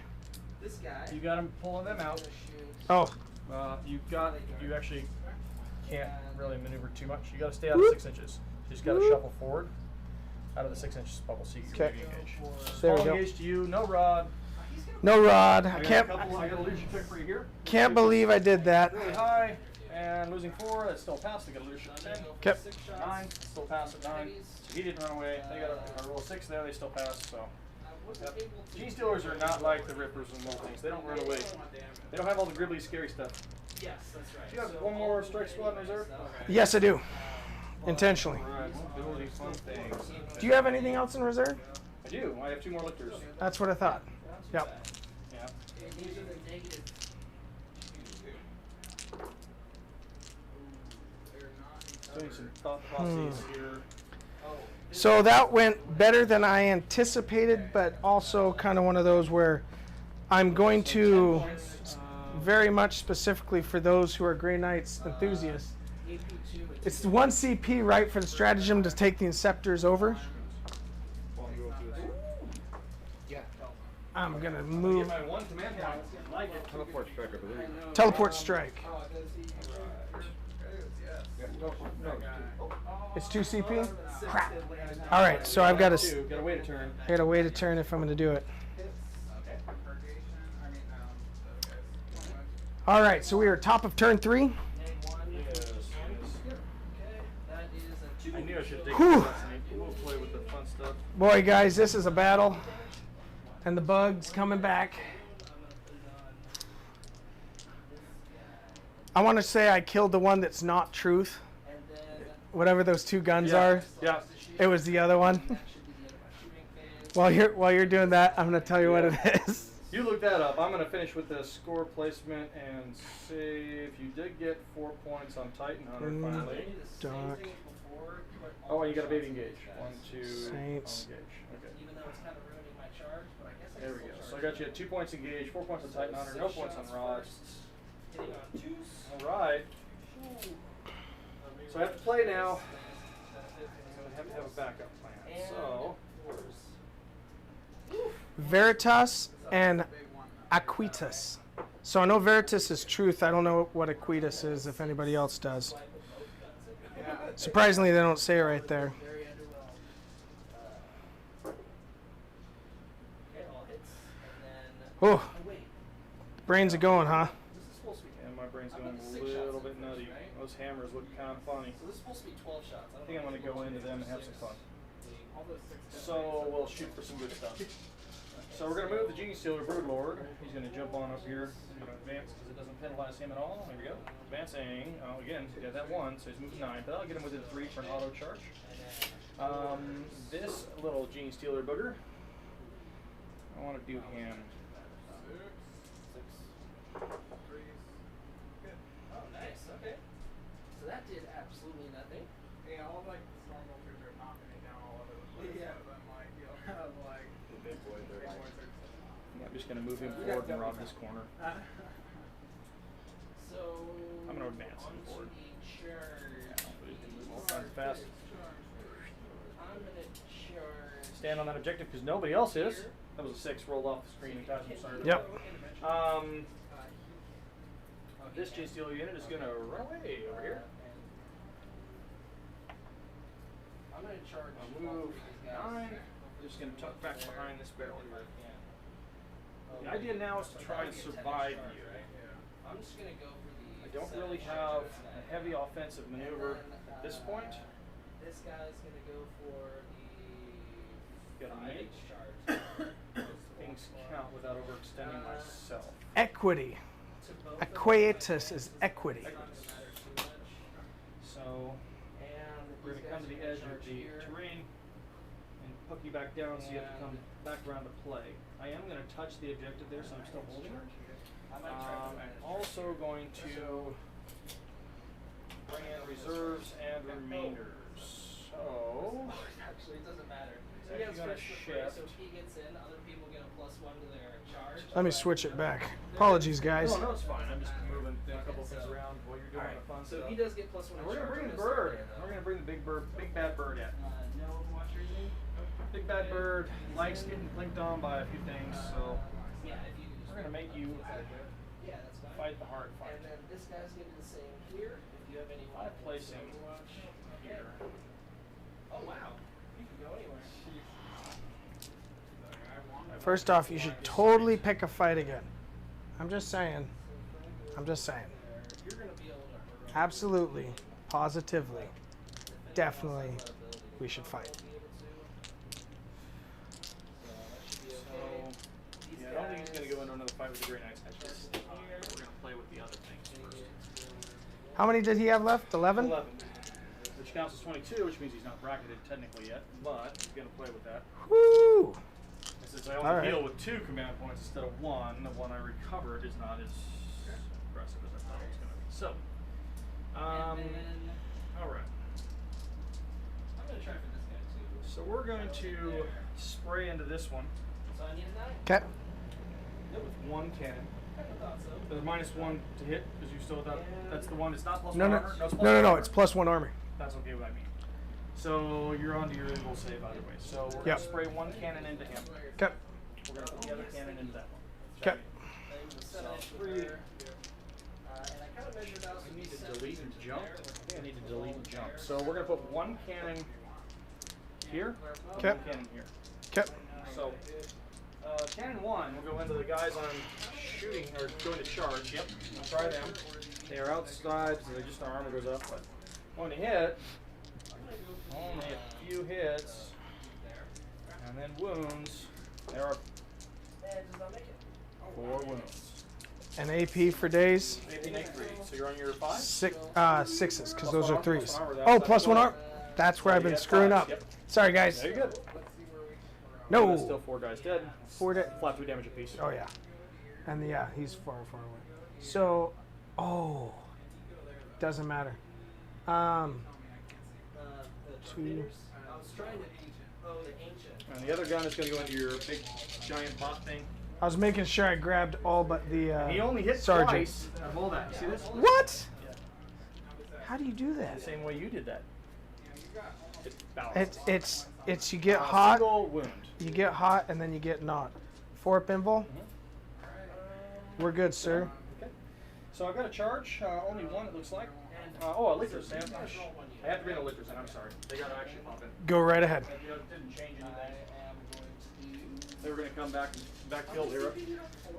you got him pulling them out. Oh, You actually can't really maneuver too much. You got to stay out of 6 inches. You just got to shuffle forward out of the 6 inches bubble so you can Okay. baby engage. There we Small go. engage to you, no rod. no rod. I got a leadership check for you here. Can't believe I did that. Really high and losing 4. That's still passed. I got a leadership 10. Okay. 9, still pass at 9. So he didn't run away. They got a roll 6 there. They still pass. So. Yep. Gene Stealers are not like the Rippers and Moltings. They don't run away. They don't have all the gribbly, scary stuff. Yes, that's right. Do you have one more strike squad in reserve? Yes, I do. Intentionally. Alright, ability, fun things. Do you have anything else in reserve? I do. I have 2 more Lictors. That's what I thought. Yep. Yeah. Doing some thought processes here. So that went better than I anticipated, but also kind of one of those where I'm going to, very much specifically for those who are Grey Knights enthusiasts, it's 1 CP, right, for the stratagem to take the Inceptors over. I'm going to move. My 1 command point. Like it. Teleport strike, I believe. Teleport strike. It's 2 CP? Crap. All right, so I've got to. Gotta wait a turn. I got to wait a turn if I'm going to do it. All right, so we are top of turn 3. Name 1. Yes. Okay, that is a 2. I knew I should have taken Whew. this lesson. We'll play with the fun stuff. Boy, guys, this is a battle. And the bug's coming back. I want to say I killed the one that's not truth. And then Whatever those 2 guns are. Yeah. It was the other one. that should be the end of my shooting phase. While you're doing that, I'm going to tell you what it is. You look that up. I'm going to finish with the score placement and see if you did get 4 points on Titan Hunter Mm. finally. I do the same Dark. thing before, but Oh, all and you got a the baby shots engage. are 1, 2, Saints. engage. Okay. Even though it's kind of ruining my charge, but I guess I There can we go. still So I charge got you at 2 points engage, 4 points on Titan Hunter, no 6 points on shots Rod. first, hitting on 2s. All right. So I have to play now. I'm going to have a backup plan. And So, 4s. Veritas and Aquitas. So I know Veritas is truth. I don't know what Aquitas is, if anybody else does. Surprisingly, they don't say it right there. Very underwhelmed. Okay, all hits. And then. Oh, Oh, wait. brains are going, huh? This is supposed to be. and my brain's I've going got a 6 shots little in bit first, nutty. right? Those hammers look kind of funny. So this is supposed to be 12 shots. I think I'm going to go into them and have some fun. All those 6 So we'll shoot for some good stuff. So we're going to move the Genie Stealer Broodlord. He's going to jump on up here. He's going to advance because it doesn't penalize him at all. There we go. Advancing. Oh, again, he got that 1, so he's moving 9. But I'll get him within 3 for an auto charge. This little Genie Stealer booger, I want to do him. 6. Oh, nice. Okay. So that did absolutely nothing. Yeah, all like the storm vultures are knocking it down all over the place. Yeah. But I'm like, you'll have like Big boy, big they're boys are I'm just going to move him forward and rob this corner. So. I'm gonna advance him onto forward. the charge. All kinds of fast. I'm gonna charge. Stand on that objective because nobody else is. That was a 6 rolled off the screen. Guys, I'm sorry. Yep. This Genie Stealer unit is going to run away over here. I'm gonna charge. I'll move 9. I'm just going to tuck back behind this barrel here. The idea now is to try and survive you. I'm just gonna go for the. I don't really have a heavy offensive maneuver at this point. This guy's gonna go for the. Gotta 5 make charge. things count without overextending myself. Equity. To both of them. Aquitas is equity. Doesn't matter too much. So And we're these going to come guys to the are edge gonna of charge the here. terrain and hook you back down so you have to come back around to play. I am going to touch the objective there, so I'm still holding it. I might try for I'm that. also going to bring in reserves and remainders. So Actually, it doesn't matter. So Actually he gets gonna first to free, shift. so if he gets in, other people get a +1 to their charge. Let me switch it back. Apologies, guys. no, it's fine. I'm just moving a couple things around while you're doing the fun So stuff. he does get +1 to And we're charge. gonna bring on the this bird. area, though. We're gonna bring the big bird, big bad bird in. No Overwatch reasoning? Big bad bird likes getting blinked on by a few things, so Yeah, if you do. we're gonna make you Yeah, that's fine. fight the hard fight. And then this guy's gonna do the same here. If you have any. I place him Overwatch. here. Oh wow, you can go anywhere. First off, you should totally pick a fight again. I'm just saying. I'm just saying. You're gonna be able to. Absolutely. Positively. Definitely. We should fight. Yeah, I don't think he's gonna go into another fight with the Grey Knights. We're gonna play with the other things first. How many did he have left? 11? 11, which counts as 22, which means he's not bracketed technically yet, but he's gonna play with that. Woo! Since I All only right. heal with 2 command points instead of 1, the one I recovered is not as aggressive as I thought it was gonna be. So, And then all right. I'm gonna try for this guy too. So we're going to spray into this one So I need a 9. Okay. with 1 cannon. I thought so. There's -1 to hit because you still without. That's the one. It's not +1 No, no, armor. It's no, +1 It's +1 armor. That's okay what I mean. So you're on to your invul save either way. So we're Yep. gonna spray 1 cannon into him. Okay. We're gonna put the other cannon into that one. Okay. It was a 7 inch Free. with her. And I kind of measured out I some need to centimeters delete and in jump. there. I need need to delete and jump. So we're going to put one cannon here, and Okay. one cannon here. Okay. So cannon 1 will go into the guys I'm shooting or going to charge. Yep, I'll try them. They are outside, so they just, our armor goes up. But going to hit, only a few hits, and then wounds. There are 4 wounds. An AP for days. AP make 3. So you're on your 5? Sixes, because those are threes. armor, that's Oh, not plus one going arm. That's where I've been you got screwing 5, up. yep. Sorry, guys. There you go. No. That's still 4 guys dead. 4 to. Flat 3 damage apiece. Oh yeah. And yeah, he's far away. So, doesn't matter. The 2. leaders? I was trying to. Oh, the ancient. And the other gun is going to go into your big giant bot thing. I was making sure I grabbed all but the He only hit sergeant. twice out of all that. You see this? What? How do you do that? The same way you did that. It's balanced. It's you get hot, Single wound. you get hot, and then you get not. 4 pinball. We're good, sir. Okay. So I've got a charge. Only one, it looks like. A liquor stand. I have to bring a liquor stand. I'm sorry. They got to actually pop in. Go right ahead. It didn't change anything. They were going to come back and backfill here.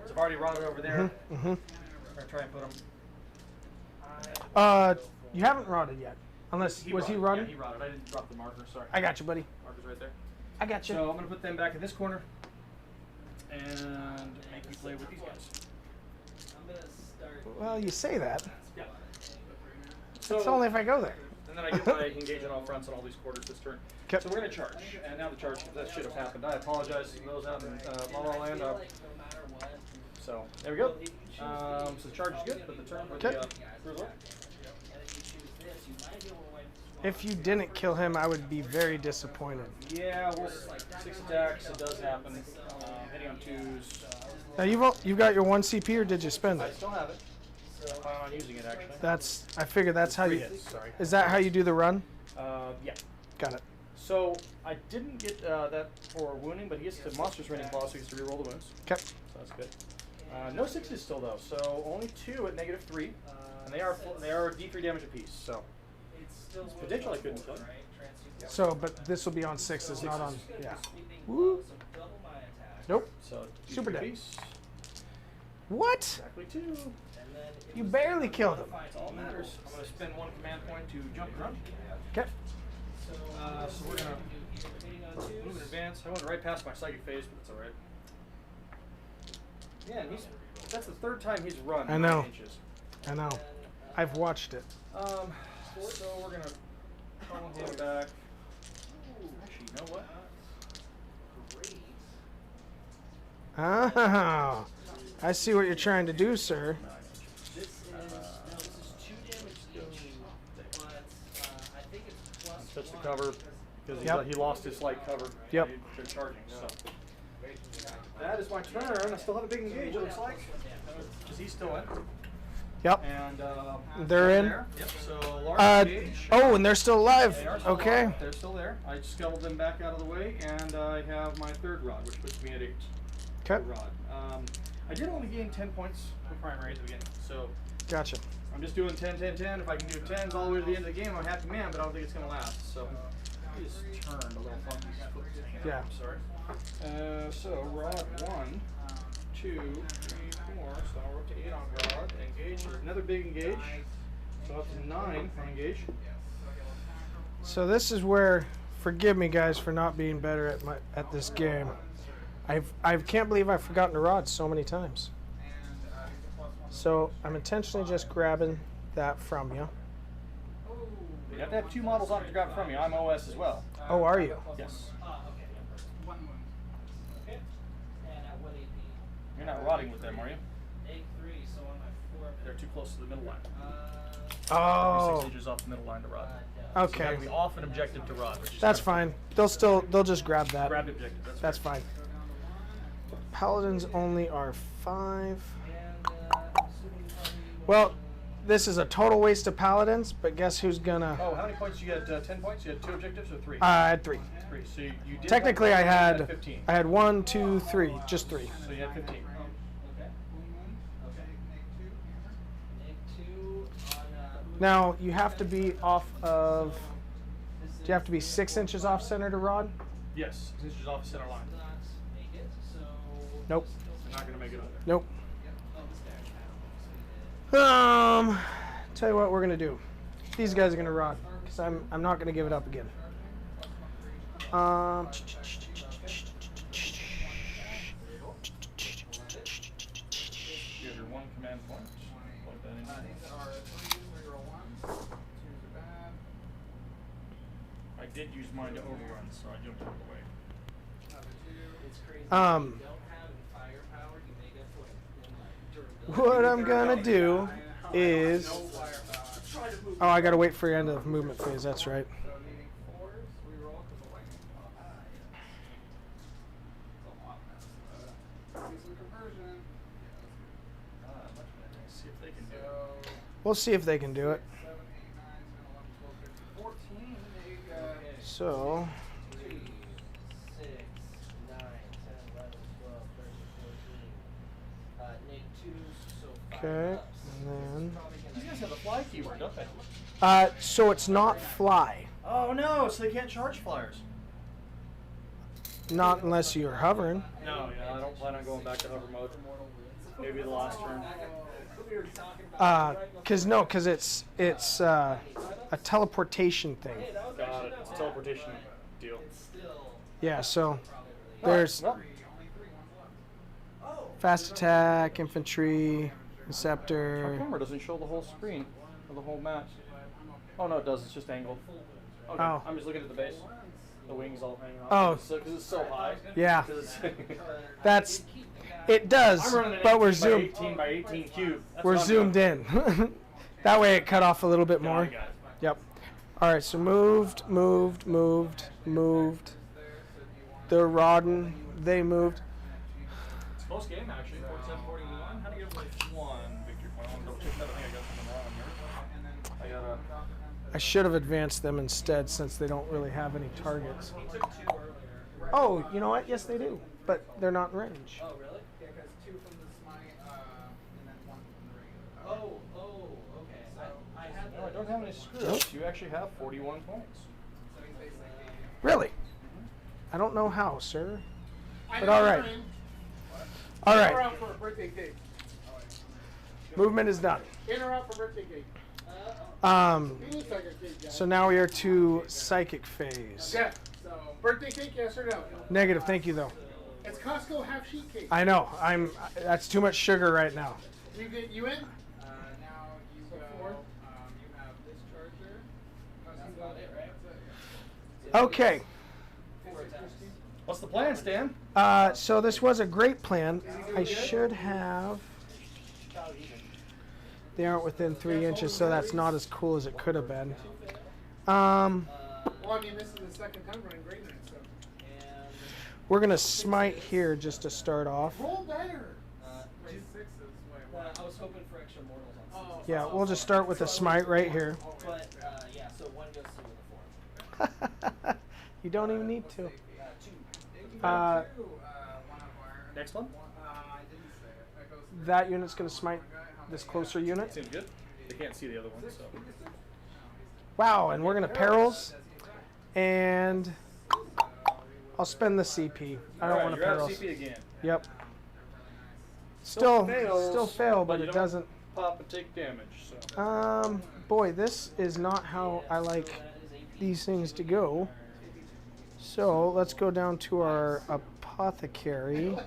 So I've already rotted over there. Mm-hmm. I'm going to try and put them. You haven't rotted yet, unless was he rotted? Yeah, he rotted. I didn't drop the marker. Sorry. I got you, buddy. Marker's right there. I got you. So I'm going to put them back in this corner and make you play with these guys. I'm gonna start. Well, you say that. Yeah. It's only if I go there. And then I get my engage on all fronts on all these quarters this turn. Okay. So we're going to charge. And now the charge, that should have happened. I apologize to those out in La La Land. No matter what. So there we go. So the charge is good, but the turn for the result. And if you choose this, you might be able to wipe If you didn't kill him, I would be very disappointed. Yeah, well, 6 attacks, it does happen. Hitting on 2s. Now you've got your 1 CP, or did you spend I it? still have it. I plan on using it actually. I figured that's how 3 you. hits, sorry. Is that how you do the run? Yeah. Got it. So I didn't get that for wounding, but he gets to monster's raining claw, so he gets to reroll the wounds. Okay. So that's good. No 6s still though, so only 2 at -3, and they are D3 damage apiece. So it's potential I couldn't kill him. So, but this will be on 6s, not on. Yeah. Woo. So double my attack. Nope. So Super D3 dead. apiece. What? Exactly 2. And then it You was barely killed him. That's all that matters. I'm going to spend 1 command point to jump and run. Okay. So we're going to move in advance. I went right past my psychic phase, but it's alright. Yeah, and that's the 3rd time he's run. I know. 9 inches. I know. I've watched it. So we're going to call him back. Actually, you know what? Ah, I see what you're trying to do, sir. This is 2 damage each, but I think it's plus Touch the 1. cover because Yep. he lost his slight cover. Yep. They're charging. So that is my turn. I still have a big engage. It looks like because he's still in. Yep. And They're in. There. Yep. So large engage. Oh, and they're still alive. They are still Okay. alive. They're still there. I scuttled them back out of the way, and I have my 3rd rod, which puts me at 8. Okay. Rod. I did only gain 10 points for primary at the beginning, so Gotcha. I'm just doing 10, 10, 10. If I can do 10s all the way to the end of the game, I'm a happy man, but I don't think it's going to last. So I just turned a little funky. Yeah. I'm sorry. So rod 1, 2, 3, 4. So I'll up to 8 on rod. Engage. Another big engage. So up to 9 on engage. So this is where, forgive me guys for not being better at this game. I can't believe I've forgotten to rod so many times. So I'm intentionally just grabbing that from you. You have to have 2 models on to grab from you. I'm OS as well. Oh, are you? Yes. Okay. And at what AP? You're not rotting with them, are you? 8-3, so on my 4. They're too close to the middle line. You're Oh. 6 inches off the middle line to rod. Okay. We often objective to rod. Which is That's kind fine. They'll just grab that. of grabbed objective. That's fine. Paladins only are 5. Well, this is a total waste of paladins, but guess who's gonna? Oh, how many points did you get? 10 points? You had 2 objectives or 3? I had 3. 3. So you did. Technically, have I had 15. 1, 2, 3, just 3. So you had 15. Okay. Okay. Make 2 on Now you have to be off of. Do you have to be 6 inches off center to rod? Yes, 6 inches off the center line. Nope. You're not going to make it under. Nope. Tell you what we're gonna do. These guys are gonna rod because I'm not gonna give it up again. You have your 1 command point. Plug that in. I did use mine to overrun, so I jumped out of the way. What I'm gonna do is. Oh, I gotta wait for your end of movement phase. That's right. See if they can do it. We'll see if they can do it. So. 3, 6, 9, 10, 11, 12, 13, 14. Nate 2, so 5 Okay, ups. and These guys have a fly keyword, don't they? then. So it's not fly. Oh no, so they can't charge flyers. Not unless you're hovering. No, yeah, I don't plan on going back to hover mode. Maybe the last turn. Cause it's a teleportation thing. Got it. It's a teleportation deal. Yeah. So there's Well, fast attack, infantry, my receptor. camera doesn't show the whole screen or the whole map. Oh no, it does. It's just angled. Okay. Oh. I'm just looking at the base. The wings all hanging off. Oh. Because it's so high. Yeah. 'Cause That's it does, I'm running an but we're 18 by zoomed. 18 by 18 cube. That's We're what I'm zoomed doing. in. That way it cut off a little bit Yeah, I more. got it. Yep. All right. So moved. They're rodding. They moved. It's a close game actually. 47-41. How do you get one victory point? I want to double check that. I think I got something wrong here. I got I should have advanced them instead since they don't really have any targets. Oh, you know what? Yes, they do. But they're not in range. Oh, really? Yeah, because 2 from the smite, and then 1 from the regular. Okay. I had No, I don't have any screw-ups. You actually have 41 points. So he's basically Really? I don't know how, sir. I But know all you're right. in. All In or right. out for a birthday cake. Movement is done. In or out for birthday cake. Um, He looks like a cake guy. so now we are to psychic phase. Yeah. So birthday cake, yes or no? Negative. Thank you, though. It's Costco half sheet cake. I know. That's too much sugar right now. You in? now you go. You have this charger. That's about it, right? That's it, yeah. Okay. What's the plan, Stan? So this was a great plan. I should have. They aren't within 3 inches, so that's not as cool as it could have been. Well, I mean, this is the second time running Great Night, so. We're gonna smite here just to start off. Roll better. Wait, 6 is I was hoping for extra mortals on Oh. Yeah, we'll just start with a smite right here. But, yeah, so 1 goes to the 4. You don't even need to. 2. Uh, Next one? I didn't say it. That goes to that unit's gonna smite this closer unit. Seems good. They can't see the other one, so. Wow, and we're gonna perils, and I'll spend the CP. I don't want to You're out of perils. CP again. Yep. Still fails, fail, but you it don't doesn't. Pop and take damage, so. Boy, this is not how I like these things to go. So let's go down to our apothecary.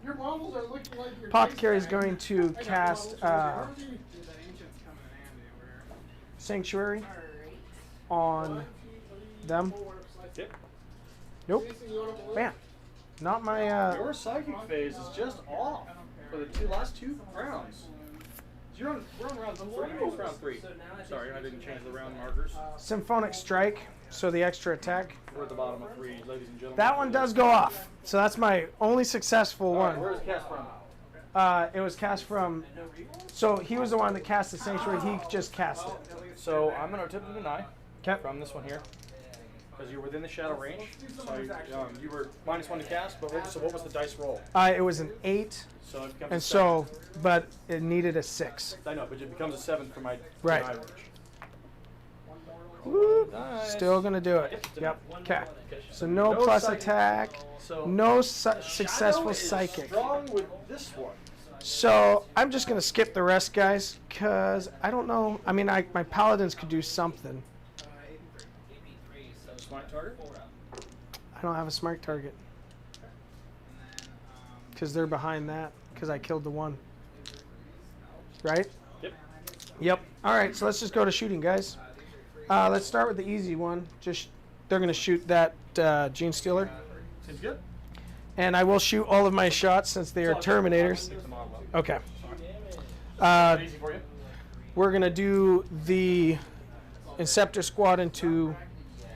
Your models are looking like your Apothecary is dice bag. going to I got cast models. Dude, that ancient's coming in handy. We're Sanctuary on them. Yep. Nope. Man, not my. Your psychic phase is just off for the last two rounds. We're on round 3. It's round 3. Sorry, I didn't change the round markers. Symphonic Strike, so the extra attack. We're at the bottom of 3, ladies and gentlemen. That one does go off, so that's my only successful Alright, one. where's cast from? It was cast from. So he was the one that cast the Sanctuary. He just cast it. So I'm going to attempt to deny Okay. from this one here. Because you're within the shadow range. So you were -1 to cast, but so what was the dice roll? It was an 8, So it becomes and a 7. but it needed a 6. I know, but it becomes a 7 for my Right. range. Whoop. Nice. Still gonna do it. Yep. Okay. So no plus psychic. attack. So No successful Shadow is psychic. strong with this one. So I'm just gonna skip the rest, guys, because I don't know. I mean, my paladins could do something. Smart target. I don't have a smart target because they're behind that because I killed the one. Right? Yep. Yep. All right. So let's just go to shooting, guys. Let's start with the easy one. They're gonna shoot that Gene Stealer, Seems good. and I will shoot all of my shots since they are Terminators. Take the model up. Okay. Easy for you. We're gonna do the Inceptor squad into.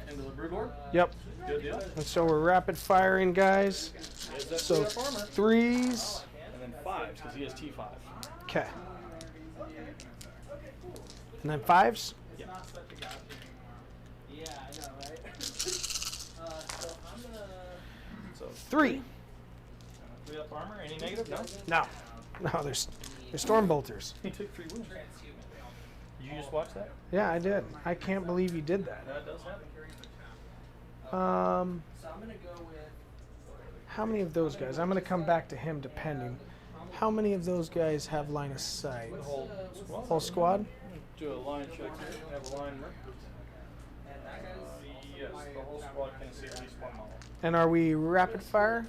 Into the Broodlord. Yep. Good deal. And so we're rapid firing, guys. Is that So three-up armor? 3s. And then 5s because he has T5. Okay. And then 5s. Yeah. Yeah, I know, right? So I'm gonna. So 3. 3-up armor. Any negative? No. No, there's storm bolters. He took 3 wounds. Did you just watch that? Yeah, I did. I can't believe you did that. That does happen. So I'm gonna go with. How many of those guys? I'm gonna come back to him depending. How many of those guys have line of sight? The whole squad. Whole squad? Do a line check here. Have a line mark. And that guy's. Yes, the whole squad can see at least one model. And are we rapid fire?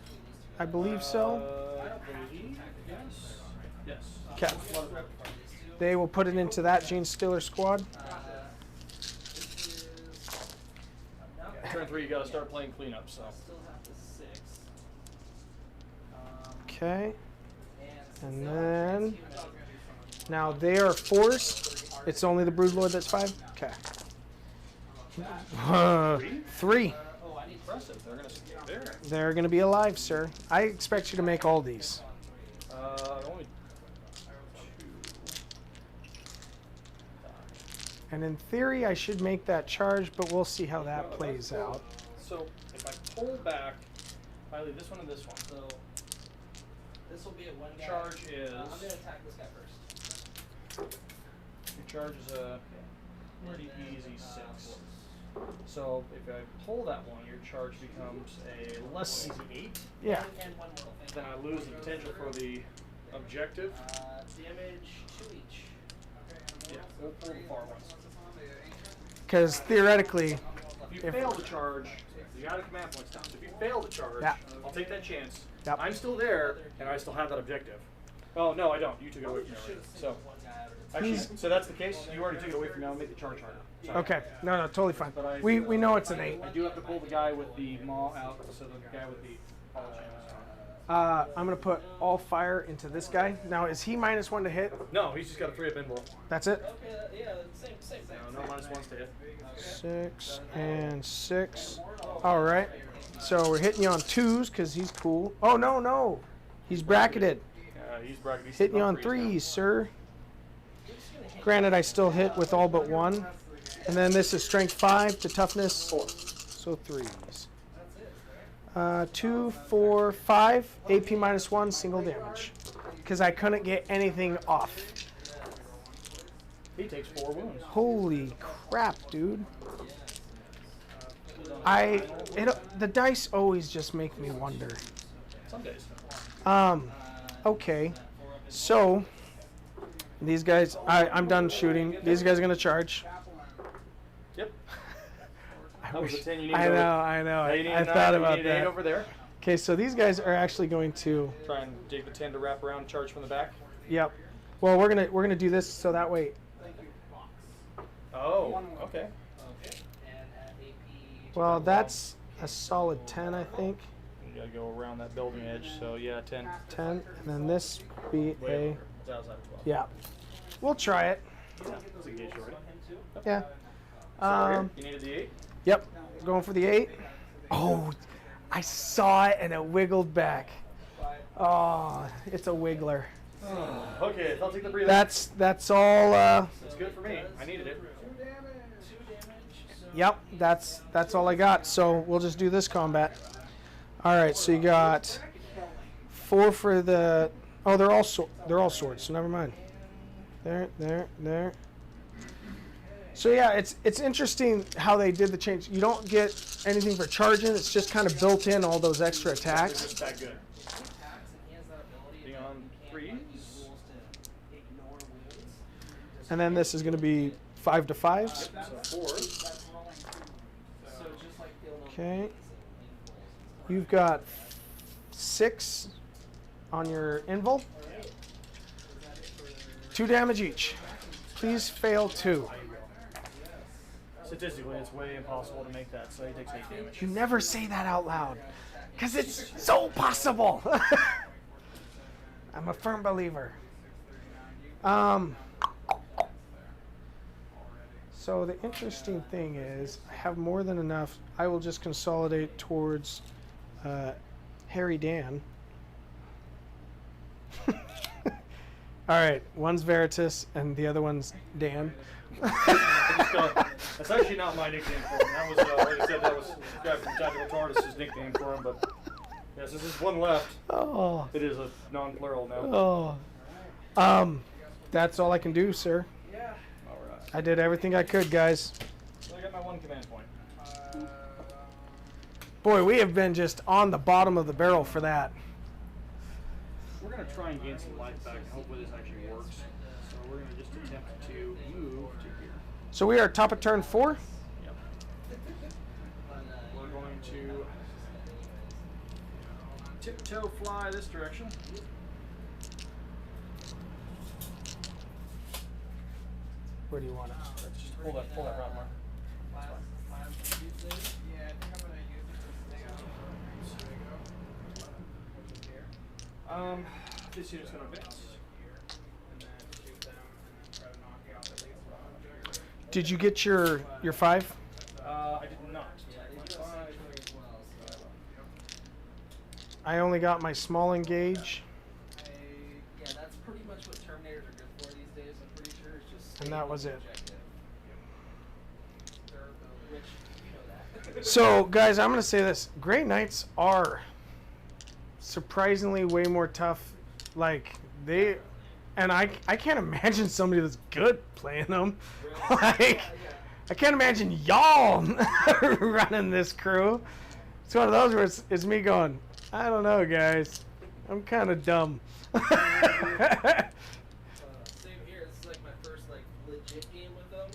I believe so. I believe, yes. Yes. Okay. Squad is rapid fire. They will put it into that Gene Stealer squad. Turn 3, you gotta start playing cleanup. So. Still have the 6. Okay. And then now they are 4s. It's only the Broodlord that's 5. Okay. 3. Oh, I need Impressive. They're gonna stay there. They're gonna be alive, sir. I expect you to make all these. Only 2. And in theory, I should make that charge, but we'll see how that plays out. So if I pull back, if I leave this one and this one. So this will be at 1 guy. Charge is. I'm gonna attack this guy first. Your charge is a pretty easy 6. So if I pull that one, your charge becomes a less easy 8. Yeah. And one more thing. Then I lose the potential for the objective. Damage 2 each. Yeah, we'll pull the far ones. Because theoretically, If you fail the charge, you got a command points down. So if you fail the charge, Yeah. I'll take that chance. Yep. I'm still there, and I still have that objective. Oh, no, I don't. You took it away from me already. So, One guy out of the actually, He's- so that's the case. You already took it away from me. I'll make the charge harder. Sorry. okay. No, totally fine. We know it's an 8. I do have to pull the guy with the maw out, so the guy with the ball chain is on. I'm gonna put all fire into this guy. Now, is he -1 to hit? No, he's just got a 3-up in roll. That's it. Okay, yeah, same thing. No -1s to hit. 6 and 6. All right. So we're hitting you on 2s because he's cool. Oh no, he's bracketed. He's bracketed. He's Hitting you on on 3s now. 3s, sir. Granted, I still hit with all but 1. And then this is strength 5 to toughness 4. So 3s. 2, 4, 5. AP -1, single damage. Because I couldn't get anything off. He takes 4 wounds. Holy crap, dude. The dice always just make me wonder. Some days. Okay. So, these guys, I'm done shooting. These guys are going to charge. Yep. I That was wish- a 10 you need I over. know. Now you need I a 9, thought you about need an 8 that. over there. Okay, so these guys are actually going to, Try and dig the 10 to wrap around and charge from the back. yep. Well, we're gonna do this so that way. Oh, okay. And at AP. Well, that's a solid 10, I think. You gotta go around that building edge, so yeah, 10. 10, and then this be Way a, over. That was at 12. yeah. We'll try it. Yeah, that's a gauge already. Yeah. So here, Um, you needed the 8? Yep. Going for the 8. Oh, I saw it and it wiggled back. Oh, it's a wiggler. Okay, I'll take the breather. That's all. That's good for me. I needed it. 2 damage. So Yep, that's all I got. So we'll just do this combat. All right, so you got 4 for the. Oh, they're all swords. So never mind. There. So yeah, it's interesting how they did the change. You don't get anything for charging. It's just kind of built in all those extra attacks. It's that good. Beyond freeze. And then this is going to be 5 to 5s. So 4. Okay. You've got 6 on your invul. 2 damage each. Please fail 2. Statistically, it's way impossible to make that, so he takes 8 damage. You never say that out loud, because it's so possible. I'm a firm believer. So the interesting thing is, I have more than enough. I will just consolidate towards Harry Dan. All right, one's Veritas and the other one's Dan. That's actually not my nickname for him. That was, like I said, that was the guy from Untitled Chapter's nickname for him. But yeah, since there's one left, it is a non-plural now. That's all I can do, sir. Yeah. All right. I did everything I could, guys. So I got my 1 command point. Boy, we have been just on the bottom of the barrel for that. We're gonna try and gain some life back, and hopefully this actually works. So we're gonna just attempt to move to here. So we are top of turn 4. Yep. We're going to tiptoe fly this direction. Where do you want it? Let's just pull that route mark. This unit's gonna advance. Did you get your 5? I did not. I only got my small engage. Yeah, that's pretty much what Terminators are good for these days, I'm pretty sure. It's just And that was it. Which, you know that. So, guys, I'm going to say this. Grey Knights are surprisingly way more tough. Like, they... And I can't imagine somebody that's good playing them. Like, I can't imagine y'all running this crew. It's one of those where it's me going, I don't know, guys. I'm kind of dumb. Same here. This is like my first legit game with them.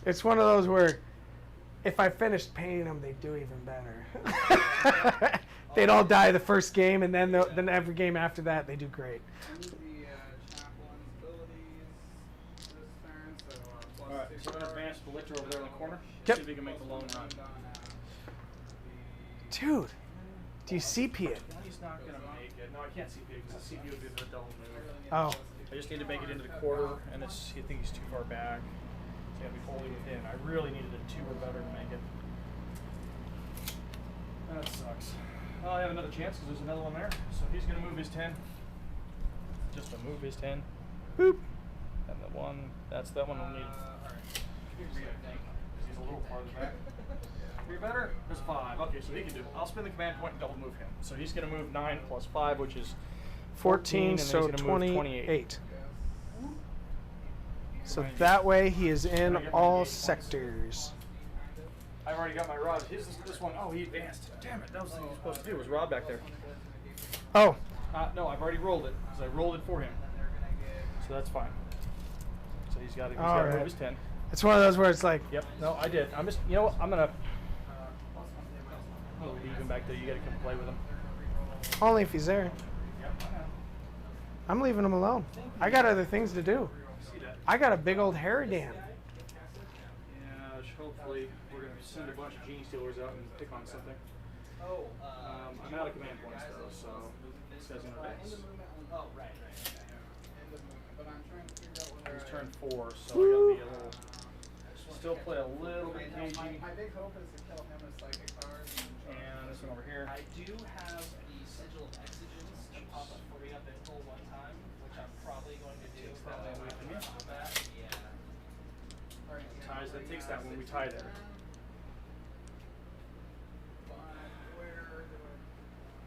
It's one of those where if I finished painting them, they'd do even better. They'd all die the first game, and then every game after that, they do great. Alright, so we're going to advance the Lictor over there in the corner. Yep. See if we can make the lone run. Dude, do you CP it? He's not going to make it. No, I can't CP it because the CP would be the double move. Oh. I just need to make it into the quarter, and I think he's too far back. So you have to be wholly within. I really needed a 2 or better to make it. That sucks. Well, I have another chance because there's another one there. So he's going to move his 10. Just to move his 10. Boop. And the one, that's that one we'll need. He's a little farther back. You're better? There's 5. Okay, so he can do it. I'll spin the command point and double move him. So he's going to move 9 plus 5, which is 14, and then so he's gonna move 28. So that way he is in all sectors. I've already got my rod. This one, oh, he advanced. Damn it, that was what he was supposed to do, was rod back there. Oh. No, I've already rolled it, because I rolled it for him. So that's fine. So he's got to move his 10. It's one of those where it's like... Yep, no, I did. I'm just, you know what, I'm going to leave him back there. You got to come play with him. Only if he's there. I'm leaving him alone. I got other things to do. I got a big old Harry Dan. Yeah, hopefully we're going to send a bunch of Gene Stealers out and pick on something. I'm out of command points though, so this guy's going to advance. Oh, right. He's turn 4, so I got to be a little... Still play a little bit cagey. My big hope is to kill him with psychic powers. And this one over here. I do have the Sigil of Exigence to pop up for me up at full one time, which I'm probably going to do. Takes that away from you. Yeah. Ties because it takes that when we tie there. Where do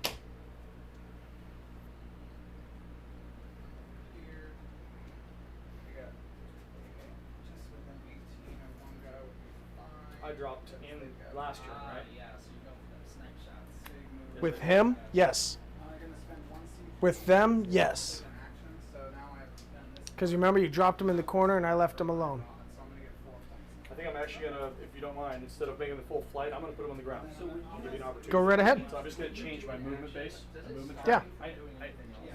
I? Here. I got just within 18 of one guy would be fine. I dropped in last year, right? Yeah, so you're going for them snipe shots. Big move. With him, yes. I'm gonna spend 1 C4 With them, yes. in action, so now I've done this. Because you remember you dropped him in the corner and I left him alone. So I'm gonna get 4 points. I think I'm actually gonna, if you don't mind, instead of making the full flight, I'm gonna put him on the ground. So give you an opportunity. Go right ahead. So I'm just gonna change my movement base. The movement Yeah.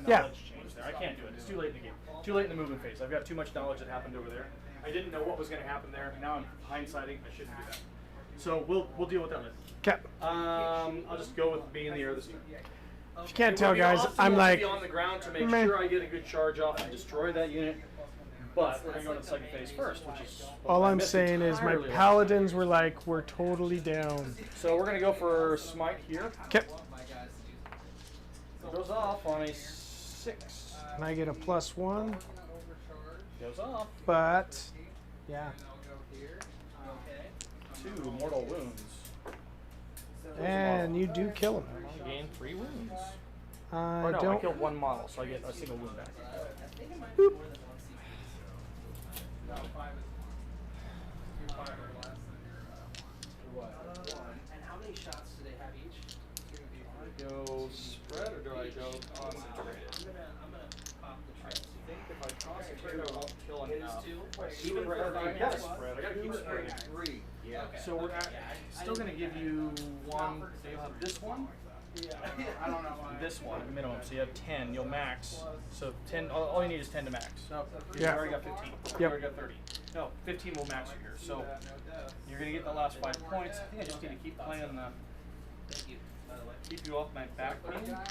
Yeah. knowledge change there. I can't do it. It's too late in the game. Too late in the movement phase. I've got too much knowledge that happened over there. I didn't know what was gonna happen there. Now I'm hindsighting. I shouldn't do that. So we'll deal with that later. Okay. I'll just go with being in the air this time. If you can't It tell, would be guys, awesome I'm to like, be on the ground to make meh. sure I get a good charge off and destroy that unit. But we're gonna go to the second phase first, which is all I I'm missed saying is my entirely. paladins were like, we're totally down. So we're gonna go for smite here. Okay. It goes off on a 6. And I get a +1, Goes off. but yeah. I'll go here. 2 mortal wounds. And you do kill him. I gain 3 wounds. I Or no, I don't. killed 1 model, so I get a single wound back. Boop. No, 5 is fine. You're 5 or less, then you're And how many shots do they have each? I go spread or do I go concentrated? I'm gonna pop the trips. I think if I concentrate, I won't kill It is enough. 2. Even if I gotta spread, I gotta keep spreading. 3. Yeah. So we're still gonna give you 1. You'll have this one, Yeah, I don't know why. this one minimum. So you have 10. You'll max. So 10. All you need is 10 to max. No, you Yeah. already got 15. You Yep. already got 30. No, 15 will max you here. So you're gonna get the last 5 points. I think I just need to keep playing the. Thank you, by the way. Keep you off my back Plus beam. 1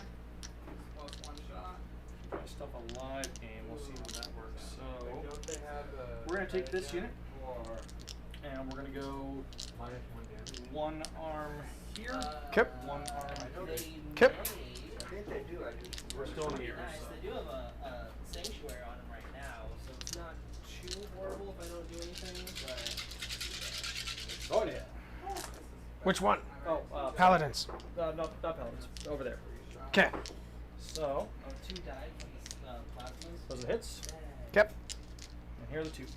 shot. Keep my stuff alive game. We'll see how that works. So Don't they have the we're gonna take this unit or and we're gonna go Minus 1 damage. 1 arm here. Okay. 1 arm. They Kip. may- I think they do. I just. We're still in the air. Nice. They do have a sanctuary on them right now, so it's not too horrible if I don't do anything, but Oh yeah. Which one? Oh, Paladins. no, not paladins. Over there. Okay. So 2 died from the plasmas. those are the hits, Yep. and here are the 2s.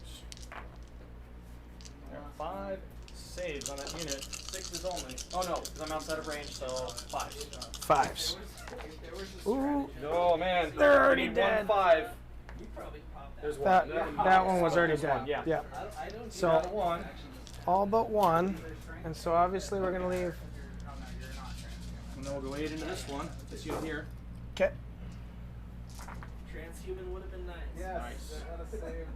There are 5 saves on that unit. 6s only. Oh no, because I'm outside of range, so 5s. 5s. Ooh. Oh man, They're already I need dead. 1 5. You probably popped that. There's That one. that one was already There's dead. one, yeah. Yeah. I don't do So Got 1. all but 1, and so obviously we're gonna leave. And then we'll go 8 into this one. This unit here. Okay. Transhuman would have been nice. Yes, Nice. they had a save.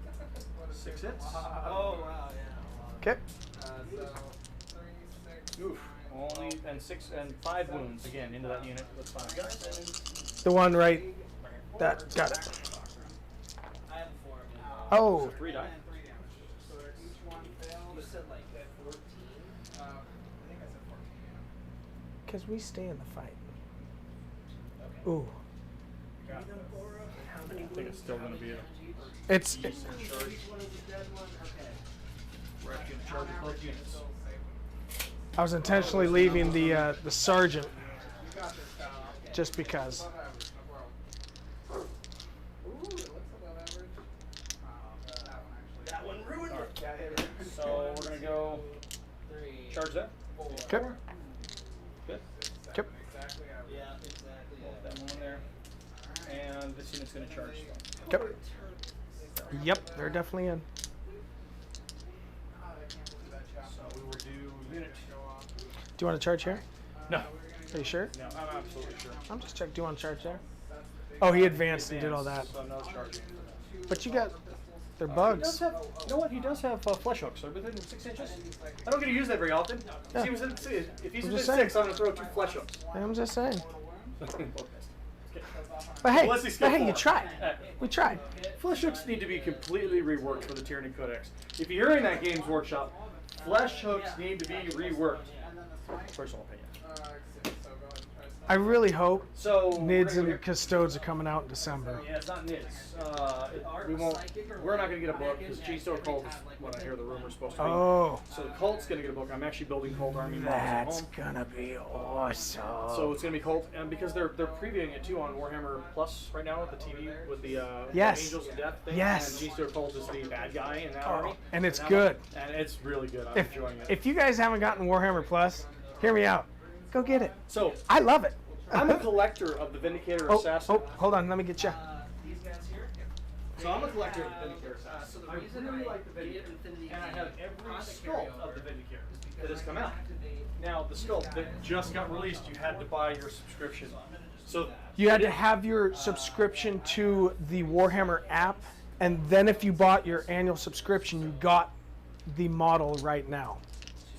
What is 6 it? hits. Oh wow, yeah. Okay. So 3, 6, Oof. Only and 6 and 5 wounds again into that unit. That's fine. The one right. That got it. I have 4 of them. Oh. So 3 die. and 3 damage. So each one failed. You said like 14. I think I said 14. Because we stay in the fight. Okay. Ooh. How many I think it's still going to be a It's. Each one is a dead one. Okay. we're actually in charge of both units. I was intentionally leaving the sergeant You got this, pal. just because. Above average, no problem. Ooh, it looks above average. That one actually. That one ruined it. Yeah, hit it. So we're going to go 3. charge that. Okay. Good. Yep. Exactly. Yeah, exactly. Hold that one there. And this unit's going to charge. Yep. Yep. They're definitely in. So we will do unit. Do you want to charge here? No. Are you sure? No, I'm absolutely sure. I'm just checking. Do you want to charge there? Oh, he advanced and did all that. So no charging. But you got. They're He does bugs. have, you know what? He does have flesh hooks. So within 6 inches. I don't get to use that very often. Yeah. If he's I'm within just 6, I'm going to throw 2 flesh hooks. I'm just saying. Okay. But hey, Unless he's but hey, you skillful. tried. We tried. Flesh hooks need to be completely reworked for the Tyranid Codex. If you're hearing that Games Workshop, flesh hooks need to be reworked. Personal opinion. So go ahead and try I really hope So Nids we're and gonna- Custodes are coming out in December. Yeah, it's not Nids. We won't. We're not gonna get a book because G-Store Cult is what I hear the rumor's supposed to be. Oh, So the Cult's gonna get a book. I'm actually building Cult Army models at that's home. gonna be awesome. So it's gonna be Cult, and because they're previewing it too on Warhammer Plus right now with the TV with the Yes. Angels of Death thing. Yes. And G-Store Cult is the bad guy in that army. and it's that good. one. And it's really good. I'm If, enjoying it. if you guys haven't gotten Warhammer Plus, hear me out. Go get it. So I love it. I'm a collector of the Vindicator Assassin. Oh, hold on. Let me get you. These guys here. So I'm a collector of the Vindicator Assassin. So the I reason really I like the get Vindicator, Infinity and I have every product sculpt carryover of the Vindicator is that because has come out. activate Now the sculpt that just got released, you had to buy your subscription. So You had to have your subscription to the Warhammer app, and then if you bought your annual subscription, you got the model right now.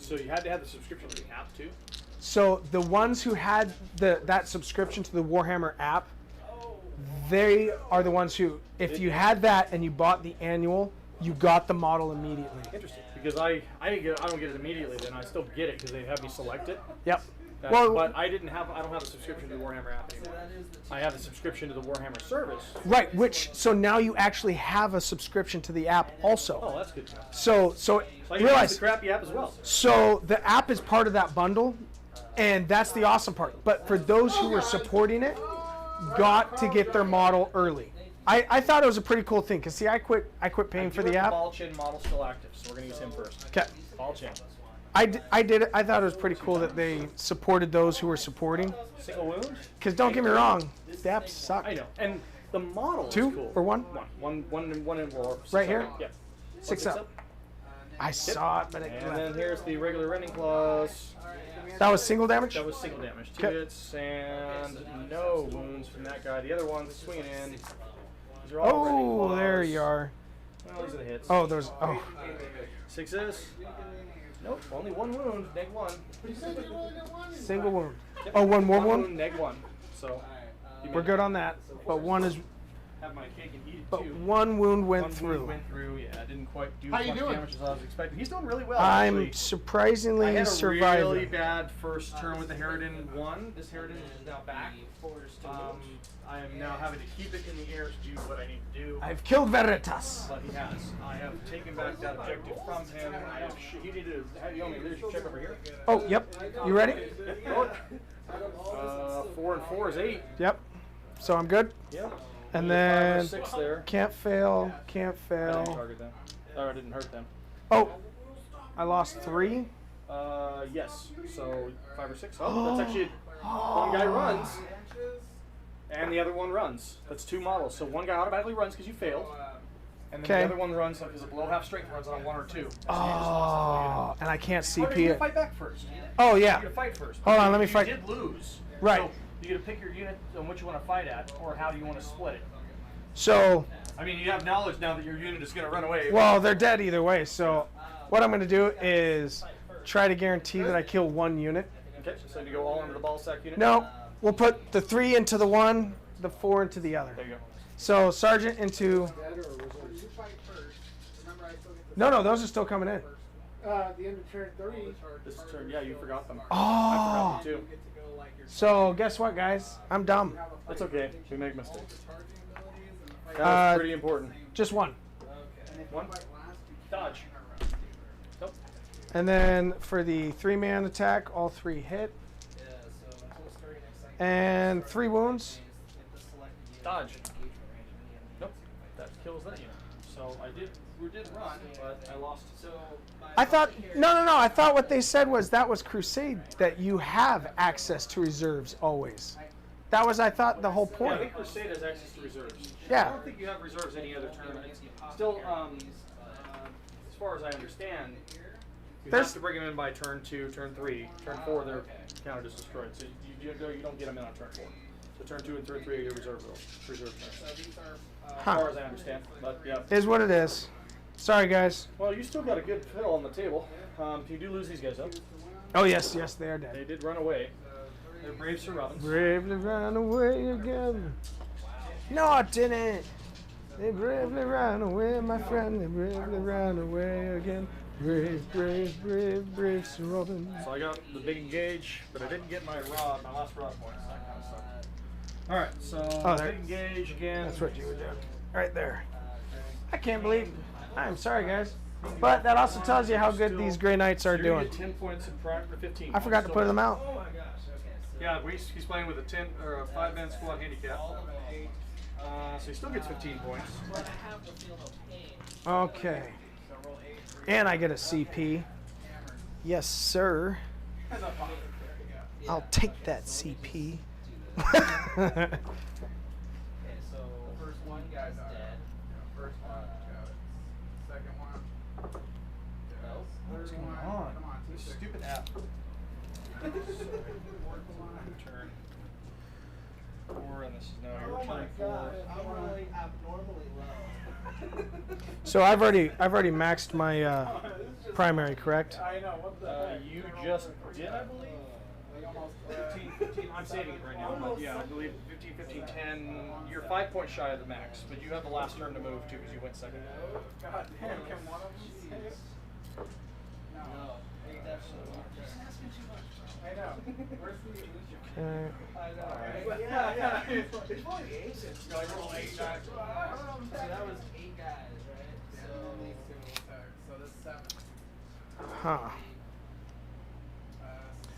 So you had to have the subscription to the app too. So the ones who had that subscription to the Warhammer app, they are the ones who, if you had that and you bought the annual, you got the model immediately. Interesting, because I don't get it immediately. Then I still get it because they have me select it. Yep. But I don't have a subscription to the Warhammer app anymore. I have a subscription to the Warhammer service. Right, so now you actually have a subscription to the app also. Oh, that's good to know. So So I use realize, the crappy app as well. so the app is part of that bundle, and that's the awesome part. But for those who were supporting it, got to get their model early. I thought it was a pretty cool thing, because see, I quit paying for the app. Ball Chin model still active, so we're gonna use him first. Okay. Ball Chin. I did it. I thought it was pretty cool that they supported those who were supporting. Single wound. Because don't get me wrong, the app sucked. I know, and the model Two is cool. or one? One in war. Right here? Yeah. Six up. I saw it, but it And then here's the regular rending claws. that was single damage. That was single damage. 2 Okay. hits and no wounds from that guy. The other one's swinging in. These are all rending Oh, claws. there you are. Well, these are the hits. Oh, there's. Oh, 6s. Nope, only 1 wound. Neg 1. single wound. Oh, one more One one. wound, neg 1. So you We're may good on that. But one is. have my cake and eat it But too. one wound went One through. wound went through. Yeah, didn't quite do How as you much doing? damage as I was expecting. He's doing really well. I'm actually. I surprisingly had a surviving. really bad first turn with the Harridan 1. This Harridan is now back. I am now having to keep it in the air to do what I need to do. I've killed Veritas. But he has. I have taken back that objective from him. I have. He needed to have you on me. Leadership check over here. Oh, yep. You ready? 4 and 4 is 8. Yep. So I'm good. Yep. And 5 or then 6 there. can't fail. Can't I didn't fail. target them. Or I didn't hurt them. Oh, I lost 3. Yes. So 5 or 6. Oh, that's actually one guy runs, and the other one runs. That's 2 models. So one guy automatically runs because you failed, and then Okay. the other one runs because a below half strength runs on 1 or 2. Oh, and I can't But you CP get to it. fight back first. Oh You yeah. get to fight first. Hold on, let me You fight. did lose. Right. So you get to pick your unit on what you want to fight at, or how do you want to split it. So, I mean, you have knowledge now that your unit is going to run away. well, they're dead either way. So, what I'm going to do is try to guarantee that I kill 1 unit. Okay, so you go all into the ball sack unit. No, we'll put the 3 into the 1, the 4 into the other. There you go. So, Sergeant into. No, those are still coming in. The end of turn 3. This turn, yeah, you forgot them. Oh. I forgot them too. So, guess what, guys? I'm dumb. That's okay. We make mistakes. That Uh, was pretty important. Just 1. 1. Dodge. Nope. And then for the 3-man attack, all 3 hit. And 3 wounds. Dodge. Nope. That kills that unit. So we did run, but I lost. I thought, no. I thought what they said was that was Crusade, that you have access to reserves always. That was, I thought, the whole Yeah, I point. think Crusade has access to reserves. Yeah. I don't think you have reserves any other tournament. Still, as far as I understand, you There's- have to bring them in by turn 2, turn 3. Turn 4, they're counted as destroyed. So you don't get them in on turn 4. So turn 2 and turn 3 are your reserve rules. Reserve turns. As far as I understand. But yeah. Is what it is. Sorry, guys. Well, you still got a good fill on the table. You do lose these guys, though. Oh, yes, they are They dead. did run away. They're brave Sir Robins. Bravely ran away again. No, I didn't. They bravely ran away, my friend. They bravely ran away again. Brave Sir Robin. So I got the big engage, but I didn't get my last rod points. That kind of sucked. All right, so there. big engage again. That's what you were doing. Right there. I can't believe. I'm sorry, guys. But that also tells you how good these Grey Knights are So you're gonna doing. get 10 points in prime for 15. I forgot to put them out. Oh my gosh. Okay. So Yeah, he's playing with a 10 or a 5-man squad handicap. So he still gets 15 points. I have the feel no pain. Okay. And I get a CP. Yes, sir. I'll take that CP. Okay, so first one guy's dead. First one, go. Second one, go. What's Third going one, on? come on, This T6. stupid app. Fourth one. Turn 4, and this is now your Oh my turn god, 4. I'm really abnormally low. So I've already maxed my primary, correct? I know, what the You just did, I believe? Like almost, 15, I'm saving it right now, but yeah, I believe 15, 15, 10. You're 5 points shy of the max, but you have the last turn to move too because you went second. God damn, can one of them save? No. No, they definitely aren't. I know. Where's the illusion? Okay. I know, Right? right? Yeah. It's only the ancients. You like roll 8 dice. So that was 8 guys, right? So these two will attack. So this is 7. Huh.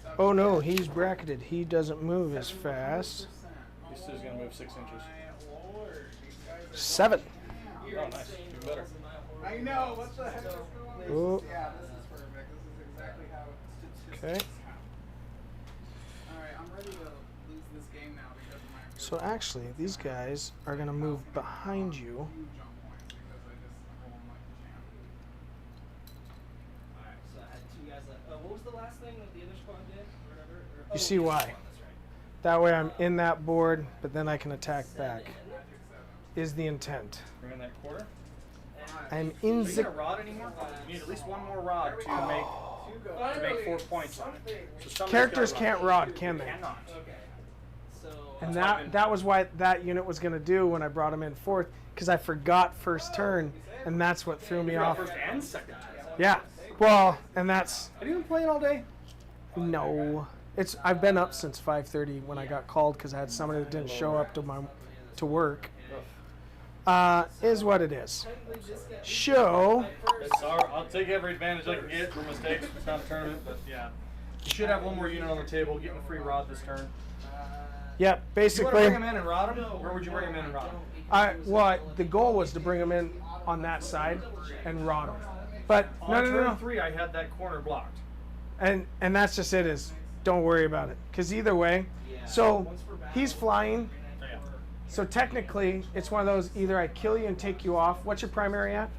7. Oh no, he's bracketed. He doesn't move as fast. This is going to move 6 inches. My lord, these guys are 7. Oh, nice. Even better. I know, what the heck is going on? Oh. Yeah, this is perfect. This is exactly how statistics Okay. count. Alright, I'm ready to lose this game now because of my So actually, these guys are gonna move behind you. huge on points because I just roll like a champ. Alright, so I had 2 guys left. What was the last thing that the other squad did? Or whatever? Or, You see why? That's right. That way I'm in that board, but then I can attack back. Magic 7. Is the intent. Bring in that quarter. I'm Do in you get a the. rod anymore? You need at least one more rod to make 4 points on it. So somebody's Characters got can't rod, can they? Cannot. Okay. So. And That's why that was what that unit was gonna do when I brought him in fourth, because I forgot first turn, and that's what threw me off. First and second. Yeah. Well, and that's Have you been playing all day? no. It's I've been up since 5:30 when I got called because I had somebody that didn't show up to work. Is what it is. Show. It's I'll take every advantage I can get for mistakes. It's not a tournament, but yeah. You should have one more unit on the table, getting a free rod this turn. Yep. You want to Basically, bring him in and rod him? Where would you bring him in and rod him? the goal was to bring him in on that side and rod him. But On turn no. 3, I had that corner blocked. And that's just it. Is don't worry about it, because either way. So he's flying. Yeah. So technically, it's one of those, either I kill you and take you off. What's your primary at?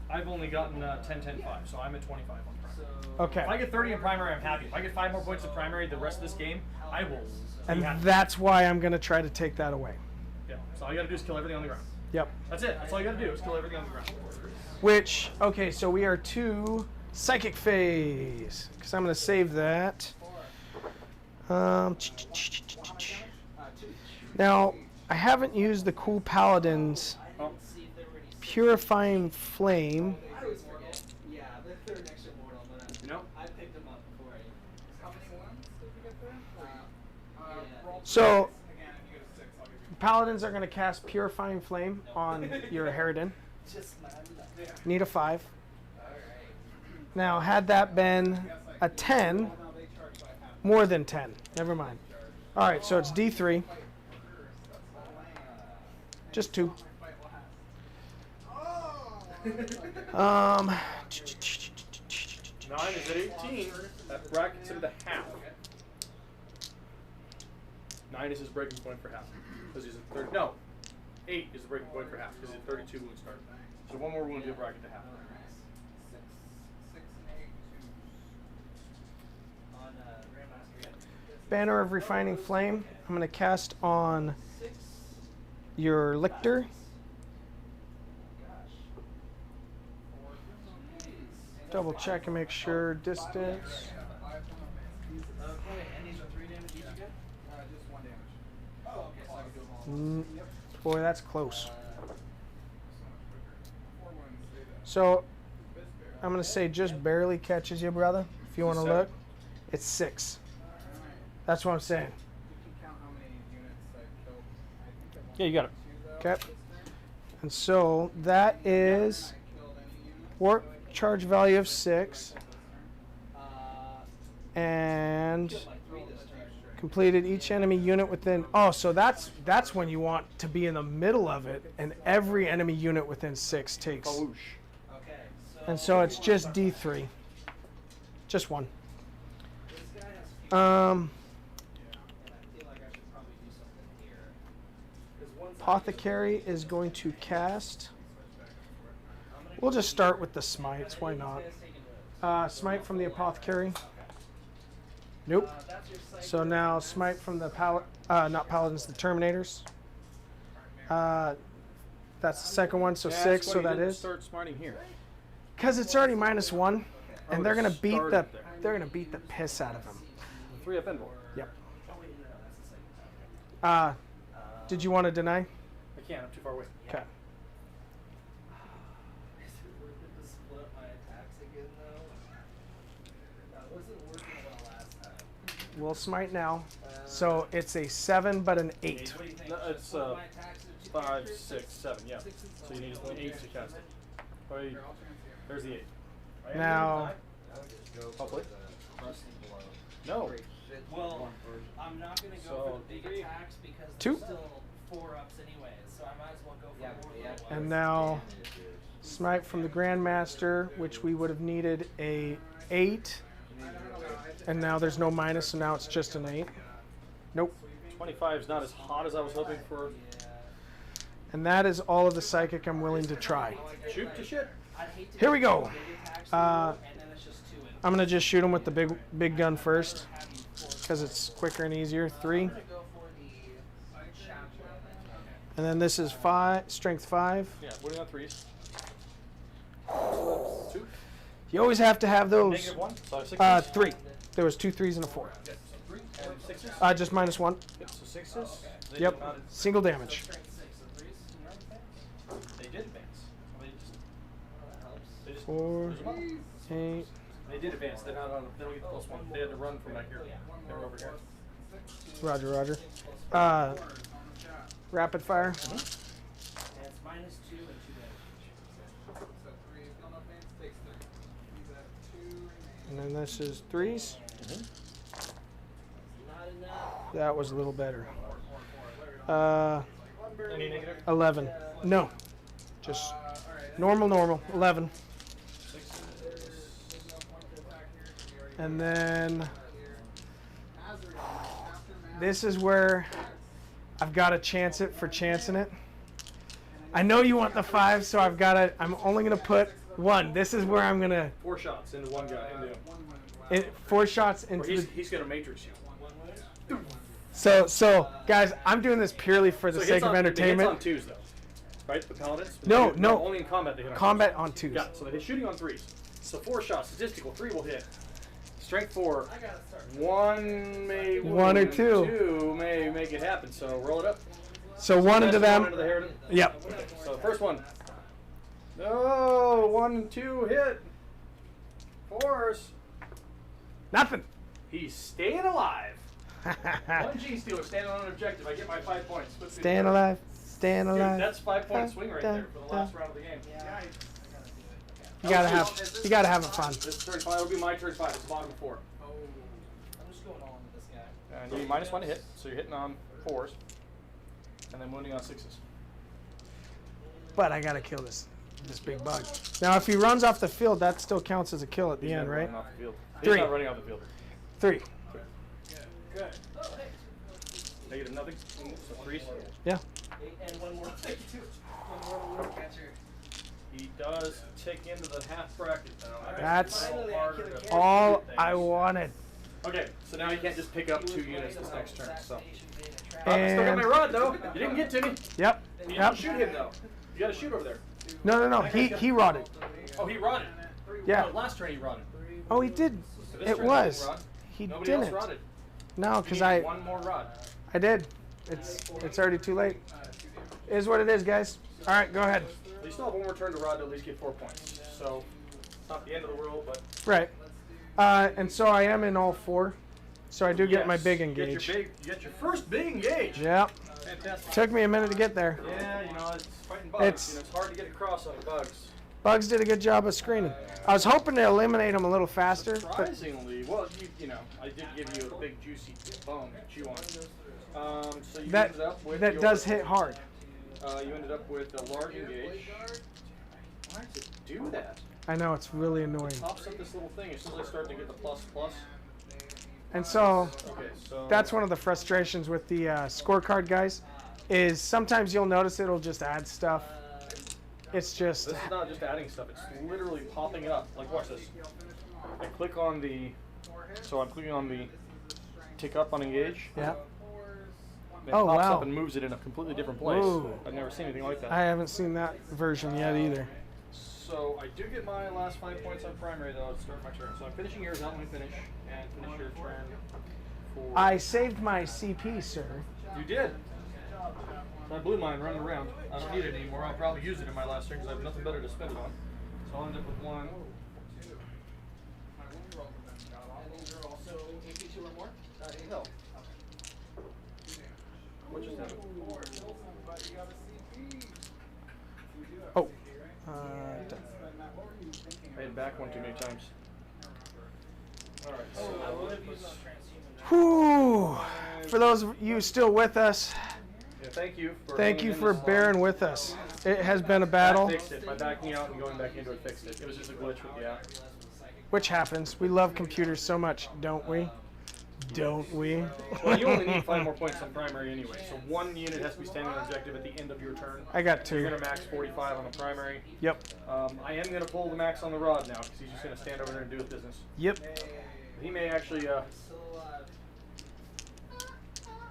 I've only gotten 10, 10, 5, so I'm at 25 on primary. Okay. If I get 30 in primary, I'm happy. If I get 5 more points in primary the rest of this game, I will be And happy. that's why I'm going to try to take that away. Yeah. So all you gotta do is kill everything on the ground. Yep. That's it. That's all you gotta do is kill everything on the ground. Which, okay, so we are to psychic phase. Because I'm going to save that. Now, I haven't used the cool paladins Oh, purifying flame. I always forget. Yeah, they're next to mortal, but you know? I picked them up before I. How many ones did you get there? Roll So again, if you get a 6, I'll give you paladins are going to cast purifying flame on your Harridan. Just my luck. Need a 5. Now, had that been a 10, more than 10. Never mind. All right, so it's D3. Just 2. 9 is at 18. That brackets him to half. 9 is his breaking point for half. Because he's at 30. No. 8 is the breaking point for half. Because he's at 32 wound start. So one more wound, he'll bracket to half. 6 and 8, 2. On Grandmaster, yeah. Banner of Refining Flame. I'm going to cast on 6. your Lictor. Double check and make sure distance. And these are 3 damage each again? Just 1 damage. Oh, okay, so I can do them all. Boy, that's close. So much quicker. 4 wounds, say that. So Fist bear. I'm gonna say just barely catches you, brother. If you want to 7? look, it's 6. That's what I'm saying. You can count how many units I killed. I think Yeah, you got it. Okay. And so that is warp charge value of 6, and completed each enemy unit within. Oh, so that's when you want to be in the middle of it, and every enemy unit within 6 takes. Baloosh. Okay, so And so it's just D3, just one. this guy has few, Um, and I feel like I should probably do something here. 'Cause once I Apothecary is going to cast. We'll just start with the smites. Why not? Smite from the Apothecary. Nope. that's your psych. So now smite from the not paladins, the Terminators. That's the second one, so 6. So that is Start smarting here. because it's already -1, I and they're gonna would've beat the started there. they're gonna beat the piss out of him. 3 up Envil. Yep. Oh, wait, no, that's the psych. Did you want to deny? I can't. I'm too far away. Okay. Is it worth it to split my attacks again, though? That wasn't working well last time. We'll smite now. So it's a 7, but an 8. What do you think? No, Should I it's, split my attacks into 2 5, characters? 6, 7. Yeah. So you need 8 to cast it. Right. There's the 8. Now, Hopefully. No. Well, I'm not going to go So, for the big attacks because 2. there's still 4-ups anyways, so I might as well go for more little ones. and now smite from the Grandmaster, which we would have needed a 8. And now there's no minus, so now it's just an 8. Nope. 25 is not as hot as I was hoping for. And that is all of the psychic I'm willing to try. Shoot to shit. I'd hate to Here we do go. big attacks Uh, and then it's just 2 in. I'm gonna just shoot him with the big gun first, because it's quicker and easier. 3, I'm going to go for the chaplain. and then this is 5, strength 5. Yeah, winning on 3s. 2. You always have to have those. -1. So I have 6. 3. There was 2 3s and a 4. 3 and 6s. Just -1. Yep, so 6s. They Yep. did not- Single damage. Strength 6 and 3s. They did advance. That helps. They just 4, there's one. 8. They did advance. They're not on. They don't get the +1. They had to run from back here. They were over here. Roger, Roger. Rapid fire. And it's -2 and 2 damage. So 3 is not advance, takes 3. He's at 2 remaining. And then this is 3s. Not enough. That was a little better. Any negative? 11. No. Just normal. 11. 6s. And then this is where I've got to chance it for chancing it. I know you want the 5, so I'm only going to put 1. This is where I'm going to 4 shots into one guy. Into him. 4 shots Or into he's, the. he's gonna matrix you. So guys, I'm doing this purely for the So sake of They entertainment. hits on 2s though, right? The paladins. No, They- no. Only in combat they hit on Combat on 2s. 2s. Yeah. So they're shooting on 3s. So 4 shots. Statistical. 3 will hit. Strength 4. I gotta start. 1 may. 1 or 2. 2 may make it happen. So roll it up. So 1 into That's them. One into the Harridan. Yep. So the first one. No, 1 and 2 hit. 4s. Nothing. He's staying alive. 1 G stealer standing on an objective. I get my 5 points. Flip through the Staying card. alive. Staying Dude, alive. that's 5-point swing right there for the last round of the game. Yeah. You gotta have it fun. This is turn 5. It'll be my turn 5. It's the bottom 4. I'm just going all into this guy. And you need -1 to hit, so you're hitting on 4s, and then wounding on 6s. But I gotta kill this big bug. Now, if he runs off the field, that still counts as a kill at the He's end, not right? running off the field. 3. He's not running off the field. 3. Good. Oh, hey. Negative nothing. So 3s. Yeah. And one more thing, too. One more wound catcher. He does tick into the half bracket now. That's Finally, I kill a character. all Things. I wanted. Okay, so now you can't just pick up 2 units this next turn. So. And- Still got my rod though. You didn't get to me. Yep. You Yep. don't shoot him though. You gotta shoot over there. No. He rotted. Oh, he rotted. Yeah. No, last turn he rotted. Oh, he did. So this It turn was. rod. He Nobody didn't. else rotted. No, You because need 1 more rod. I did. It's already too late. It is what it is, guys. All right, go ahead. You still have 1 more turn to rod to at least get 4 points. So It's not the end of the world, but Right. And so I am in all 4. So I do get my yes, big you engage. You get your first big engage. Yep. Fantastic. Took me a minute to get there. Yeah, you know, it's fighting bugs. It's hard to get across on the bugs. Bugs did a good job of screening. I was hoping to eliminate them a little faster. Surprisingly, well, you know, I did give you a big juicy bone to chew on. So you That ended up with that your, does hit hard. You ended up with a large engage. Why does it do that? I know, it's really annoying. It pops up this little thing as soon as I start to get the plus plus. And so Okay, so that's one of the frustrations with the scorecard guys, is sometimes you'll notice it'll just add stuff. It's just this is not just adding stuff; it's literally popping it up. Like, watch this. I click on the, so I'm clicking on the tick up on engage. yeah. It Oh, pops wow. up and moves it in a completely different place. Whoa. I've never seen anything like that. I haven't seen that version yet either. So I do get my last 5 points on primary though to start my turn. So I'm finishing yours out when we finish, and finish your turn. For I saved my CP, sir. You did. So I blew mine running around. I don't need it anymore. I'll probably use it in my last turn because I have nothing better to spend it on. So I'll end up with 1. No. What just happened? Oh. I hit back one too many times. Alright, so Whew. For those of you still with us, yeah, thank you for thank you hanging in for this long. bearing with us. It has been a I battle, fixed it. By backing out and going back into it, fixed it. It was just a glitch with the app. which happens. We love computers so much, don't we? Don't we? Well, you only need 5 more points on primary anyway, so 1 unit has to be standing on objective at the end of your turn. I got You're 2. going to max 45 on the primary. Yep. I am going to pull the max on the rod now because he's just going to stand over there and do his business. Yep. He may actually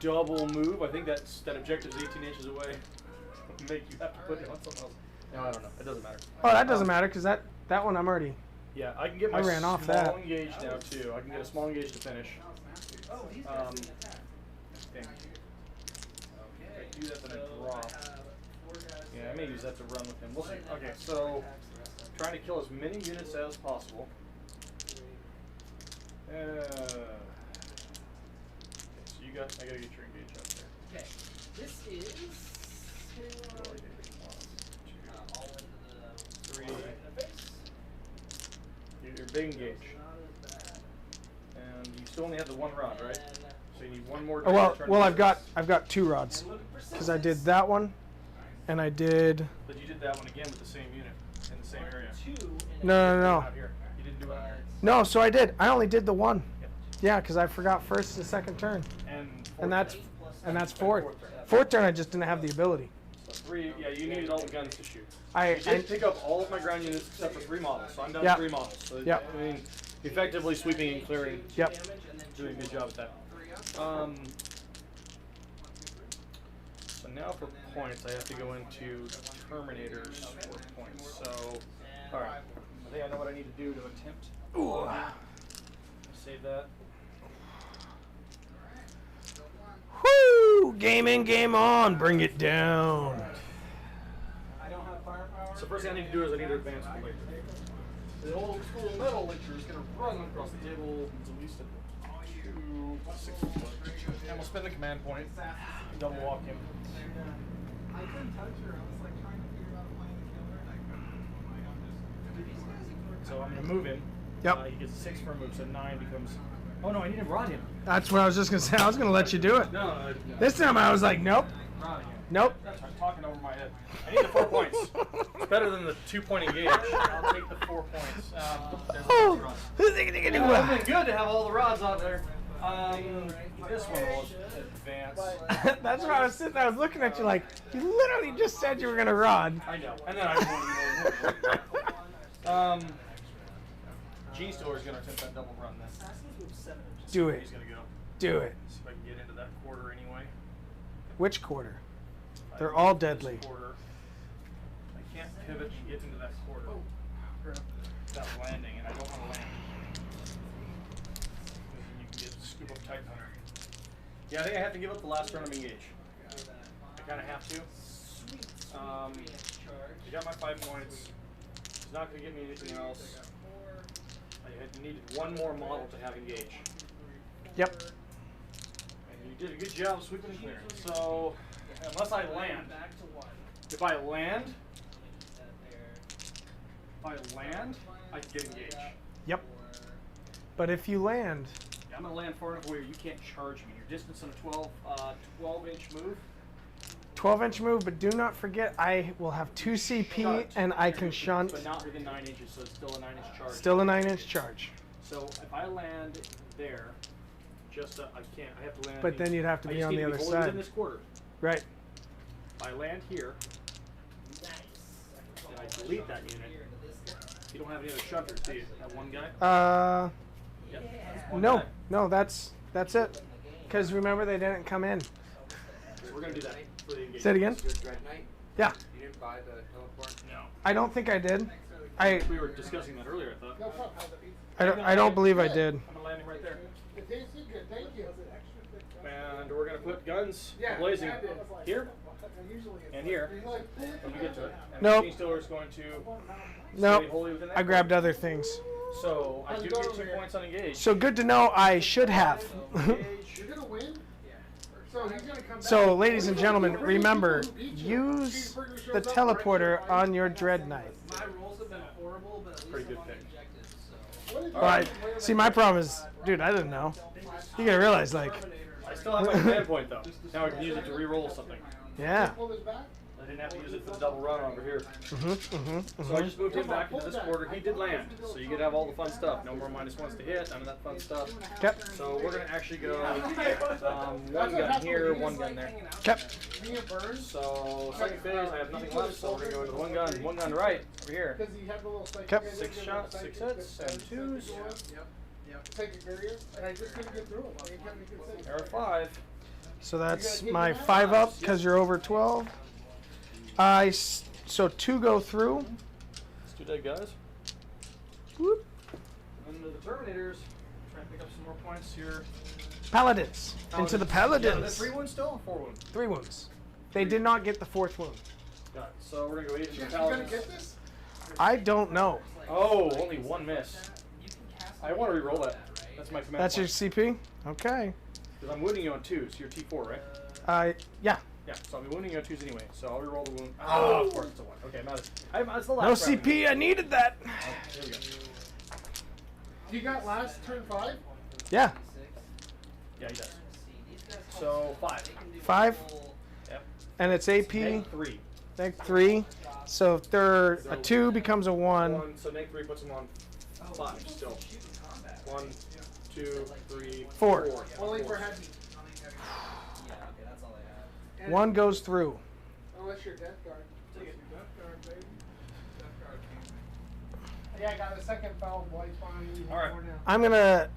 double move. I think that objective's 18 inches away. Make you have to put it on something else. No, I don't know. It doesn't matter. Oh, that doesn't matter because that one I'm already. Yeah, I can get my I ran off small that. engage now too. I can get a small engage to finish. I think. If I do that, then I drop. Yeah, I may use that to run with him. We'll see. Okay, so trying to kill as many units as possible. Okay, so you got. I gotta get your engage up there. Okay, this is all into the 3. face. Your big engage. And you still only have the 1 rod, right? So you need 1 more. Oh well, turn well to I've got 2 rods because I did that one, and I did. But you did that one again with the same unit in the same area. No. Out here. You didn't do it out here. No, so I did. I only did the 1. Yep. Yeah, because I forgot first and second turn, And and that's fourth. Fourth turn. Fourth turn, I just didn't have the ability. So 3. Yeah, you needed all the guns to shoot. I You did pick up all of my ground units except for 3 models, so I'm down Yep. to 3 models. So Yep. I mean, effectively sweeping and clearing. Yep. Doing a good job at that. So now for points, I have to go into Terminators for points. So, alright. I think I know what I need to do to attempt. Ooh. Save that. Woo! Game in, game on. Bring it down. So first thing I need to do is I need to advance the laser. The old school metal laser is going to run across the table at least a 2 to 6 foot. And we'll spend the command point, double walk him. I couldn't touch her. I was like trying to figure out a plan to kill her, and I couldn't. I'm like, I'm just. So I'm going to move him. Yep. He gets 6 for a move, so 9 becomes. Oh no, I need to rod him. That's what I was just gonna say. I was gonna let you do it. No. This time I was like, nope, Rod him. nope. I'm talking over my head. I need the 4 points. It's better than the 2-point engage. I'll take the 4 points. There's the rods. It would have been good to have all the rods out there. This one will advance. That's why I was sitting there. I was looking at you like, you literally just said you were gonna rod. I know. And then I won't even. Gene Store is going to attempt that double run then. Do it. He's going to go. Do it. See if I can get into that quarter anyway. Which quarter? They're all This deadly. quarter. I can't pivot and get into that quarter without landing, and I don't want to land. Because then you can get scoop up Titan Hunter. Yeah, I think I have to give up the last turn of engage. I kind of have to. I got my 5 points. He's not going to get me anything else. I had needed one more model to have engage. Yep. And you did a good job sweeping and clearing. So, unless I land, Back to 1. if I land, That there. I can get engaged. Yep. But if you land, Yeah, I'm going to land far enough where you can't charge me. Your distance on a 12-inch move. 12-inch move, but do not forget I will have 2 CP Shunt. and I can shunt. But not within 9 inches, so it's still a 9-inch charge. Still a 9-inch charge. So if I land there, just I can't. I have to land. But then you'd have to I be just on need the to other be within side. this quarter. Right. If I land here Nice. and I delete that unit, you don't have any other shunters, do you? That one guy. Yep. One No, guy. no, that's it. Because remember they didn't come in. We're gonna do that for the engagement. Say it again. Your Dread Knight? Yeah. You didn't buy the teleport? No. I don't think I did. We were discussing that earlier. I thought. No problem. I don't believe I did. I'm gonna land him right there. It tasted good, thank you. And we're gonna put guns Yeah, blazing I did. here Usually it's and here He's like, pull it when we get to it. And Nope. the Stealer is going to Nope. stay wholly within that I grabbed other things. So I do get 2 points on engage. So good to know I should have. Engage. You're gonna win? So he's gonna come back. So ladies and gentlemen, remember, use the teleporter on your Dread Knight. My rolls have been horrible, but at least Pretty good I'm pick. injected, so. But see, my problem is, dude, I didn't know. You gotta realize, like, I still have my command point though. Now I can use it to re-roll something. yeah. Pull this back? I didn't have to use it for the double run over here. Mm-hmm. So I just moved him back into this quarter. He did land, so you get to have all the fun stuff. No more -1s to hit, none of that fun stuff. Yep. So we're gonna actually go 1 gun here, 1 gun there. Yep. Me and Burns? So second phase, I have nothing left, so we're gonna go into the 1 gun right over here. Because he had the little psychic. Yep. 6 shots, 6 hits, and 2s. Psychic barrier, and I just couldn't get through him. He kept me good There are 5. So that's my 5 up because you're over 12. So 2 go through. It's 2 dead guys. Whoop. And the Terminators try and pick up some more points here. Paladins. Into the Yeah, Paladins. 3 wounds still, 4 wounds. 3 wounds. They did not get the 4th wound. Got it. So we're gonna go 8 into the You gonna Paladins. get this? I don't know. Oh, only 1 miss. I want to re-roll that. That's my command That's your point. CP? Okay. Because I'm wounding you on 2s, so you're T4, right? Yeah. Yeah, so I'll be wounding you on 2s anyway. So I'll re-roll the wound. Oh, of course it's a 1. Okay, that's the No last round. CP. I needed that. Oh, here we go. You got last turn 5? Yeah. Yeah, he does. So 5. 5. Yep. And it's AP. Neg 3. Neg 3. So if they're a 2 becomes a 1. So neg 3 puts him on 5 still. 1, 2, 3, 4. 4. Only for heavy. Yeah, okay, that's all I have. 1 goes through. Unless you're Death Guard. Take it. Death Guard, baby. Death Guard. Yeah, I got a second foul white behind you. All right. I'm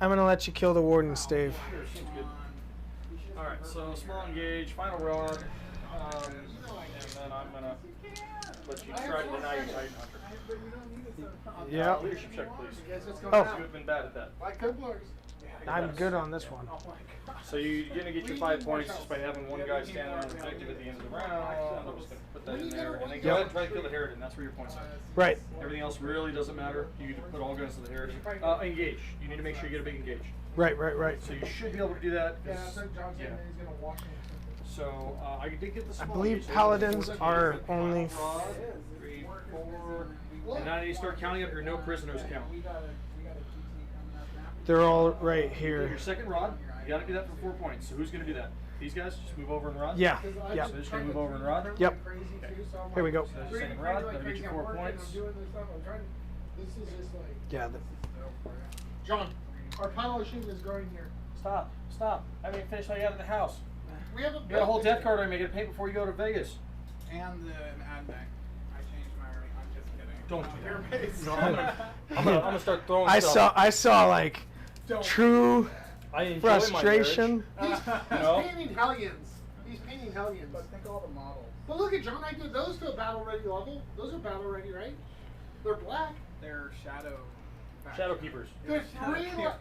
gonna let you kill the Warden, Stave. Sure, seems good. Alright, so small engage, final rod, and then I'm gonna let you try to deny your Titan Hunter. Yeah. Leadership check, please. Guess what's going Oh. on? You've been bad at that. Like Templars. I'm good on this one. Oh my god. So you're gonna get your 5 points just by having one guy stand on an objective at the end of the round. I'm just gonna put that in there, and then go ahead and try to kill the Harridan. That's where your points are. Right. Everything else really doesn't matter. You can put all guns to the Harridan. Engage. You need to make sure you get a big engage. Right. Right. So you should be able to do that. Yeah, I 'cause- think John's yeah. he's gonna walk me. So I did get the I small believe engage. So Paladins 14, are so only rod, 3, 4, and now you start counting up your no prisoners count. We got a GT coming up now. They're all right Your here. second rod, you got to do that for 4 points. So who's going to do that? These guys just move over and rod. Yeah. Because I'm Yeah. So they're just going to move over and rod. Yep. Crazy too, so I'm Here we like, go. So there's your crazy, second rod. crazy, That'll get crazy, you I'm 4 working, points. I'm doing this stuff, I'm trying. This is just like. Yeah. John, our pile of shooting is growing here. Stop. I haven't even finished what you got at the house. We have a. You got a whole death card on me. Get it paid before you go to Vegas. And an ad bank. I changed my ring. I'm just kidding. Don't do Your that. base. No, I'm gonna start throwing I stuff. saw like true I enjoy frustration. My He's No. painting Hellions. He's painting Hellions. But think of all the models. But look at John, I did those to a battle ready level. Those are battle ready, right? They're black. They're shadow. Shadow Keepers. There's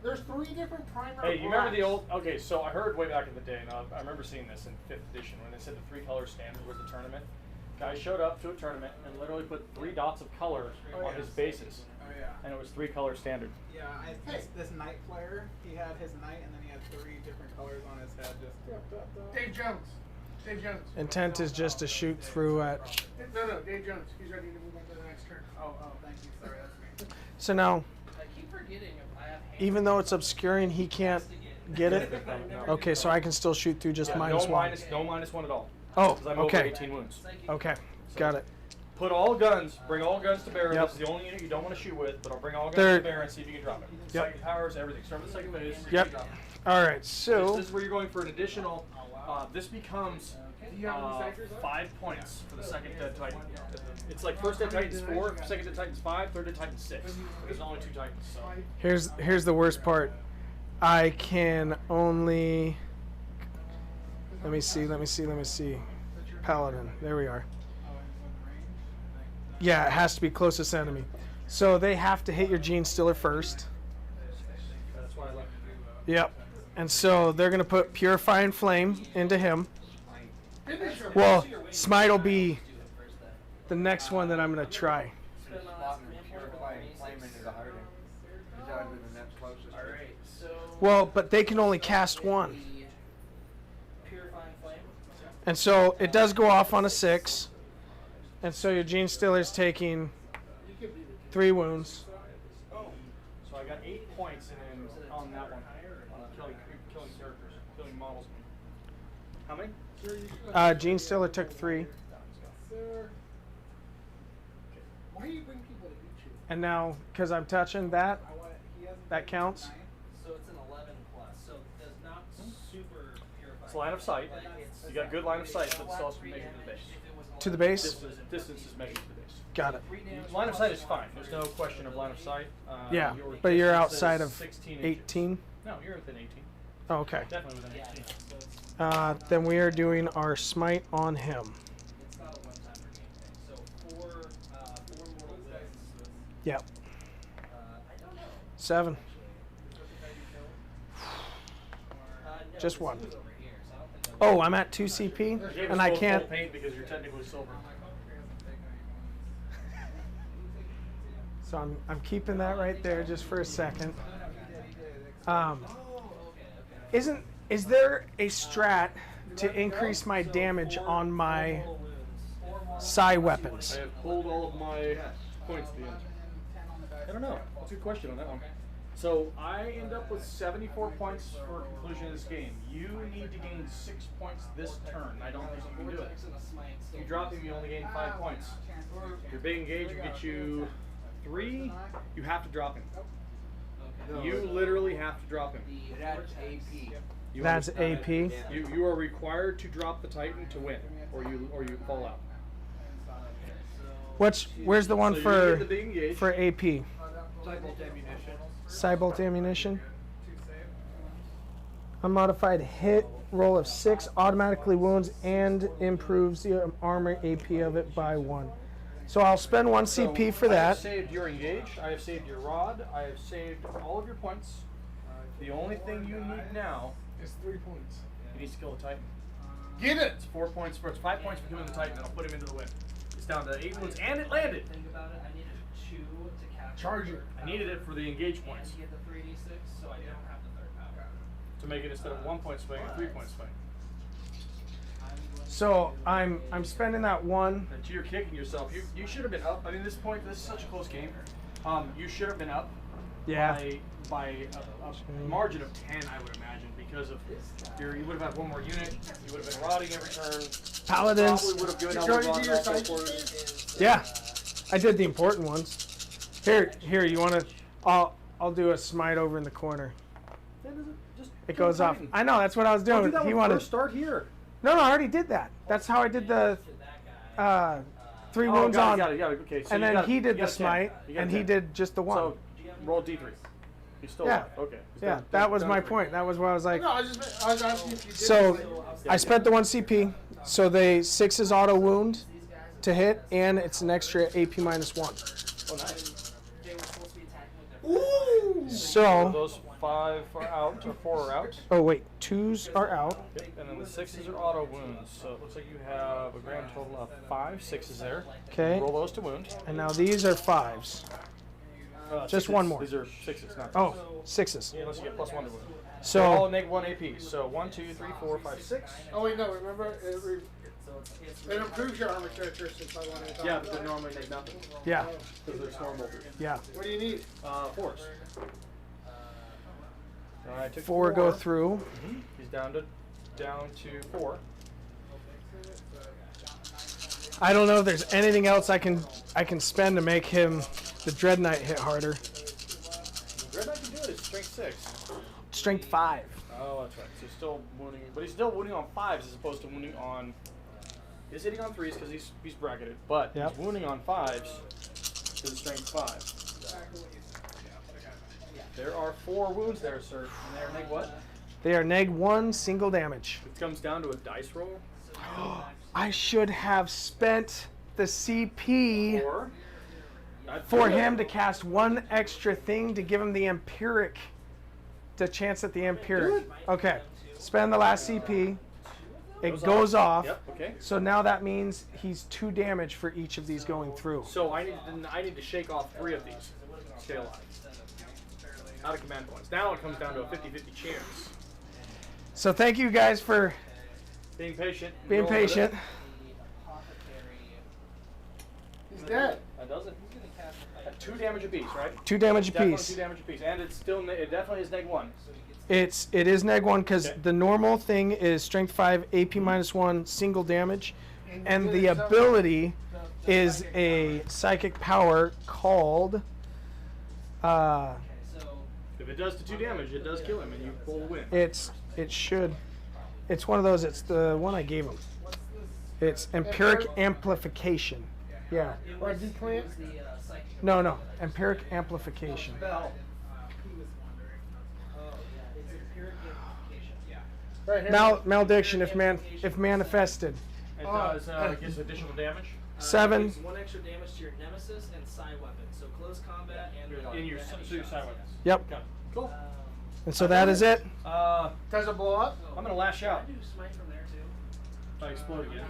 there's 3 different primary. Hey, you remember the blacks. old? Okay, so I heard way back in the day, and I remember seeing this in 5th edition when they said the 3-color standard was the tournament. Guy showed up to a tournament and literally put 3 dots of color on his bases. Oh yeah. And it was 3 color standard. Yeah, this knight player, he had his knight and then he had 3 different colors on his head. Just Dave Jones. Dave Jones. Intent is just to shoot through at. No, Dave Jones. He's ready to move on to the next turn. oh, thank you. Sorry, that's me. So now, I keep forgetting if I have hands. even though it's obscuring, he can't get it. Okay, so I can still shoot through just Yeah, minus no 1. no -1 at all. Oh, Because I'm over okay. 18 wounds. Okay, got it. Put all guns, bring all guns to bear. Yep. This is the only unit you don't want to shoot with, but I'll bring all guns They're- to bear and see if you can drop it. Yep. Psychic powers, everything. Start with the second phase. Yep. All right, so This is where you're going for an additional. This becomes 5 points for the second Dead Titan. It's like first Dead Titan's 4, second Dead Titan's 5, third Dead Titan's 6. There's only 2 Titans, so. here's the worst part. I can only. Let me see. Paladin. There we are. Yeah, it has to be closest enemy. So they have to hit your Gene Stealer first. That's why I left. Yep. And so they're gonna put Purifying Flame into him. Well, Smite will be the next one that I'm gonna try. Alright, so Well, but they can only cast one. the Purifying Flame. And so it does go off on a 6. And so your Gene Stealer's taking 3 wounds. So I got 8 points in on that one. Killing characters, killing models. How many? Gene Stealer took 3. Why do you bring people to beat you? And now, because I'm touching that, that counts. So it's an 11 plus. So it does not super purify. It's line of sight. You got good line of sight, but it's also measured to the base. To the base? Distance is measured to the base. Got it. Line of sight is fine. There's no question of line of sight. Yeah, your but you're distance outside is of 16 inches. 18. No, you're within 18. Oh, okay. Definitely within 18. Then we are doing our Smite on him. It's not a one-time per game thing. So four mortal wounds. Yep. I don't know. 7. No, Just this one. was over here, so I don't think that Oh, I'm at 2 CP, Gave and us I both can't. full paint because you're technically silver. So I'm keeping that right there just for a second. Is there a strat to increase my damage on my psi weapons? I have pulled all of my points at the end. I don't know. That's a good question on that one. So I end up with 74 points for conclusion of this game. You need to gain 6 points this turn. I don't think you can do it. If you drop him, you only gain 5 points. Your big engage will get you 3. You have to drop him. You literally have to drop him. That's AP. You That's understand? AP. You are required to drop the Titan to win, or you fall out. Where's the one So you for get the big engage. for AP? Cybolt ammunition. Cybolt ammunition. Unmodified hit roll of 6 automatically wounds and improves the armor AP of it by 1. So I'll spend 1 CP for I have that. saved your engage. I have saved your rod. I have saved all of your points. The only thing you need now It's 3 points. you need to kill the Titan. Get it! It's 4 points for it's 5 points for killing the Titan. That'll put him into the win. It's down to 8 wounds, and it landed. Think about it. I needed 2 to capture. Charge it. I needed it for the engage And points to get the 3d6, so I don't have the third power. to make it instead of 1 point swing, a 3 point swing. So I'm spending that 1. And you're kicking yourself. You should have been up. I mean, this point, this is such a close game. You should have been up. Yeah. By a margin of 10, I would imagine, because of you would have had 1 more unit. You would have been rotting every turn. Paladins. Probably would have given You're out trying to do your side Yeah, I did the important ones. Here, you want to? I'll do a Smite over in the corner. It goes off. I know, that's what I was doing. Do that He one wanted. first. Start here. No, I already did that. That's how I did the 3 wounds on. Got it. Okay. So And you then got- he you did got the 10. Smite, You got and he 10. did just the 1. So roll D3. He's still Yeah. alive. Okay. He's Yeah, done- that was done my it for you. point. That was what I was like. No, I was asking if you did. So I spent the 1 CP. So they 6 is auto wound to hit, and it's an extra AP -1. Oh, nice. They were supposed to be attacking with their So, those 5 are out, or 4 are out. oh wait, 2s are out. Yep. And then the 6s are auto wounds. So it looks like you have a grand total of 5 6s there. Okay. Roll those to wound. And now these are 5s. Just 6s. one more. These are 6s, not 5s. Oh, 6s. Yeah, unless you get +1 to wound. So, They're all -1 AP. So 1, 2, 3, 4, 5, 6. Oh wait, no. Remember, it improves your armor characteristics by 1 at a time. Yeah, but they normally take nothing yeah, because they're storm bolters. yeah. What do you need? 4s. All right, took 4 go through. He's down to 4. I don't know if there's anything else I can spend to make him the Dread Knight hit harder. Red Knight can do it. It's strength 6. Strength 5. Oh, that's right. So he's still wounding, but he's still wounding on 5s as opposed to wounding on. He's hitting on 3s because he's bracketed, but Yep. he's wounding on 5s because it's strength 5. There are 4 wounds there, sir. And they're neg what? They are -1 single damage. It comes down to a dice roll. I should have spent the CP Or for him to cast 1 extra thing to give him the Empiric, the chance at the Empiric. Okay, spend the last CP. It goes off. Yep. Okay. So now that means he's 2 damage for each of these going through. So I need to shake off 3 of these. Stay alive. Out of command points. Now it comes down to a 50-50 chance. So thank you guys for Being patient. being Roll with patient. it. He's dead. That does it. 2 damage apiece, right? 2 damage Definitely apiece. 2 damage apiece, and it's still it definitely is -1. It is -1 because Okay. the normal thing is strength 5, AP -1, single damage, and the ability is a psychic power called. If it does to 2 damage, it does kill him, and you pull win. It's one of those. It's the one I gave him. It's Empiric Amplification. Yeah. Or declant. No. Empiric Amplification. Right here. Malediction if manifested. It gives additional damage. 7. Gives 1 extra damage to your nemesis and side weapon, so close combat and In your side weapons. Yep. Okay. Cool. And so that is it. Does it blow up? I'm gonna lash out. do smite from there too. If I explode again.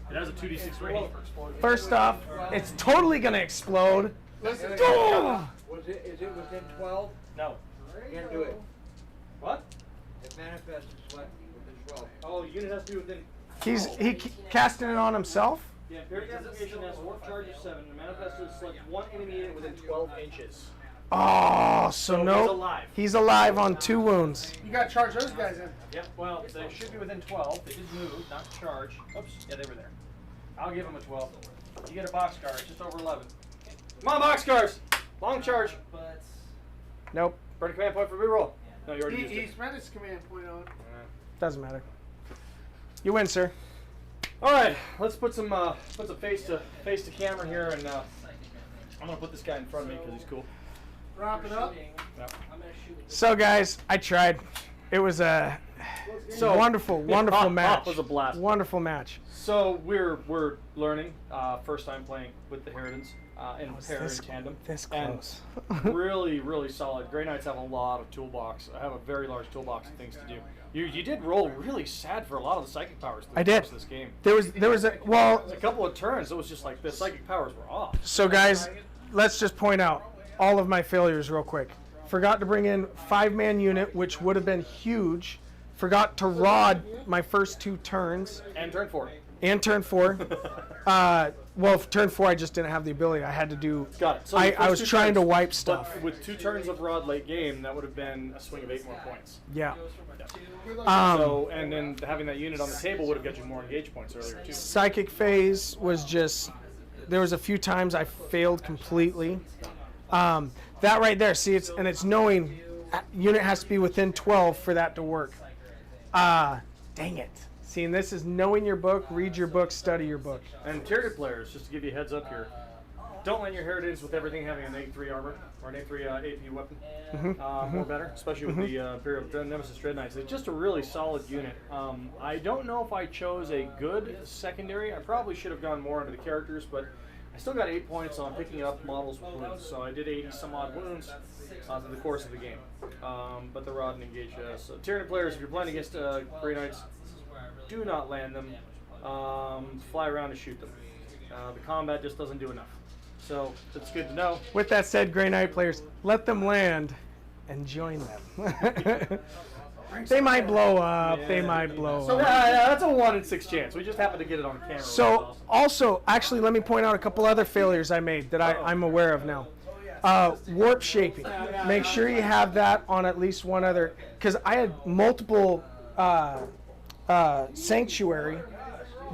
It has a 2d6 rating for exploding. First off, it's totally gonna explode. Listen. Oh! Is it within 12? No. Can't do it. What? It manifests what? Within 12. Oh, the unit has to be within. He casting it on himself. Yeah, Empiric Amplification has a warp charge of 7. The manifesto is select 1 enemy unit within 12 inches. Oh, so So no. he's alive. He's alive on 2 wounds. You gotta charge those guys in. Yep, well, they should be within 12. They did move, not charge. Oops, yeah, they were there. I'll give them a 12. You get a boxcar, it's just over 11. Come on, boxcars! Long charge. But Nope. Burn a command point for reroll. No, you already used He it. spent his command point on it. Doesn't matter. You win, sir. All right, let's put some face to camera here, and I'm gonna put this guy in front of me because he's cool. Wrap it up. Yep. I'm gonna shoot with So guys, I tried. It was a wonderful match. It was a blast. Wonderful match. So we're learning, first time playing with the Tyranids in pair this- and tandem. this And close. really solid. Grey Knights have a lot of toolbox. I have a very large toolbox of things to do. You did roll really sad for a lot of the psychic powers through I the did. course of this game. There was a A couple of turns, it was just like the psychic powers were off. So guys, let's just point out all of my failures real quick. Forgot to bring in 5-man unit, which would have been huge. Forgot to rod my first 2 turns And turn 4. and turn 4. Well, for turn 4 I just didn't have the ability. I had to do. Got it. So I the first was 2 trying to turns, wipe but stuff. with 2 turns of rod late game, that would have been a swing of 8 more points. Yeah. goes from a 2. So, and then having that unit on the table would have got you more engage points earlier too. Psychic phase was just. There was a few times I failed completely. That right there, see, it's knowing unit has to be within 12 for that to work. Dang it. See, and this is knowing your book, read your book, study your book. And Tyranid players, just to give you a heads up here, don't let your Heretids with everything having an A3 armor or an A3 AP weapon or better, especially with the Imperial Nemesis Dread Knights. It's just a really solid unit. I don't know if I chose a good secondary. I probably should have gone more into the characters, but I still got 8 points on picking up models with wounds, so I did 80 some odd wounds through the course of the game. But the rod and engage. So Tyranid players, if you're playing against Grey Knights, do not land them. Fly around and shoot them. The combat just doesn't do enough. So that's good to know. With that said, Grey Knight players, let them land and join them. They might blow up. They might blow up. Yeah, that's a 1 in 6 chance. We just happened to get it on camera. So, also, actually, let me point out a couple other failures I made that I'm aware of now. Warp shaping. Make sure you have that on at least one other, because I had multiple Sanctuary,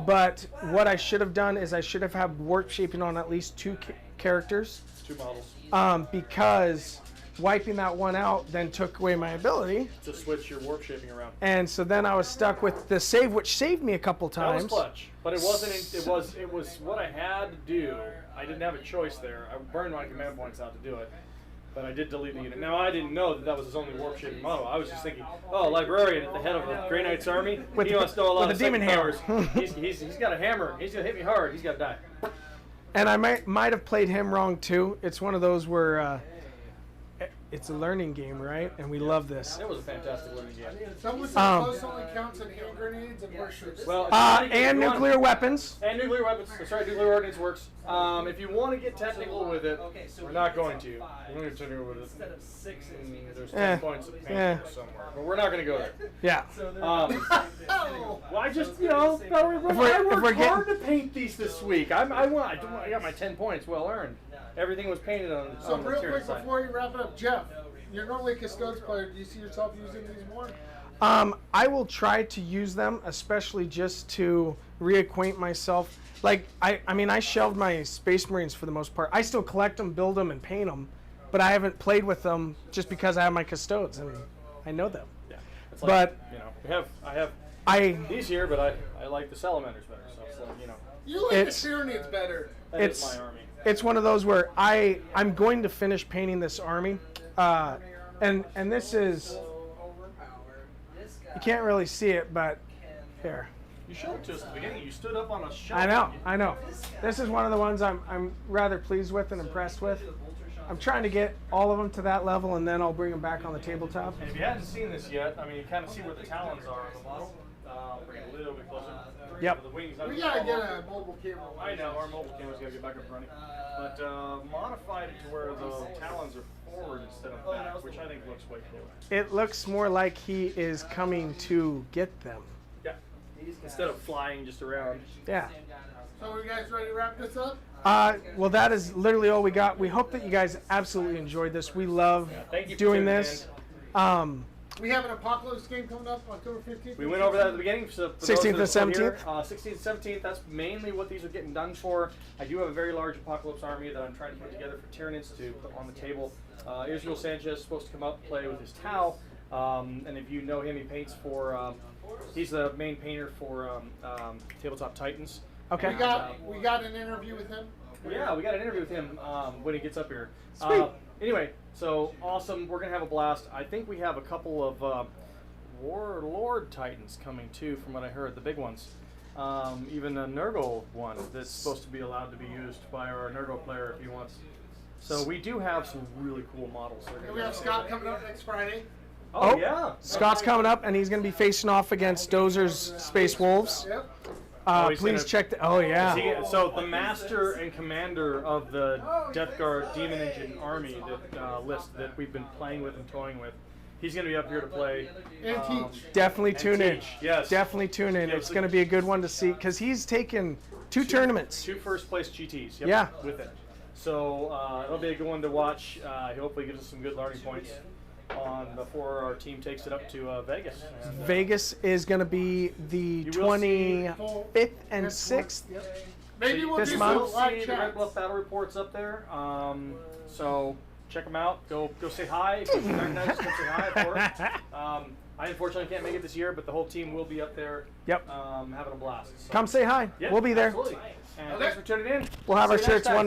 but what I should have done is I should have had warp shaping on at least 2 characters. 2 models. Because wiping that one out then took away my ability. To switch your warp shaping around. And so then I was stuck with the save, which saved me a couple times. That was clutch, but it wasn't. It was what I had to do. I didn't have a choice there. I burned my command points out to do it, but I did delete the unit. Now I didn't know that was his only warp shaping model. I was just thinking, oh, librarian at the head of the Grey Knight's army. He wants to know a lot of demon powers. hammer. He's got a hammer. He's gonna hit me hard. He's gotta die. And I might have played him wrong too. It's one of those where it's a learning game, right? And we love this. It was a fantastic learning game. Some would say close only counts in hand grenades and worships. Well, And nuclear weapons. And nuclear weapons. That's right, nuclear ordnance works. If you want to get technical with it, we're not going to. We're going to technical with it. Instead of 6 There's 10 points of pain somewhere, but we're not going to go there. Yeah. Well, I just, I worked hard to paint these this week. I got my 10 points well earned. Everything was painted on So the real Tyranid quick side. before you wrap it up, Jeff, you're normally a Custodes player. Do you see yourself using these more? I will try to use them, especially just to reacquaint myself. Like, I shelved my Space Marines for the most part. I still collect them, build them, and paint them, but I haven't played with them just because I have my Custodes and I know them. Yeah. It's But I have these here, but I like the Salamanders better. So it's like, You like the Tyranids better. that is my army. It's one of those where I'm going to finish painting this army, and this is, you can't really see it, but here. You showed it to us at the beginning. You stood up on a shelf. I know. This is one of the ones I'm rather pleased with and impressed with. I'm trying to get all of them to that level, and then I'll bring them back on the tabletop. And if you hadn't seen this yet, you kind of see where the talons are on the model. Bring it a little bit closer. Yep. The wings. We gotta get a mobile camera. I know, our mobile camera's got to get back up running. But modified it to where the talons are forward instead of back, which I think looks way cooler. It looks more like he is coming to get them. Yeah. Instead of flying just around. Yeah. So are you guys ready to wrap this up? Well, that is literally all we got. We hope that you guys absolutely enjoyed this. We love Thank you for doing tuning this. We have an Apocalypse game coming up October 15th. We went over that at the beginning. So for 16th those and that are 17th? still here, 16th and 17th, that's mainly what these are getting done for. I do have a very large Apocalypse army that I'm trying to put together for Tyranids to put on the table. Israel Sanchez is supposed to come up, play with his Tau. And if you know him, he paints for, he's the main painter for Tabletop Titans. Okay. We got an interview with him. Yeah, we got an interview with him when he gets up here. Sweet. Anyway, so awesome. We're going to have a blast. I think we have a couple of Warlord Titans coming too, from what I heard, the big ones. Even a Nurgle one that's supposed to be allowed to be used by our Nurgle player if he wants. So we do have some really cool models. And we have Scott coming up next Friday. Oh, yeah. Scott's coming up, and he's going to be facing off against Dozer's Space Wolves. Yep. he's Please gonna- check the. Oh yeah. So the master and commander of the Death Guard Demon Engine Army list that we've been playing with and toying with, he's going to be up here to play. And teach. Definitely tune in. teach, yes. Definitely tune in. Yeah, It's so- going to be a good one to see because he's taken two tournaments. 2 first place GTs. Yep, Yeah. With it. So it'll be a good one to watch. He hopefully gives us some good learning points on before our team takes it up to Vegas. And, Vegas is going to be the will see 25th and 6th. Yep. Maybe we'll this do month- some You'll live see the Red chats. Bluff Battle Reports up there. So check them out. Go say hi. If you're very nice, come say hi, of course. I unfortunately can't make it this year, but the whole team will be up there. Yep. Having a blast. So, Come say hi. yeah, We'll be there. Absolutely. And thanks for tuning in. We'll have See our you next shirts time. one